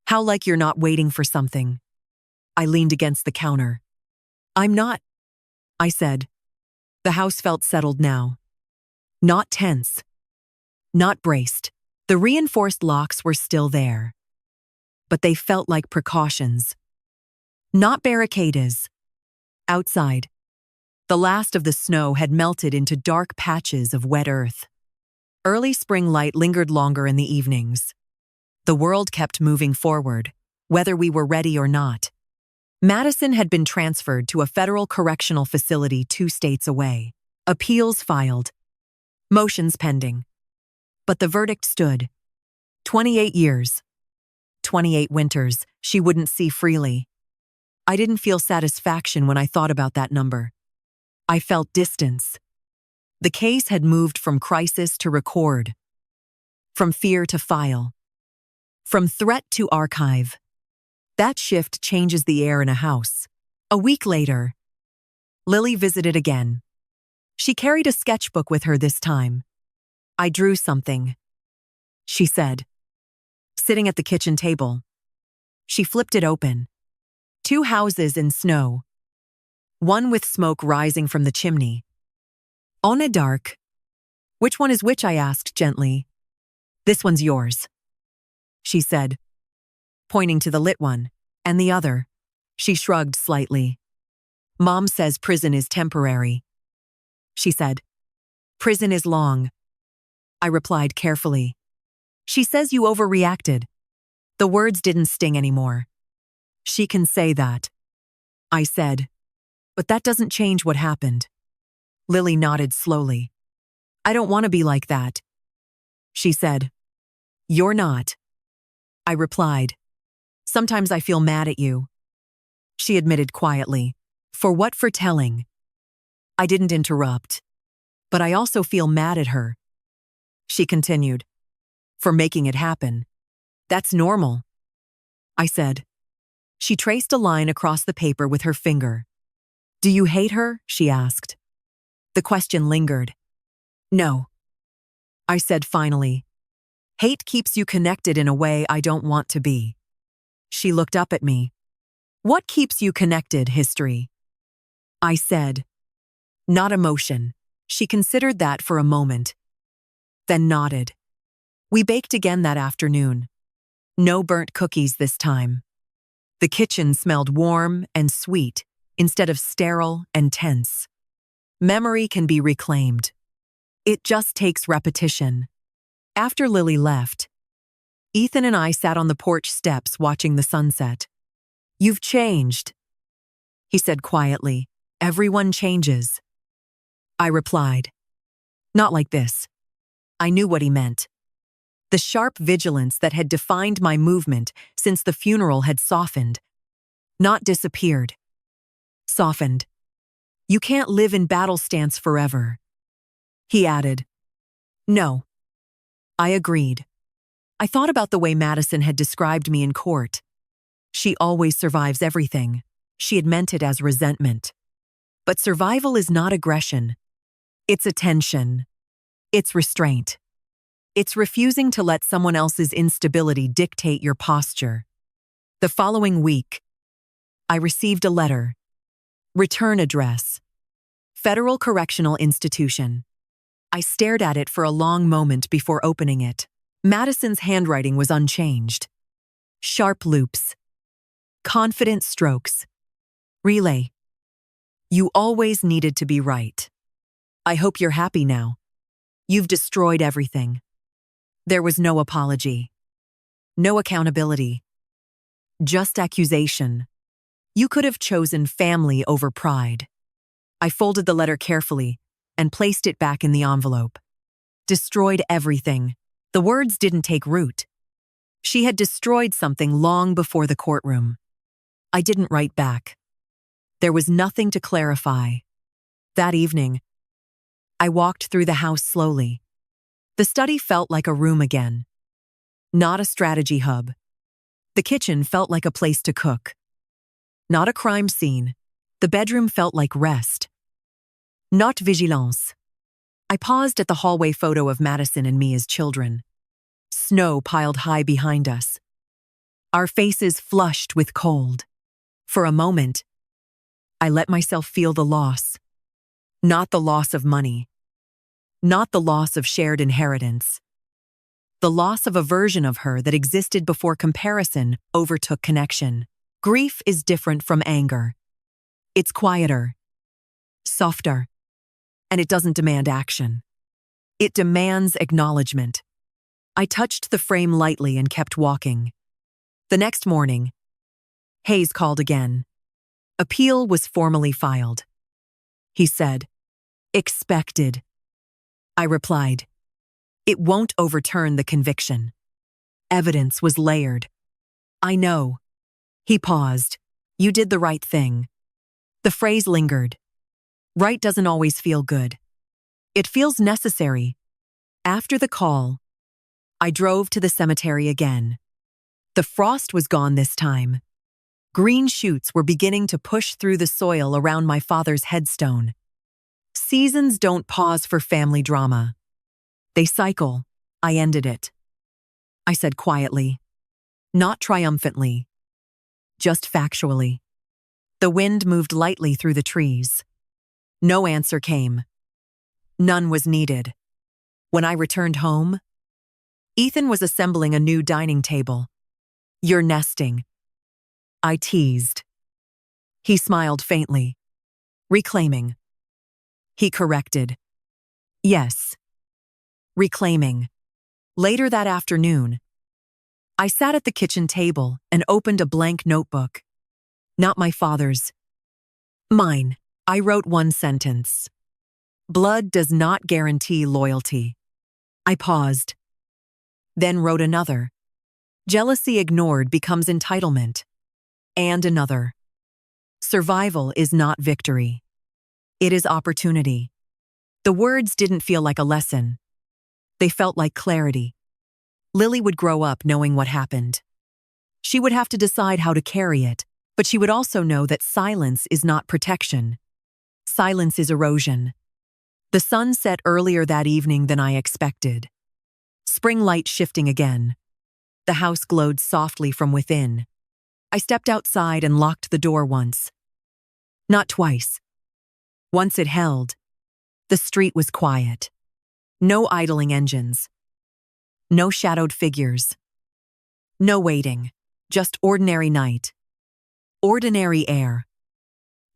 "How like you're not waiting for something." I leaned against the counter. "I'm not," I said. The house felt settled now. Not tense. Not braced. The reinforced locks were still there. But they felt like precautions. Not barricades. Outside, the last of the snow had melted into dark patches of wet earth. Early spring light lingered longer in the evenings. The world kept moving forward, whether we were ready or not. Madison had been transferred to a federal correctional facility 2 states away. Appeals filed. Motions pending. But the verdict stood. 28 years. 28 winters she wouldn't see freely. I didn't feel satisfaction when I thought about that number. I felt distance. The case had moved from crisis to record, from fear to file, from threat to archive. That shift changes the air in a house. A week later, Lily visited again. She carried a sketchbook with her this time. "I drew something," she said, sitting at the kitchen table. She flipped it open. 2 houses in snow. One with smoke rising from the chimney. On a dark. "Which one is which?" I asked gently. "This one's yours," she said, pointing to the lit one. "And the other?" She shrugged slightly. "Mom says prison is temporary," she said. "Prison is long," I replied carefully. "She says you overreacted." The words didn't sting anymore. "She can say that," I said. "But that doesn't change what happened." Lily nodded slowly. "I don't want to be like that," she said. "You're not," I replied. "Sometimes I feel mad at you," she admitted quietly. "For what? For telling?" I didn't interrupt. "But I also feel mad at her," she continued. "For making it happen. That's normal," I said. She traced a line across the paper with her finger. "Do you hate her?" she asked. The question lingered. "No," I said finally. "Hate keeps you connected in a way I don't want to be." She looked up at me. "What keeps you connected, history?" I said. "Not emotion." She considered that for a moment, then nodded. We baked again that afternoon. No burnt cookies this time. The kitchen smelled warm and sweet instead of sterile and tense. Memory can be reclaimed. It just takes repetition. After Lily left, Ethan and I sat on the porch steps watching the sunset. "You've changed," he said quietly. "Everyone changes." I replied, "Not like this." I knew what he meant. The sharp vigilance that had defined my movement since the funeral had softened. Not disappeared. Softened. "You can't live in battle stance forever," he added. "No." I agreed. I thought about the way Madison had described me in court. "She always survives everything." She had meant it as resentment. But survival is not aggression. It's attention. It's restraint. It's refusing to let someone else's instability dictate your posture. The following week, I received a letter. Return address. Federal Correctional Institution. I stared at it for a long moment before opening it. Madison's handwriting was unchanged. Sharp loops. Confident strokes. Relay. "You always needed to be right. I hope you're happy now. You've destroyed everything." There was no apology. No accountability. Just accusation. You could have chosen family over pride. I folded the letter carefully and placed it back in the envelope. Destroyed everything. The words didn't take root. She had destroyed something long before the courtroom. I didn't write back. There was nothing to clarify. That evening, I walked through the house slowly. The study felt like a room again. Not a strategy hub. The kitchen felt like a place to cook. Not a crime scene. The bedroom felt like rest. Not vigilance. I paused at the hallway photo of Madison and me as children. Snow piled high behind us. Our faces flushed with cold. For a moment, I let myself feel the loss. Not the loss of money. Not the loss of shared inheritance. The loss of a version of her that existed before comparison overtook connection. Grief is different from anger. It's quieter, softer, and it doesn't demand action. It demands acknowledgement. I touched the frame lightly and kept walking. The next morning, Hayes called again. Appeal was formally filed. He said, "Expected." I replied, "It won't overturn the conviction." Evidence was layered. "I know." He paused. "You did the right thing." The phrase lingered. Right doesn't always feel good. It feels necessary. After the call, I drove to the cemetery again. The frost was gone this time. Green shoots were beginning to push through the soil around my father's headstone. Seasons don't pause for family drama. They cycle. I ended it. I said quietly, not triumphantly, just factually. The wind moved lightly through the trees. No answer came. None was needed. When I returned home, Ethan was assembling a new dining table. "You're nesting," I teased. He smiled faintly. "Reclaiming." He corrected. "Yes. Reclaiming." Later that afternoon, I sat at the kitchen table and opened a blank notebook. Not my father's. Mine. I wrote one sentence. "Blood does not guarantee loyalty." I paused. Then wrote another. "Jealousy ignored becomes entitlement." And another. "Survival is not victory. It is opportunity." The words didn't feel like a lesson. They felt like clarity. Lily would grow up knowing what happened. She would have to decide how to carry it, but she would also know that silence is not protection. Silence is erosion. The sun set earlier that evening than I expected. Spring light shifting again. The house glowed softly from within. I stepped outside and locked the door once. Not twice. Once it held. The street was quiet. No idling engines. No shadowed figures. No waiting. Just ordinary night. Ordinary air.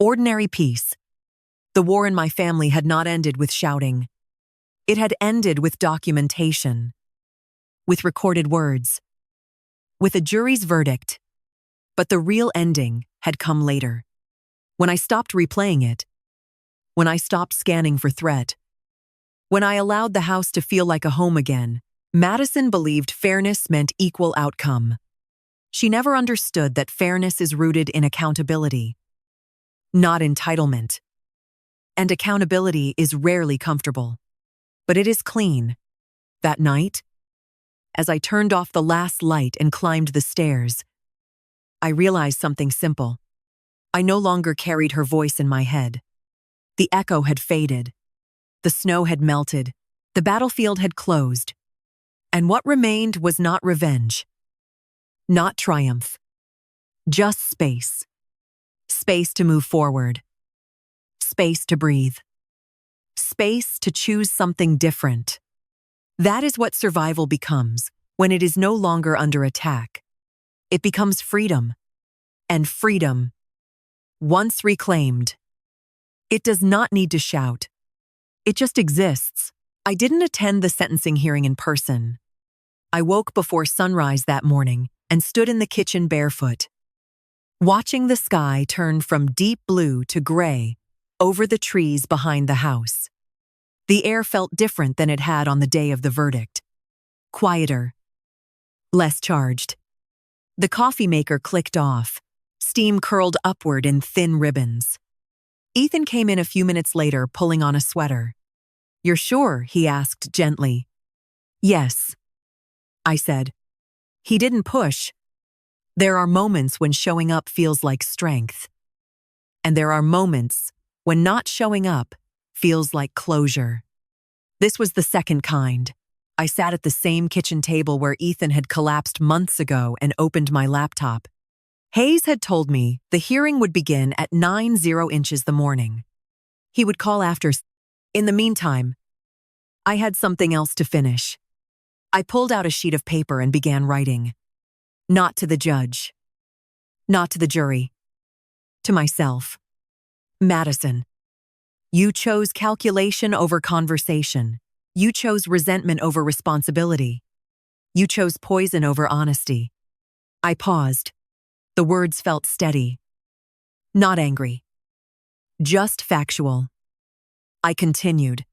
Ordinary peace. The war in my family had not ended with shouting. It had ended with documentation. With recorded words. With a jury's verdict. But the real ending had come later. When I stopped replaying it. When I stopped scanning for threat. When I allowed the house to feel like a home again. Madison believed fairness meant equal outcome. She never understood that fairness is rooted in accountability, not entitlement. And accountability is rarely comfortable. But it is clean. That night, as I turned off the last light and climbed the stairs, I realized something simple. I no longer carried her voice in my head. The echo had faded. The snow had melted. The battlefield had closed. And what remained was not revenge. Not triumph. Just space. Space to move forward. Space to breathe. Space to choose something different. That is what survival becomes when it is no longer under attack. It becomes freedom. And freedom, once reclaimed, it does not need to shout. It just exists. I didn't attend the sentencing hearing in person. I woke before sunrise that morning and stood in the kitchen barefoot, watching the sky turn from deep blue to gray over the trees behind the house. The air felt different than it had on the day of the verdict. Quieter. Less charged. The coffee maker clicked off. Steam curled upward in thin ribbons. Ethan came in a few minutes later, pulling on a sweater. "You're sure?" he asked gently. "Yes," I said. He didn't push. There are moments when showing up feels like strength. And there are moments when not showing up feels like closure. This was the second kind. I sat at the same kitchen table where Ethan had collapsed months ago and opened my laptop. Hayes had told me the hearing would begin at 9:00 the morning. He would call after. In the meantime, I had something else to finish. I pulled out a sheet of paper and began writing. Not to the judge. Not to the jury. To myself. Madison. You chose calculation over conversation. You chose resentment over responsibility. You chose poison over honesty. I paused. The words felt steady. Not angry. Just factual. I continued.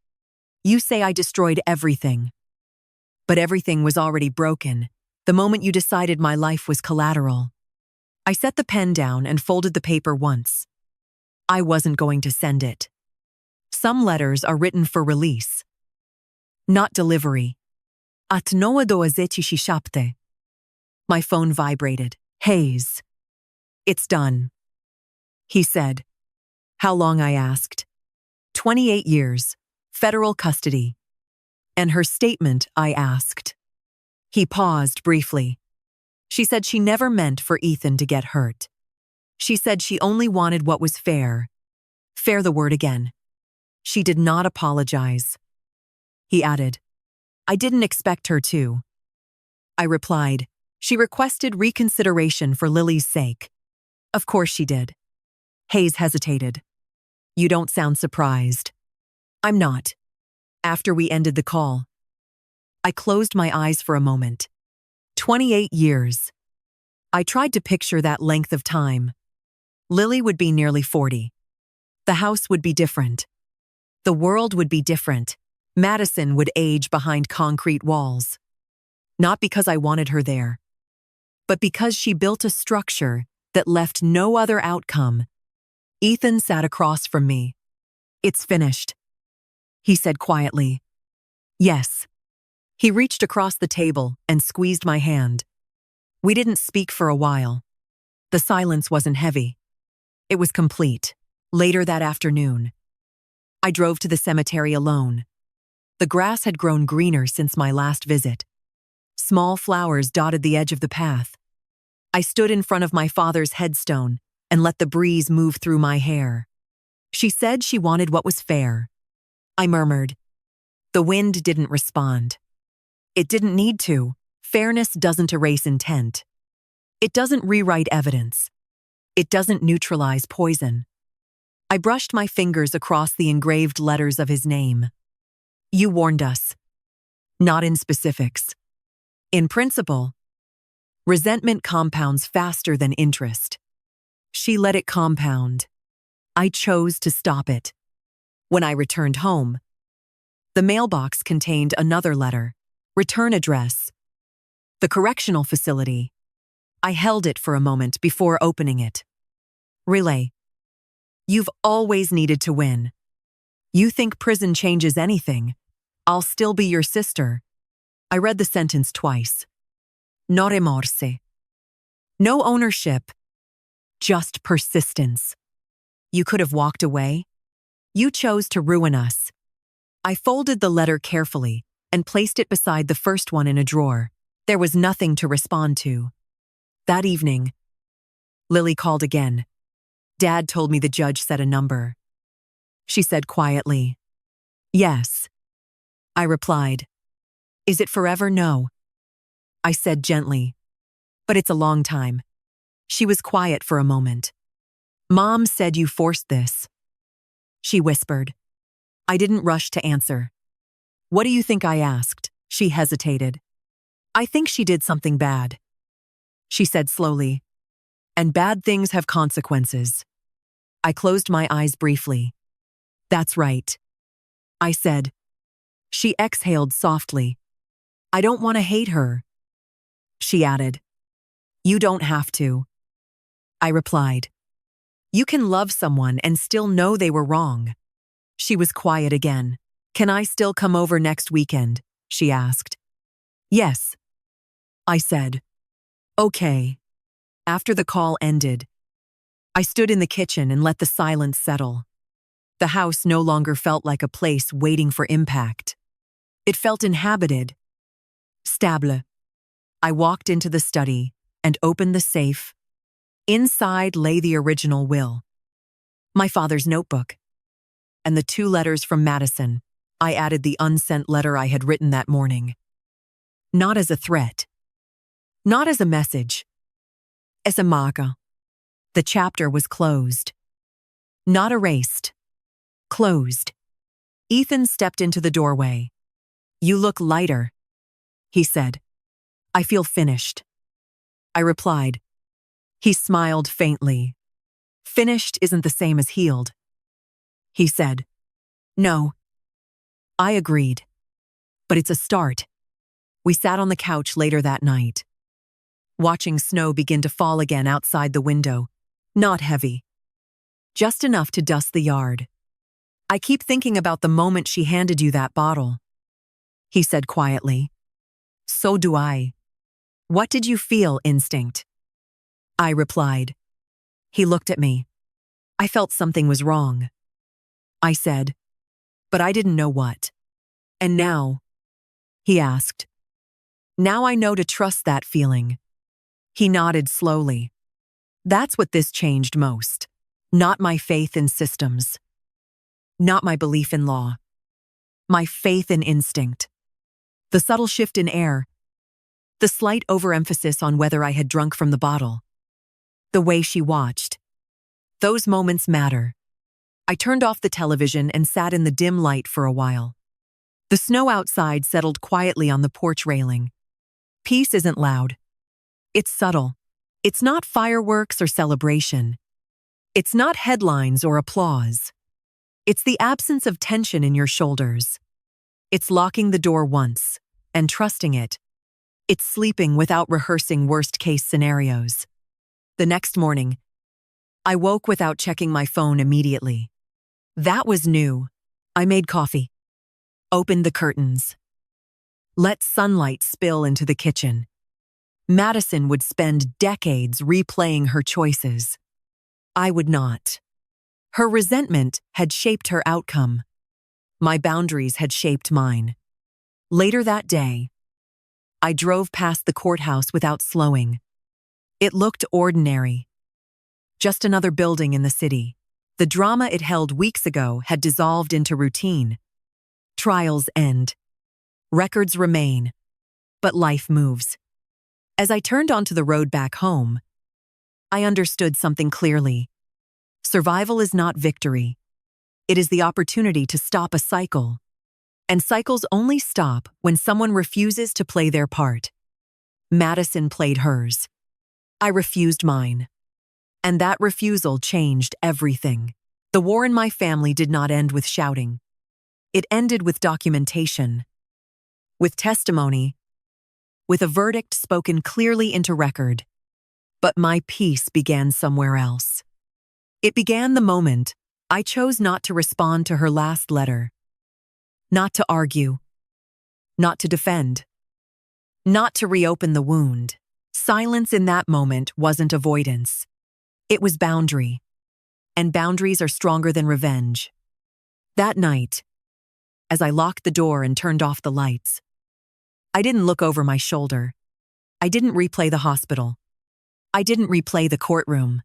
You say I destroyed everything. But everything was already broken, the moment you decided my life was collateral. I set the pen down and folded the paper once. I wasn't going to send it. Some letters are written for release. Not delivery. At noa doazeci shapte. My phone vibrated. Hayes. It's done. He said. How long, I asked. 28 years. Federal custody. And her statement, I asked. He paused briefly. She said she never meant for Ethan to get hurt. She said she only wanted what was fair. Fair, the word again. She did not apologize. He added. I didn't expect her to. I replied. She requested reconsideration for Lily's sake. Of course she did. Hayes hesitated. You don't sound surprised. I'm not. After we ended the call, I closed my eyes for a moment. 28 years. I tried to picture that length of time. Lily would be nearly 40. The house would be different. The world would be different. Madison would age behind concrete walls. Not because I wanted her there, but because she built a structure that left no other outcome. Ethan sat across from me. It's finished, he said quietly. Yes. He reached across the table and squeezed my hand. We didn't speak for a while. The silence wasn't heavy. It was complete. Later that afternoon, I drove to the cemetery alone. The grass had grown greener since my last visit. Small flowers dotted the edge of the path. I stood in front of my father's headstone and let the breeze move through my hair. She said she wanted what was fair. I murmured. The wind didn't respond. It didn't need to. fairness doesn't erase intent. It doesn't rewrite evidence. It doesn't neutralize poison. I brushed my fingers across the engraved letters of his name. You warned us. Not in specifics. In principle. Resentment compounds faster than interest. She let it compound. I chose to stop it. When I returned home, the mailbox contained another letter. Return address. The correctional facility. I held it for a moment before opening it. Relay. You've always needed to win. You think prison changes anything. I'll still be your sister. I read the sentence twice. No remorse. No ownership. Just persistence. You could have walked away. You chose to ruin us. I folded the letter carefully and placed it beside the first one in a drawer. There was nothing to respond to. That evening, Lily called again. Dad told me the judge said a number. She said quietly, "Yes." I replied, "Is it forever?" "No." I said gently, "But it's a long time." She was quiet for a moment. "Mom said you forced this," she whispered. I didn't rush to answer. "What do you think I asked?" She hesitated. "I think she did something bad," she said slowly. "And bad things have consequences." I closed my eyes briefly. "That's right," I said. She exhaled softly. "I don't want to hate her," she added. "You don't have to," I replied. "You can love someone and still know they were wrong." She was quiet again. "Can I still come over next weekend?" she asked. "Yes," I said. "Okay." After the call ended, I stood in the kitchen and let the silence settle. The house no longer felt like a place waiting for impact. It felt inhabited. Stable. I walked into the study and opened the safe. Inside lay the original will. My father's notebook. And the 2 letters from Madison. I added the unsent letter I had written that morning. Not as a threat. Not as a message. As a marker. The chapter was closed. Not erased. Closed. Ethan stepped into the doorway. "You look lighter," he said. "I feel finished," I replied. He smiled faintly. "Finished isn't the same as healed," he said. "No." I agreed. "But it's a start." We sat on the couch later that night, watching snow begin to fall again outside the window. Not heavy. Just enough to dust the yard. "I keep thinking about the moment she handed you that bottle," he said quietly. "So do I." "What did you feel, instinct?" I replied. He looked at me. "I felt something was wrong," I said. "But I didn't know what." "And now?" he asked. "Now I know to trust that feeling." He nodded slowly. "That's what this changed most. Not my faith in systems. Not my belief in law. My faith in instinct." The subtle shift in air. The slight overemphasis on whether I had drunk from the bottle. The way she watched. Those moments matter. I turned off the television and sat in the dim light for a while. The snow outside settled quietly on the porch railing. Peace isn't loud. It's subtle. It's not fireworks or celebration. It's not headlines or applause. It's the absence of tension in your shoulders. It's locking the door once and trusting it. It's sleeping without rehearsing worst-case scenarios. The next morning, I woke without checking my phone immediately. That was new. I made coffee. Opened the curtains. Let sunlight spill into the kitchen. Madison would spend decades replaying her choices. I would not. Her resentment had shaped her outcome. My boundaries had shaped mine. Later that day, I drove past the courthouse without slowing. It looked ordinary. Just another building in the city. The drama it held weeks ago had dissolved into routine. Trials end. Records remain. But life moves. As I turned onto the road back home, I understood something clearly. Survival is not victory. It is the opportunity to stop a cycle. And cycles only stop when someone refuses to play their part. Madison played hers. I refused mine. And that refusal changed everything. The war in my family did not end with shouting. It ended with documentation, with testimony, with a verdict spoken clearly into record. But my peace began somewhere else. It began the moment I chose not to respond to her last letter, not to argue, not to defend, not to reopen the wound. Silence in that moment wasn't avoidance. It was boundary, and boundaries are stronger than revenge. That night, as I locked the door and turned off the lights, I didn't look over my shoulder. I didn't replay the hospital. I didn't replay the courtroom.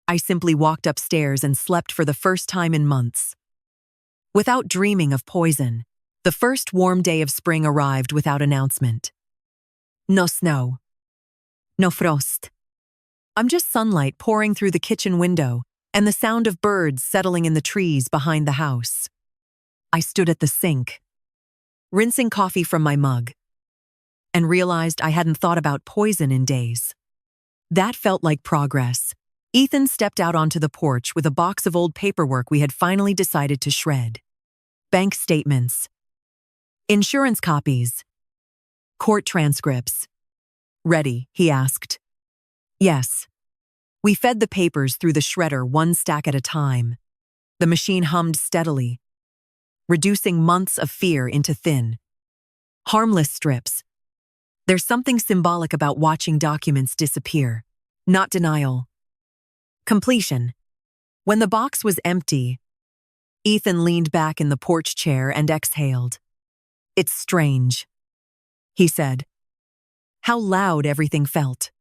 I simply walked upstairs and slept for the first time in months. Without dreaming of poison, the first warm day of spring arrived without announcement. No snow. No frost. I'm just sunlight pouring through the kitchen window and the sound of birds settling in the trees behind the house. I stood at the sink, rinsing coffee from my mug, and realized I hadn't thought about poison in days. That felt like progress. Ethan stepped out onto the porch with a box of old paperwork we had finally decided to shred. Bank statements, insurance copies, court transcripts. Ready, he asked. Yes. We fed the papers through the shredder one stack at a time. The machine hummed steadily, reducing months of fear into thin, harmless strips. There's something symbolic about watching documents disappear. Not denial. Completion. When the box was empty, Ethan leaned back in the porch chair and exhaled. It's strange, he said. How loud everything felt.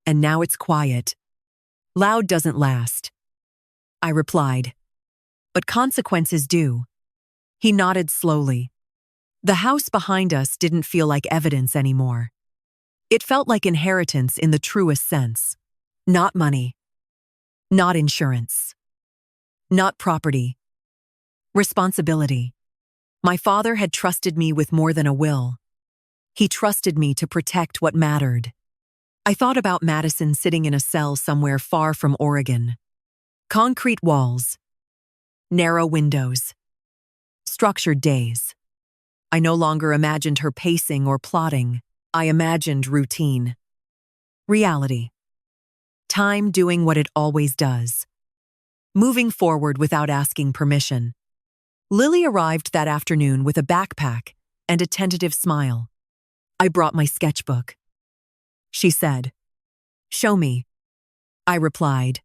And now it's quiet. Loud doesn't last, I replied. But consequences do. He nodded slowly. The house behind us didn't feel like evidence anymore. It felt like inheritance in the truest sense. Not money. Not insurance. Not property. Responsibility. My father had trusted me with more than a will. He trusted me to protect what mattered. I thought about Madison sitting in a cell somewhere far from Oregon. Concrete walls. Narrow windows. Structured days. I no longer imagined her pacing or plotting. I imagined routine. Reality. Time doing what it always does. Moving forward without asking permission. Lily arrived that afternoon with a backpack and a tentative smile. I brought my sketchbook, she said. Show me, I replied.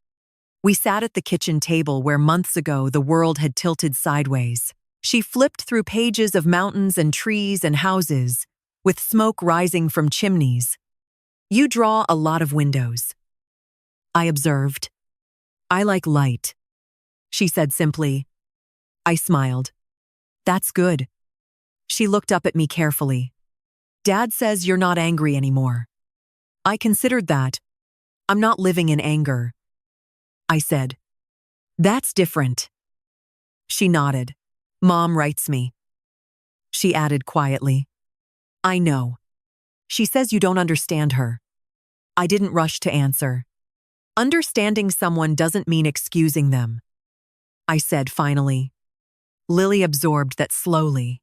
We sat at the kitchen table where months ago the world had tilted sideways. She flipped through pages of mountains and trees and houses, with smoke rising from chimneys. You draw a lot of windows, I observed. I like light, she said simply. I smiled. That's good. She looked up at me carefully. Dad says you're not angry anymore. I considered that. I'm not living in anger, I said. That's different. She nodded. Mom writes me, she added quietly. I know. She says you don't understand her. I didn't rush to answer. Understanding someone doesn't mean excusing them, I said finally. Lily absorbed that slowly.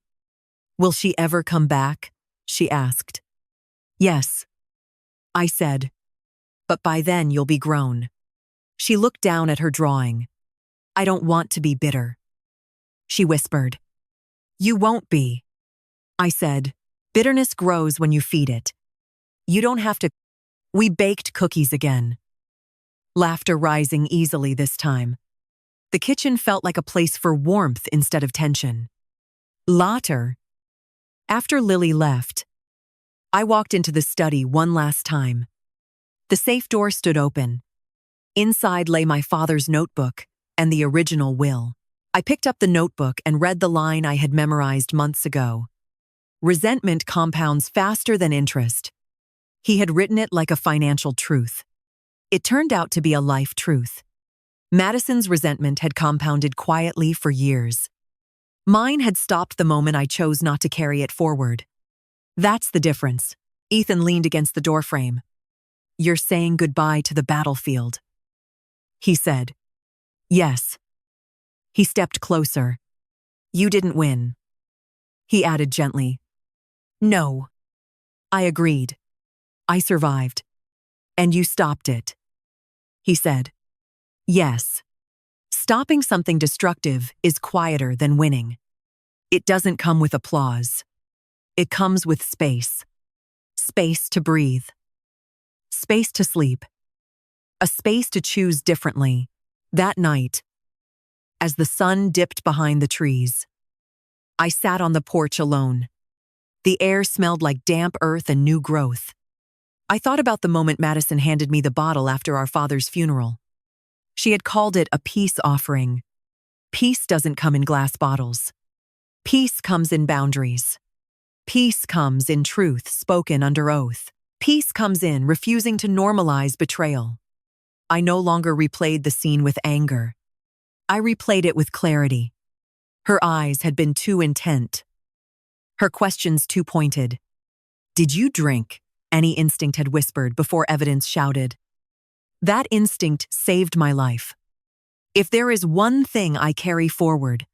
Will she ever come back? She asked. Yes, I said. But by then you'll be grown. She looked down at her drawing. I don't want to be bitter, she whispered. You won't be, I said. Bitterness grows when you feed it. You don't have to. We baked cookies again. Laughter rising easily this time. The kitchen felt like a place for warmth instead of tension. Later, after Lily left, I walked into the study one last time. The safe door stood open. Inside lay my father's notebook and the original will. I picked up the notebook and read the line I had memorized months ago. Resentment compounds faster than interest. He had written it like a financial truth. It turned out to be a life truth. Madison's resentment had compounded quietly for years. Mine had stopped the moment I chose not to carry it forward. That's the difference. Ethan leaned against the doorframe. You're saying goodbye to the battlefield, he said. Yes. He stepped closer. You didn't win, he added gently. No. I agreed. I survived. And you stopped it, he said. Yes. Stopping something destructive is quieter than winning. It doesn't come with applause. It comes with space. Space to breathe. Space to sleep. A space to choose differently. That night, as the sun dipped behind the trees, I sat on the porch alone. The air smelled like damp earth and new growth. I thought about the moment Madison handed me the bottle after our father's funeral. She had called it a peace offering. Peace doesn't come in glass bottles. Peace comes in boundaries. Peace comes in truth spoken under oath. Peace comes in refusing to normalize betrayal. I no longer replayed the scene with anger. I replayed it with clarity. Her eyes had been too intent. Her questions too pointed. Did you drink? Any instinct had whispered before evidence shouted. That instinct saved my life. If there is one thing I carry forward,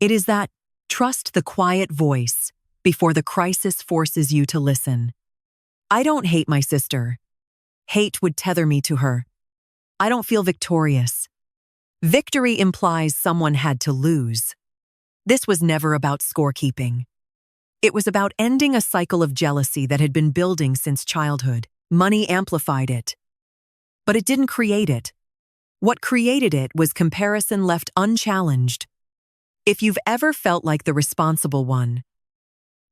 it is that trust the quiet voice before the crisis forces you to listen. I don't hate my sister. Hate would tether me to her. I don't feel victorious. Victory implies someone had to lose. This was never about scorekeeping. It was about ending a cycle of jealousy that had been building since childhood. Money amplified it. But it didn't create it. What created it was comparison left unchallenged. If you've ever felt like the responsible one,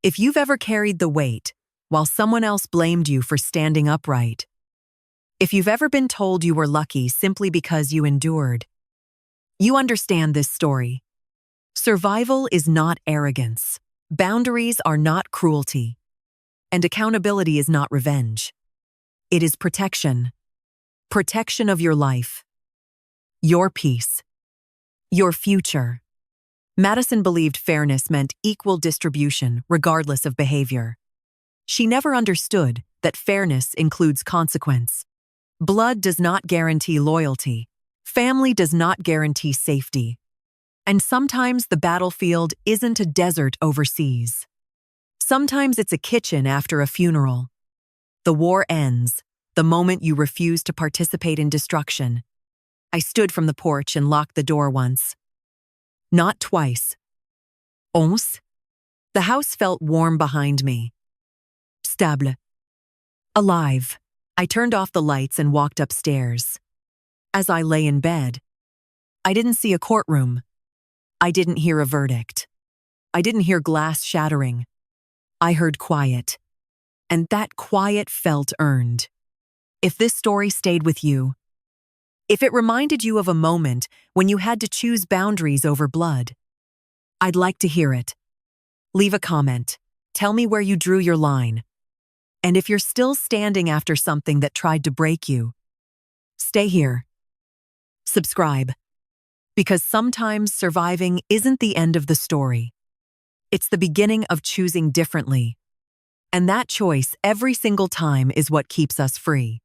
if you've ever carried the weight while someone else blamed you for standing upright, if you've ever been told you were lucky simply because you endured, you understand this story. Survival is not arrogance. Boundaries are not cruelty. And accountability is not revenge. It is protection. Protection of your life, your peace, your future. Madison believed fairness meant equal distribution regardless of behavior. She never understood that fairness includes consequence. Blood does not guarantee loyalty. Family does not guarantee safety. And sometimes the battlefield isn't a desert overseas. Sometimes it's a kitchen after a funeral. The war ends the moment you refuse to participate in destruction. I stood from the porch and locked the door once. Not twice. Once. The house felt warm behind me. Stable. Alive. I turned off the lights and walked upstairs. As I lay in bed, I didn't see a courtroom. I didn't hear a verdict. I didn't hear glass shattering. I heard quiet. And that quiet felt earned. If this story stayed with you, if it reminded you of a moment when you had to choose boundaries over blood, I'd like to hear it. Leave a comment. Tell me where you drew your line. And if you're still standing after something that tried to break you, stay here. Subscribe. Because sometimes surviving isn't the end of the story. It's the beginning of choosing differently. And that choice every single time is what keeps us free.